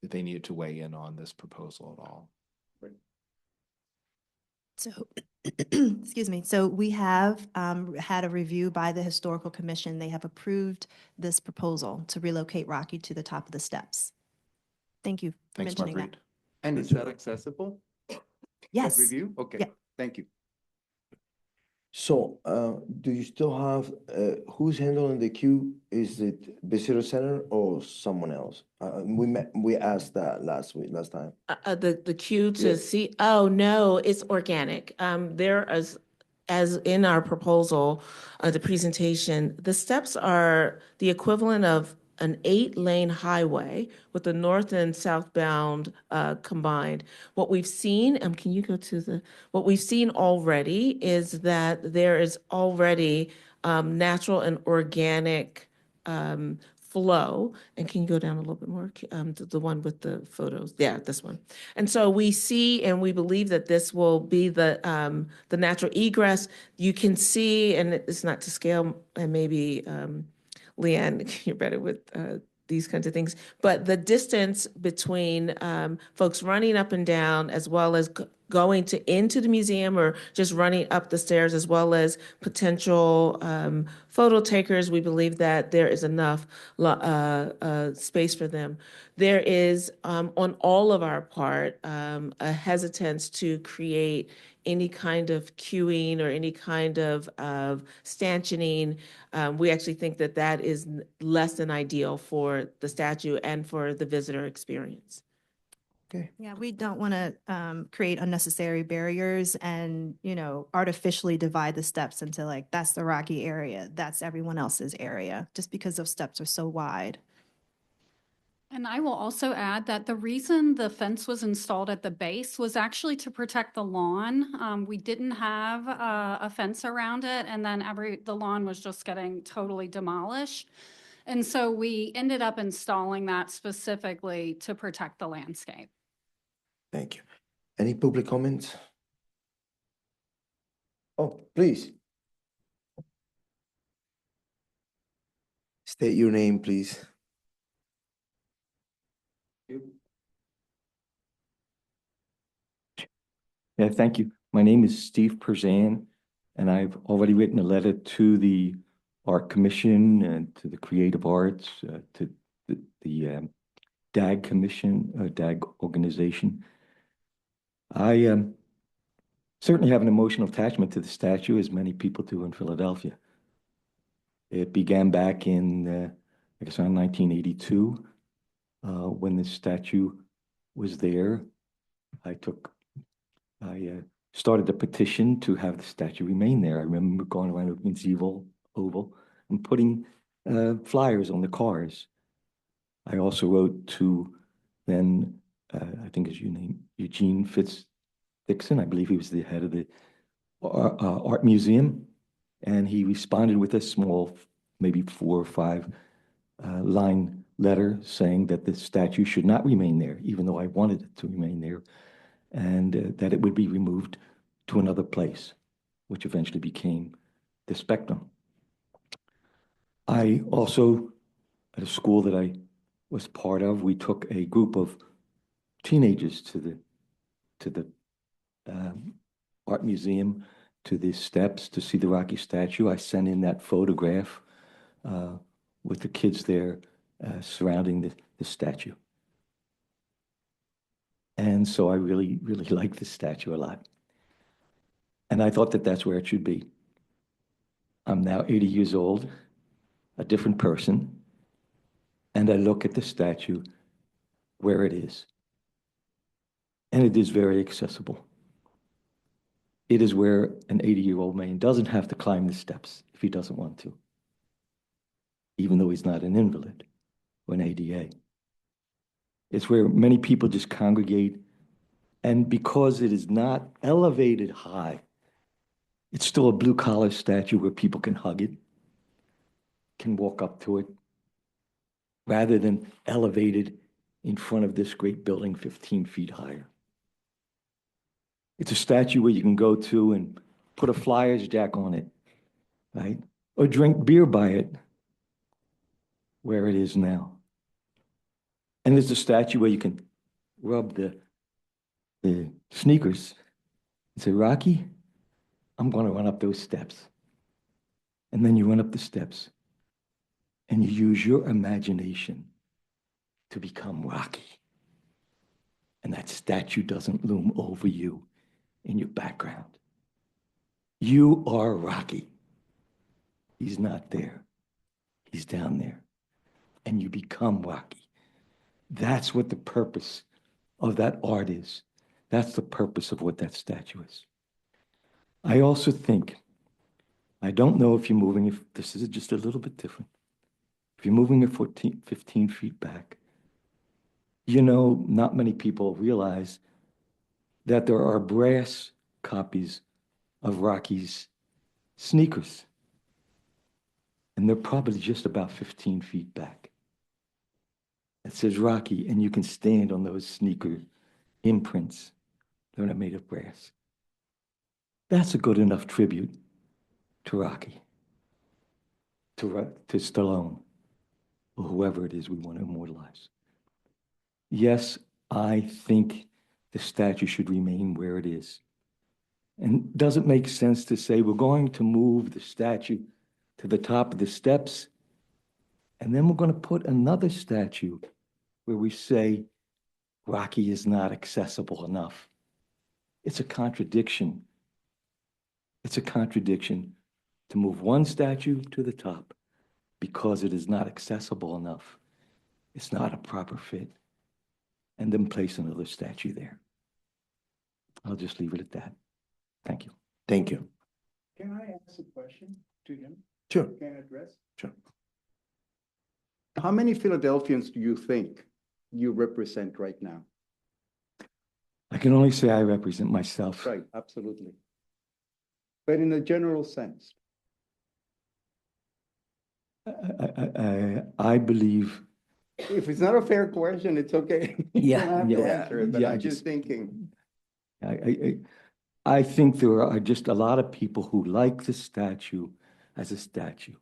if they needed to weigh in on this proposal at all. So, excuse me. So we have had a review by the Historical Commission. They have approved this proposal to relocate Rocky to the top of the steps. Thank you for Thanks, mentioning that. Marguerite. And is that accessible? That Yes. Review? Okay, Yeah. thank you. So, do you still have, who's handling the queue? Is it Visitor Center or someone else? We asked that last time. The queue to Yeah. see, oh, no, it's organic. There is, as in our proposal, the presentation, the steps are the equivalent of an 8-lane highway with the north and southbound combined. What we've seen, can you go to the, what we've seen already is that there is already natural and organic flow. And can you go down a little bit more? The one with the photos. Yeah, this one. And so we see and we believe that this will be the natural egress. You can see, and it's not to scale, and maybe Leanne, you're better with these kinds of things, but the distance between folks running up and down, as well as going into the museum or just running up the stairs, as well as potential photo takers, we believe that there is enough space for them. There is, on all of our part, a hesitance to create any kind of queuing or any kind of stanchioning. We actually think that that is less than ideal for the statue and for the visitor experience. Okay. Yeah, we don't want to create unnecessary barriers and, artificially divide the steps into like, that's the Rocky area, that's everyone else's area, just because those steps are so wide. And I will also add that the reason the fence was installed at the base was actually to protect the lawn. We didn't have a fence around it, and then the lawn was just getting totally demolished. And so we ended up installing that specifically to protect the landscape. Thank you. Any public comments? Oh, please. State your name, please. Yeah, thank you. My name is Steve Perzan, and I've already written a letter to the Art Commission and to the Creative Arts, to the DAG Commission, DAG organization. I certainly have an emotional attachment to the statue, as many people do in Philadelphia. It began back in, I guess, around 1982, when the statue was there. I started a petition to have the statue remain there. I remember going around with Oval and putting flyers on the cars. I also wrote to then, I think is your name, Eugene Fitz-Dixon. I believe he was the head of the Art Museum. And he responded with a small, maybe 4 or 5 line letter saying that the statue should not remain there, even though I wanted it to remain there, and that it would be removed to another place, which eventually became the Spectrum. I also, at a school that I was part of, we took a group of teenagers to the art museum, to the steps to see the Rocky statue. I sent in that photograph with the kids there surrounding the statue. And so I really, really like the statue a lot. And I thought that that's where it should be. I'm now 80 years old, a different person, and I look at the statue where it is. And it is very accessible. It is where an 80-year-old man doesn't have to climb the steps if he doesn't want to, even though he's not an invalid or an ADA. It's where many people just congregate And because it is not elevated high, it's still a blue collar statue where people can hug it, can walk up to it, rather than elevated in front of this great building 15 feet higher. It's a statue where you can go to and put a Flyers jack on it, right? Or drink beer by it, where it is now. And there's a statue where you can rub the sneakers and say, Rocky, I'm going to run up those steps. And then you run up the steps and you use your imagination to become Rocky. And that statue doesn't loom over you in your background. You are Rocky. He's not there. He's down there. And you become Rocky. That's what the purpose of that art is. That's the purpose of what that statue is. I also think, I don't know if you're moving, if this is just a little bit different. If you're moving it 15 feet back, you know, not many people realize that there are brass copies of Rocky's sneakers. And they're probably just about 15 feet back. It says Rocky, and you can stand on those sneaker imprints. They're not made of brass. That's a good enough tribute to Rocky, to Stallone, or whoever it is we want to immortalize. Yes, I think the statue should remain where it is. And does it make sense to say we're going to move the statue to the top of the steps, and then we're going to put another statue where we say Rocky is not accessible enough? It's a contradiction. It's a contradiction to move one statue to the top because it is not accessible enough. It's not a proper fit. And then place another statue there. I'll just leave it at that. Thank you. Thank you. Can I ask a question to him? Sure. Can I address? Sure. How many Philadelphians do you think you represent right now? I can only say I represent myself. Right, absolutely. But in a general sense, I believe. if it's not a fair question, it's okay. You don't have to answer it, but I'm just thinking. I think there are just a lot of people who like the statue as a statue.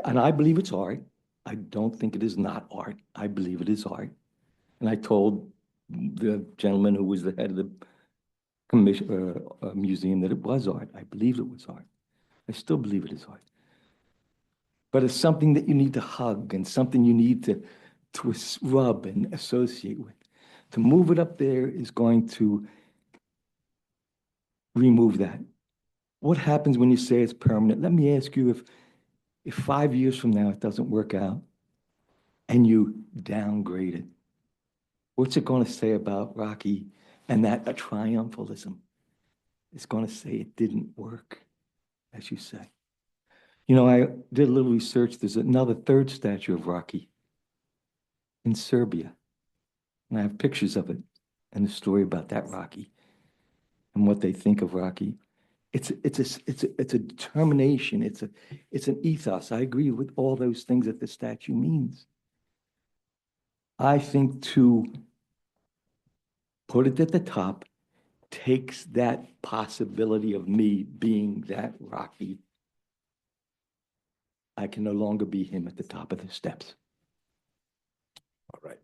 And I believe it's art. I don't think it is not art. I believe it is art. And I told the gentleman who was the head of the commission, museum that it was art. I believe it was art. I still believe it is art. But it's something that you need to hug and something you need to rub and associate with. To move it up there is going to remove that. What happens when you say it's permanent? Let me ask you, if 5 years from now it doesn't work out and you downgrade it, what's it going to say about Rocky and that a triumphalism? It's going to say it didn't work, as you say. You know, I did a little research. There's another third statue of Rocky in Serbia. And I have pictures of it and the story about that Rocky and what they think of Rocky. It's a determination. It's an ethos. I agree with all those things that the statue means. I think to put it at the top takes that possibility of me being that Rocky. I can no longer be him at the top of the steps. All right.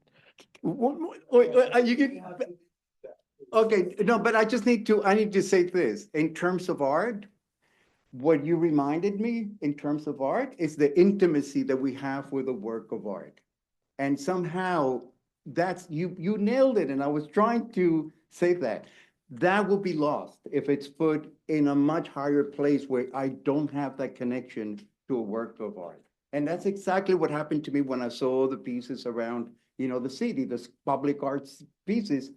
Okay, no, but I need to say this. In terms of art, what you reminded me in terms of art is the intimacy that we have with a work of art. And somehow that's, you nailed it. And I was trying to say that will be lost if it's put in a much higher place where I don't have that connection to a work of art. And that's exactly what happened to me when I saw the pieces around, the city, the public arts pieces,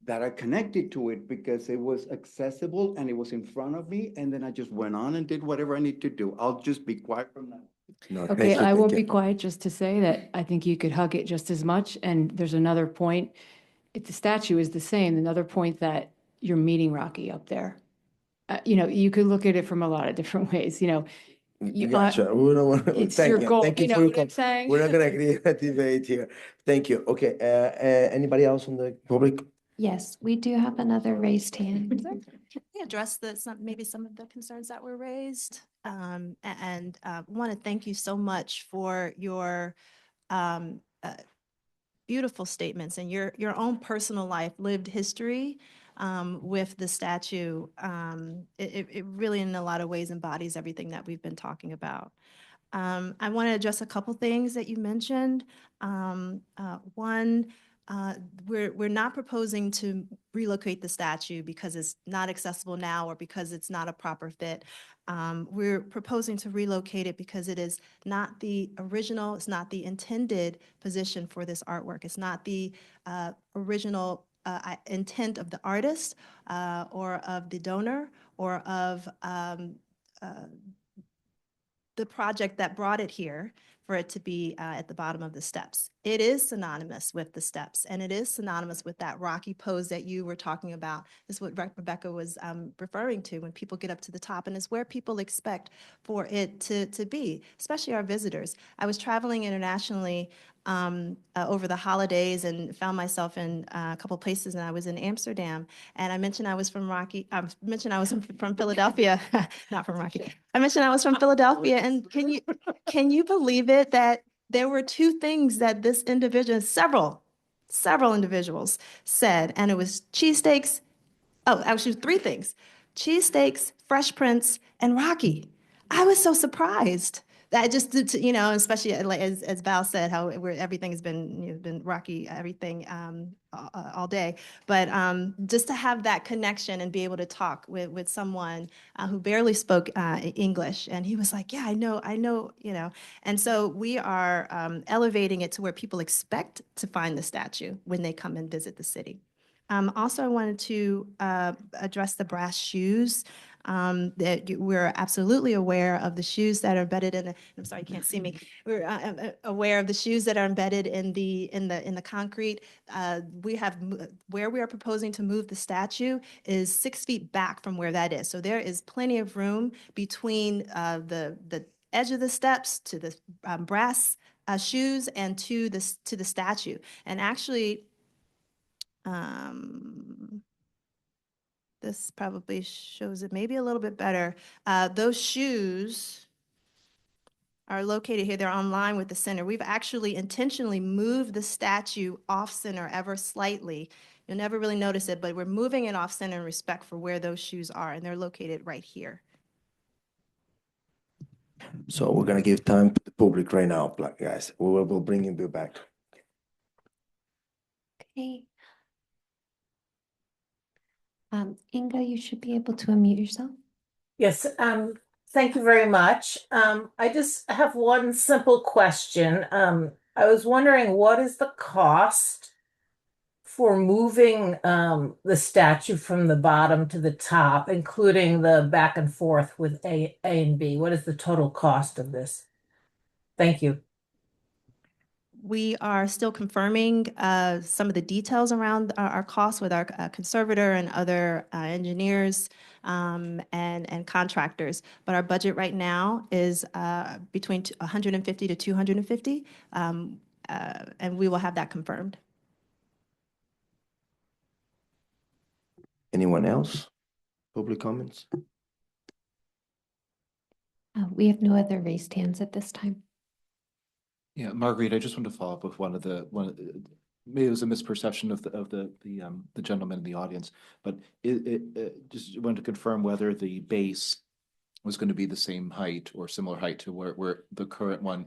that I connected to it because it was accessible and it was in front of me. And then I just went on and did whatever I need to do. I'll just be quiet from now. No, Okay, I won't be quiet. quiet just to say that I think you could hug it just as much. And there's another point. if the statue is the same, another point that you're meeting Rocky up there. You know, you could look at it from a lot of different ways, you know. Gotcha. We don't want, It's thank your you. goal, Thank you you know for your what I'm saying? We're not gonna create a debate here. Thank you. Okay, anybody else on the public? Yes, we do have another raised hand. Can we address maybe some of the concerns that were raised? And want to thank you so much for your beautiful statements and your own personal life, lived history with the statue. It really, in a lot of ways, embodies everything that we've been talking about. I want to address a couple things that you mentioned. One, we're not proposing to relocate the statue because it's not accessible now or because it's not a proper fit. We're proposing to relocate it because it is not the original, it's not the intended position for this artwork. It's not the original intent of the artist or of the donor or of the project that brought it here for it to be at the bottom of the steps. It is synonymous with the steps, and it is synonymous with that rocky pose that you were talking about. This is what Rebecca was referring to when people get up to the top, and it's where people expect for it to be, especially our visitors. I was traveling internationally over the holidays and found myself in a couple places, and I was in Amsterdam, and I mentioned I was from from Philadelphia, not from Rocky. I mentioned I was from Philadelphia, and can you believe it that there were two things that this individual, several individuals said, and it was cheesesteaks. Oh, actually three things: cheesesteaks, Fresh Prince, and Rocky. I was so surprised. That just, you know, especially like as Val said, how everything has been, been Rocky, everything all day. But just to have that connection and be able to talk with someone who barely spoke English, and he was like, "Yeah, I know, you know." And so we are elevating it to where people expect to find the statue when they come and visit the city. Also, I wanted to address the brass shoes. That we're absolutely aware of the shoes that are embedded in the, I'm sorry, you can't see me. We're aware of the shoes that are embedded in the concrete. We have, where we are proposing to move the statue is 6 feet back from where that is. So there is plenty of room between the edge of the steps to the brass shoes and to the statue. And actually, this probably shows it maybe a little bit better. Those shoes are located here. They're online with the center. We've actually intentionally moved the statue off center ever slightly. You'll never really notice it, but we're moving it off center in respect for where those shoes are, and they're located right here. So we're gonna give time to the public right now, guys. We'll bring you back. Okay. Inga, you should be able to unmute yourself. Yes, thank you very much. I just have one simple question. I was wondering, what is the cost for moving the statue from the bottom to the top, including the back and forth with A and B? What is the total cost of this? Thank you. We are still confirming some of the details around our costs with our conservator and other engineers and contractors. But our budget right now is between 150 to 250, and we will have that confirmed. Anyone else? Public comments? We have no other raised hands at this time. Yeah, Marguerite, I just want to follow up with maybe it was a misperception of the gentleman in the audience, but it just wanted to confirm whether the base was going to be the same height or similar height to where the current one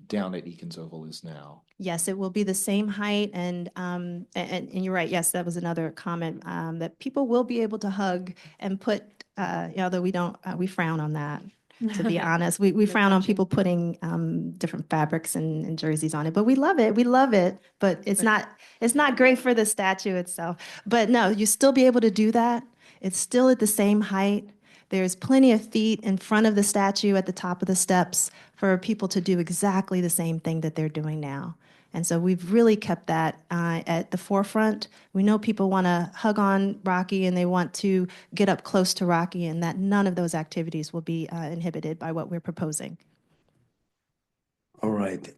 down at Eakins Oval is now. Yes, it will be the same height, and you're right. Yes, that was another comment that people will be able to hug and put. Although we frown on that. To be honest, we frown on people putting different fabrics and jerseys on it, but we love it. We love it, but it's not great for the statue itself. But no, you still be able to do that. It's still at the same height. There's plenty of feet in front of the statue at the top of the steps for people to do exactly the same thing that they're doing now. And so we've really kept that at the forefront. We know people want to hug on Rocky and they want to get up close to Rocky, and that none of those activities will be inhibited by what we're proposing. All right,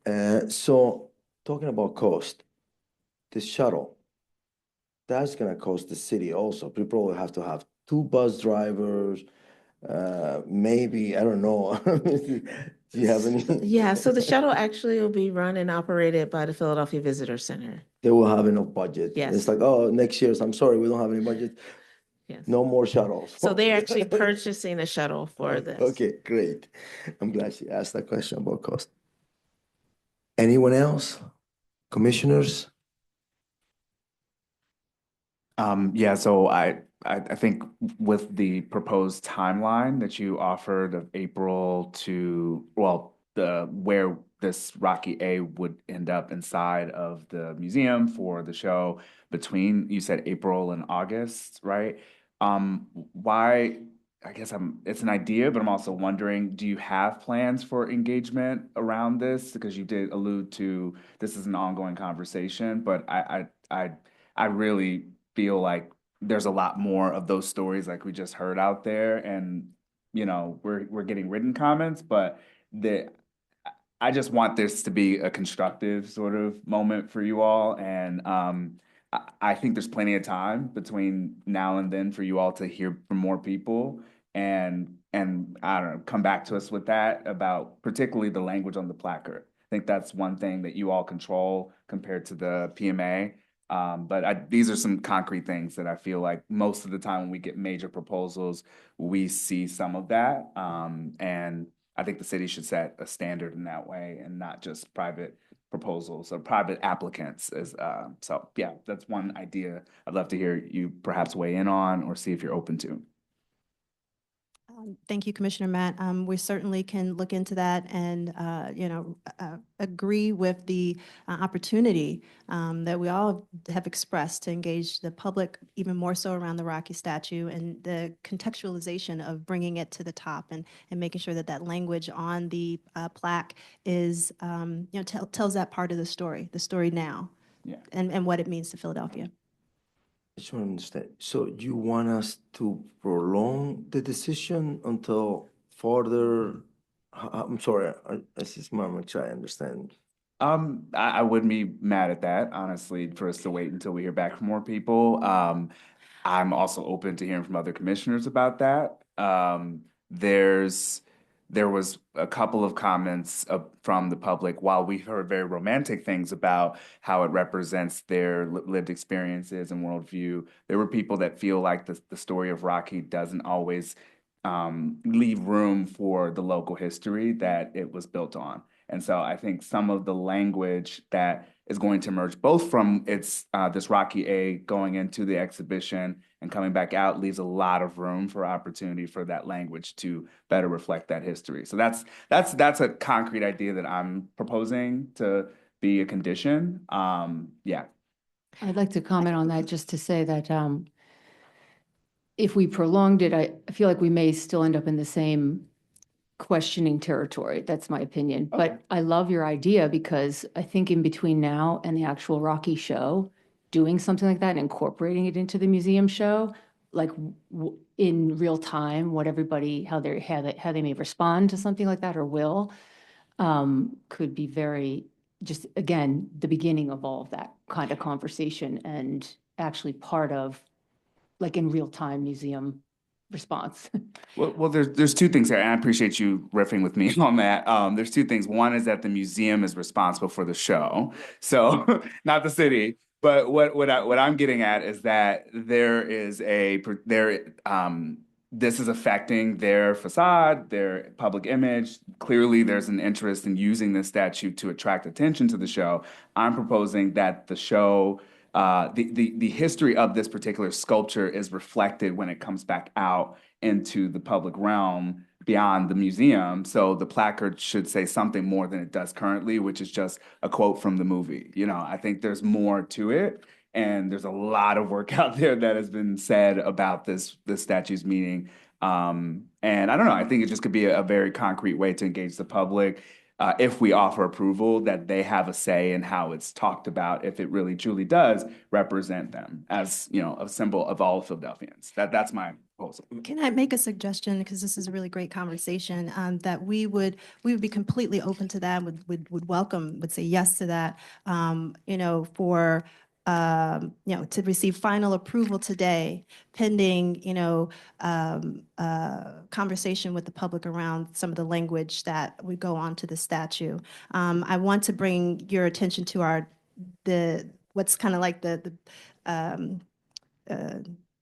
so talking about cost, the shuttle, that's gonna cost the city also. People will have to have 2 bus drivers, maybe, I don't know. Do you have any? Yeah, so the shuttle actually will be run and operated by the Philadelphia Visitor Center. They will have enough budget. Yes. It's like, oh, next year, I'm sorry, we don't have any budget. Yes. No more shuttles. So they're actually purchasing a shuttle for this. Okay, great. I'm glad she asked that question about cost. Anyone else? Commissioners? Yeah, so I think with the proposed timeline that you offered of April to, well, where this Rocky A would end up inside of the museum for the show between, you said April and August, right? Why, I guess it's an idea, but I'm also wondering, do you have plans for engagement around this? Because you did allude to this is an ongoing conversation, but I really feel like there's a lot more of those stories like we just heard out there, and we're getting written comments, but I just want this to be a constructive sort of moment for you all, and I think there's plenty of time between now and then for you all to hear from more people and I don't know, come back to us with that about particularly the language on the placard. I think that's one thing that you all control compared to the PMA. But these are some concrete things that I feel like most of the time when we get major proposals, we see some of that. And I think the city should set a standard in that way and not just private proposals or private applicants. So yeah, that's one idea I'd love to hear you perhaps weigh in on or see if you're open to. Thank you, Commissioner Matt. We certainly can look into that and, agree with the opportunity that we all have expressed to engage the public even more so around the Rocky statue and the contextualization of bringing it to the top and making sure that that language on the plaque is, tells that part of the story now, yeah, and what it means to Philadelphia. I just want to understand. So you want us to prolong the decision until further? I'm sorry, I just want to make sure I understand. I wouldn't be mad at that, honestly, for us to wait until we hear back from more people. I'm also open to hearing from other commissioners about that. There was a couple of comments from the public. While we heard very romantic things about how it represents their lived experiences and worldview, there were people that feel like the story of Rocky doesn't always leave room for the local history that it was built on. And so I think some of the language that is going to emerge both from this Rocky A going into the exhibition and coming back out leaves a lot of room for opportunity for that language to better reflect that history. So that's a concrete idea that I'm proposing to be a condition. Yeah. I'd like to comment on that just to say that if we prolonged it, I feel like we may still end up in the same questioning territory. That's my opinion. Okay. But I love your idea because I think in between now and the actual Rocky show, doing something like that and incorporating it into the museum show, like in real time, what everybody, how they may respond to something like that or will, could be very, just again, the beginning of all of that kind of conversation and actually part of like in real time museum response. Well, there's two things there, and I appreciate you riffing with me on that. There's two things. One is that the museum is responsible for the show, so not the city. But what I'm getting at is that this is affecting their facade, their public image. Clearly, there's an interest in using this statue to attract attention to the show. I'm proposing that the show, the history of this particular sculpture is reflected when it comes back out into the public realm beyond the museum. So the placard should say something more than it does currently, which is just a quote from the movie. I think there's more to it. And there's a lot of work out there that has been said about this statue's meaning. And I don't know, I think it just could be a very concrete way to engage the public. If we offer approval, that they have a say in how it's talked about, if it really truly does represent them as, you know, a symbol of all Philadelphians. That's my proposal. Can I make a suggestion? Because this is a really great conversation, that we would be completely open to that, would welcome, would say yes to that, you know, for, you know, to receive final approval today, pending, you know, conversation with the public around some of the language that would go on to the statute. I want to bring your attention to what's kind of like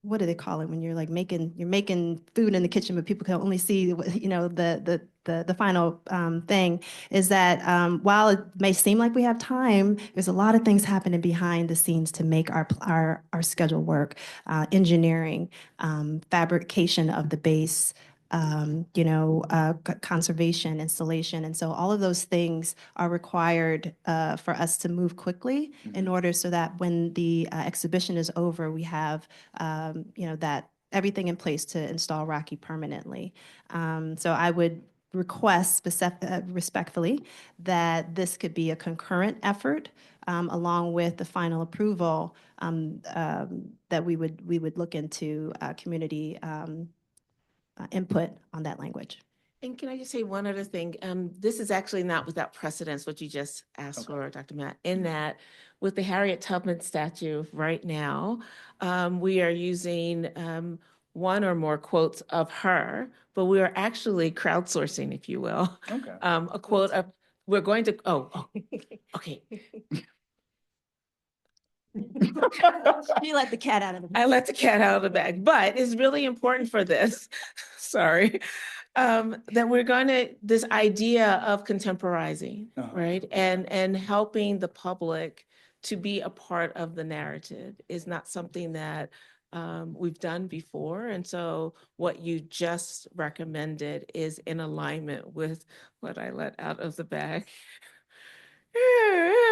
what do they call it when you're like making food in the kitchen, but people can only see, you know, the final thing is that while it may seem like we have time, there's a lot of things happening behind the scenes to make our schedule work. Engineering, fabrication of the base, you know, conservation, installation. And so all of those things are required for us to move quickly in order so that when the exhibition is over, we have, you know, that everything in place to install Rocky permanently. So I would request respectfully that this could be a concurrent effort along with the final approval that we would look into community input on that language. And can I just say one other thing? This is actually not without precedence, what you just asked for, Dr. Matt, in that with the Harriet Tubman statue right now, we are using one or more quotes of her, but we are actually crowdsourcing, if you will. Okay. A quote of, we're going to, okay. You let the cat out of the bag. I let the cat out of the bag, but it's really important for this, sorry, that we're going to, this idea of contemporizing, right? And helping the public to be a part of the narrative is not something that we've done before. And so what you just recommended is in alignment with what I let out of the bag.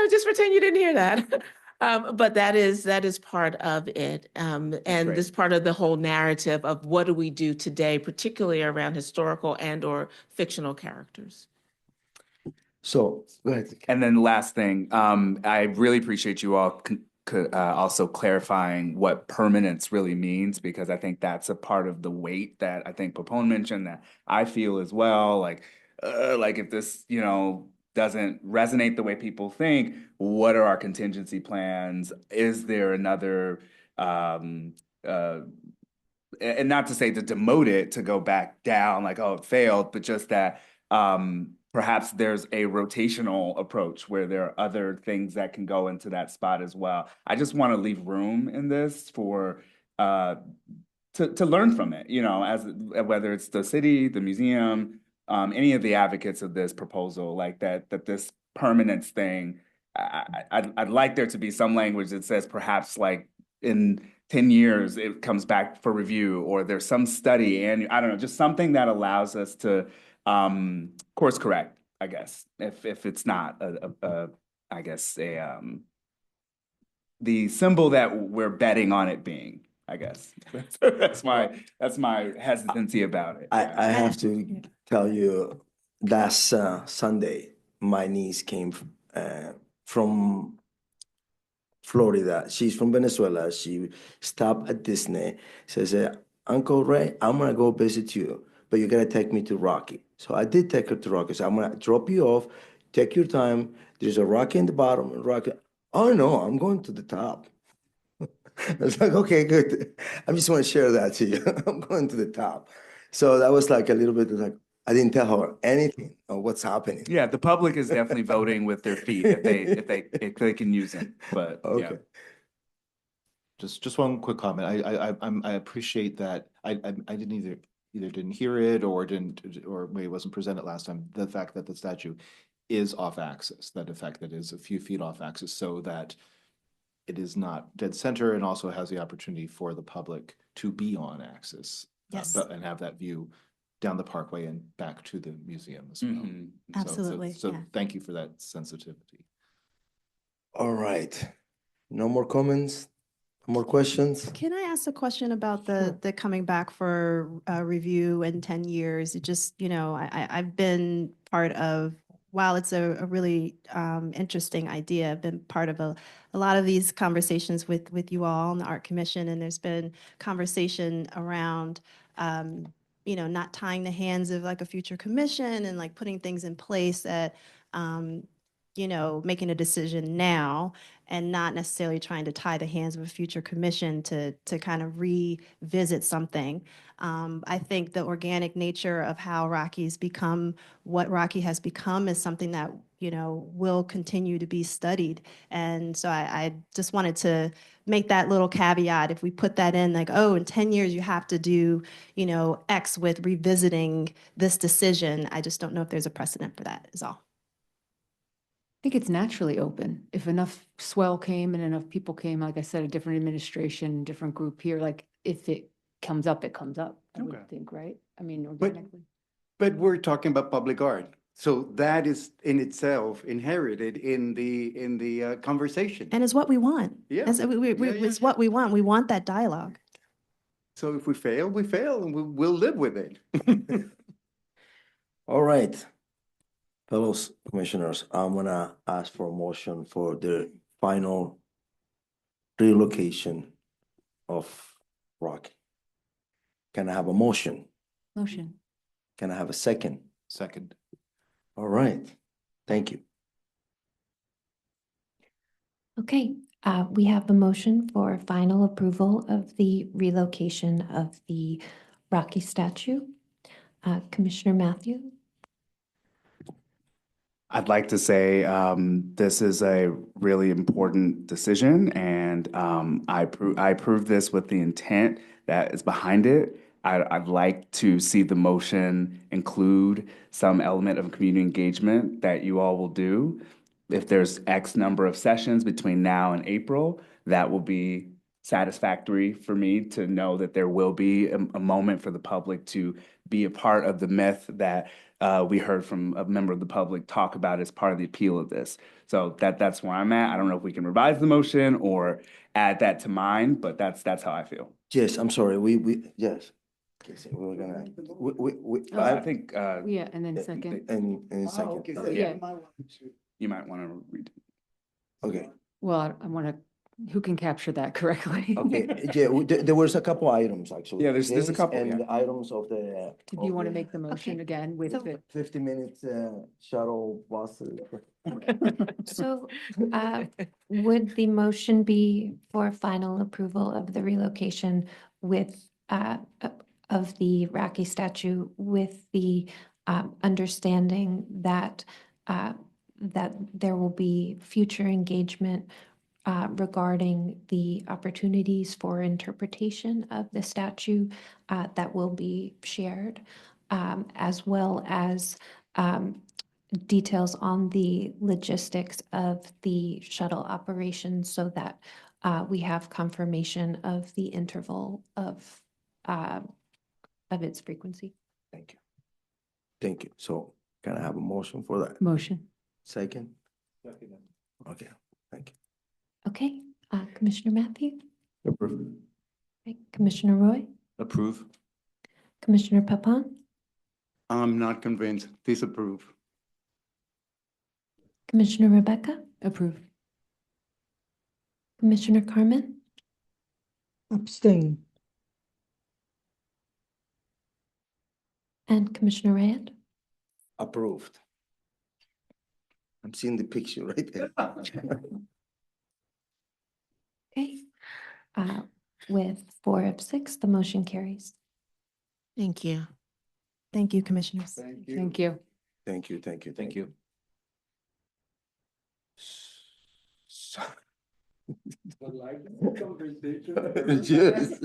Just pretend you didn't hear that. But that is part of it. And this part of the whole narrative of what do we do today, particularly around historical and or fictional characters. So go ahead. And then the last thing, I really appreciate you all also clarifying what permanence really means, because I think that's a part of the weight that I think Popone mentioned that I feel as well. Like if this, you know, doesn't resonate the way people think, what are our contingency plans? Is there another, and not to say to demote it, to go back down, like, oh, it failed, but just that perhaps there's a rotational approach where there are other things that can go into that spot as well. I just want to leave room in this for, to learn from it, you know, as whether it's the city, the museum, any of the advocates of this proposal, like that this permanence thing, I'd like there to be some language that says perhaps like in 10 years it comes back for review, or there's some study, and I don't know, just something that allows us to course correct, I guess, if it's not I guess the symbol that we're betting on it being. I guess that's my hesitancy about it. I have to tell you, last Sunday, my niece came from Florida. She's from Venezuela. She stopped at Disney. Says, Uncle Ray, I'm gonna go visit you, but you gotta take me to Rocky. So I did take her to Rocky. So I'm gonna drop you off, take your time. There's a Rocky in the bottom and Rocky. Oh no, I'm going to the top. I was like, okay, good. I just want to share that to you. I'm going to the top. So that was like a little bit like, I didn't tell her anything of what's happening. Yeah, the public is definitely voting with their feet if they can use it. But okay. Yeah. Just one quick comment. I appreciate that. I didn't either didn't hear it or maybe it wasn't presented last time. The fact that the statue is off axis, that effect that is a few feet off axis, so that it is not dead center, and also has the opportunity for the public to be on axis. Yes. And have that view down the parkway and back to the museum as well. Absolutely. So thank you for that sensitivity. All right. No more comments. More questions? Can I ask a question about the coming back for review in 10 years? It just, I've been part of, while it's a really interesting idea, I've been part of a lot of these conversations with you all on the Art Commission, and there's been conversation around, not tying the hands of like a future commission and like putting things in place that, making a decision now and not necessarily trying to tie the hands of a future commission to kind of revisit something. I think the organic nature of how Rocky's become what Rocky has become is something that, will continue to be studied. And so I just wanted to make that little caveat. If we put that in, like, oh, in 10 years, you have to do, X with revisiting this decision. I just don't know if there's a precedent for that is all. I think it's naturally open. If enough swell came and enough people came, like I said, a different administration, different group here, like if it comes up, it comes up, I would think, right? I mean, organically. But we're talking about public art. So that is in itself inherited in the conversation. And it's what we want. Yeah. It's what we want. We want that dialogue. So if we fail, we fail, and we'll live with it. All right. Fellow commissioners, I'm gonna ask for a motion for the final relocation of Rocky. Can I have a motion? Motion. Can I have a second? Second. All right, thank you. Okay, we have the motion for final approval of the relocation of the Rocky statue. Commissioner Matthew? I'd like to say this is a really important decision, and I approve this with the intent that is behind it. I'd like to see the motion include some element of community engagement that you all will do. If there's X number of sessions between now and April, that will be satisfactory for me to know that there will be a moment for the public to be a part of the myth that we heard from a member of the public talk about as part of the appeal of this. So that's where I'm at. I don't know if we can revise the motion or add that to mine, but that's how I feel. Yes, I'm sorry, yes. We were gonna, I think. Yeah, and then second. And second. Yeah. You might want to read. Okay. Well, I want to, who can capture that correctly? Okay, yeah, there was a couple items actually. Yeah, there's a This couple, And yeah. the items of the. Did you want to make the motion again with the? 50 minutes shuttle bus. So would the motion be for final approval of the relocation with of the Rocky statue with the understanding that that there will be future engagement regarding the opportunities for interpretation of the statue that will be shared, as well as details on the logistics of the shuttle operation so that we have confirmation of the interval of its frequency. Thank you. Thank you. So can I have a motion for that? Motion. Second? Okay, thank you. Okay, Commissioner Matthew? Approve. Okay, Commissioner Roy? Approve. Commissioner Papan? I'm not convinced. Disapprove. Commissioner Rebecca? Approve. Commissioner Carmen? Abstain. And Commissioner Rand? Approved. I'm seeing the picture right there. Okay. With 4 of 6, the motion carries. Thank you. Thank you, commissioners. Thank you. Thank you. Thank you, thank you. Thank you. Yes.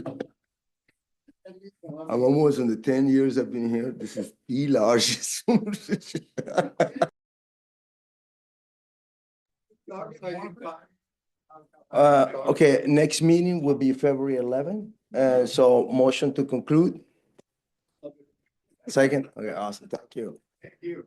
I'm almost in the 10 years I've been here. This is the largest. Okay, next meeting will be February 11. So motion to conclude. Second, okay, awesome, thank you. Thank you.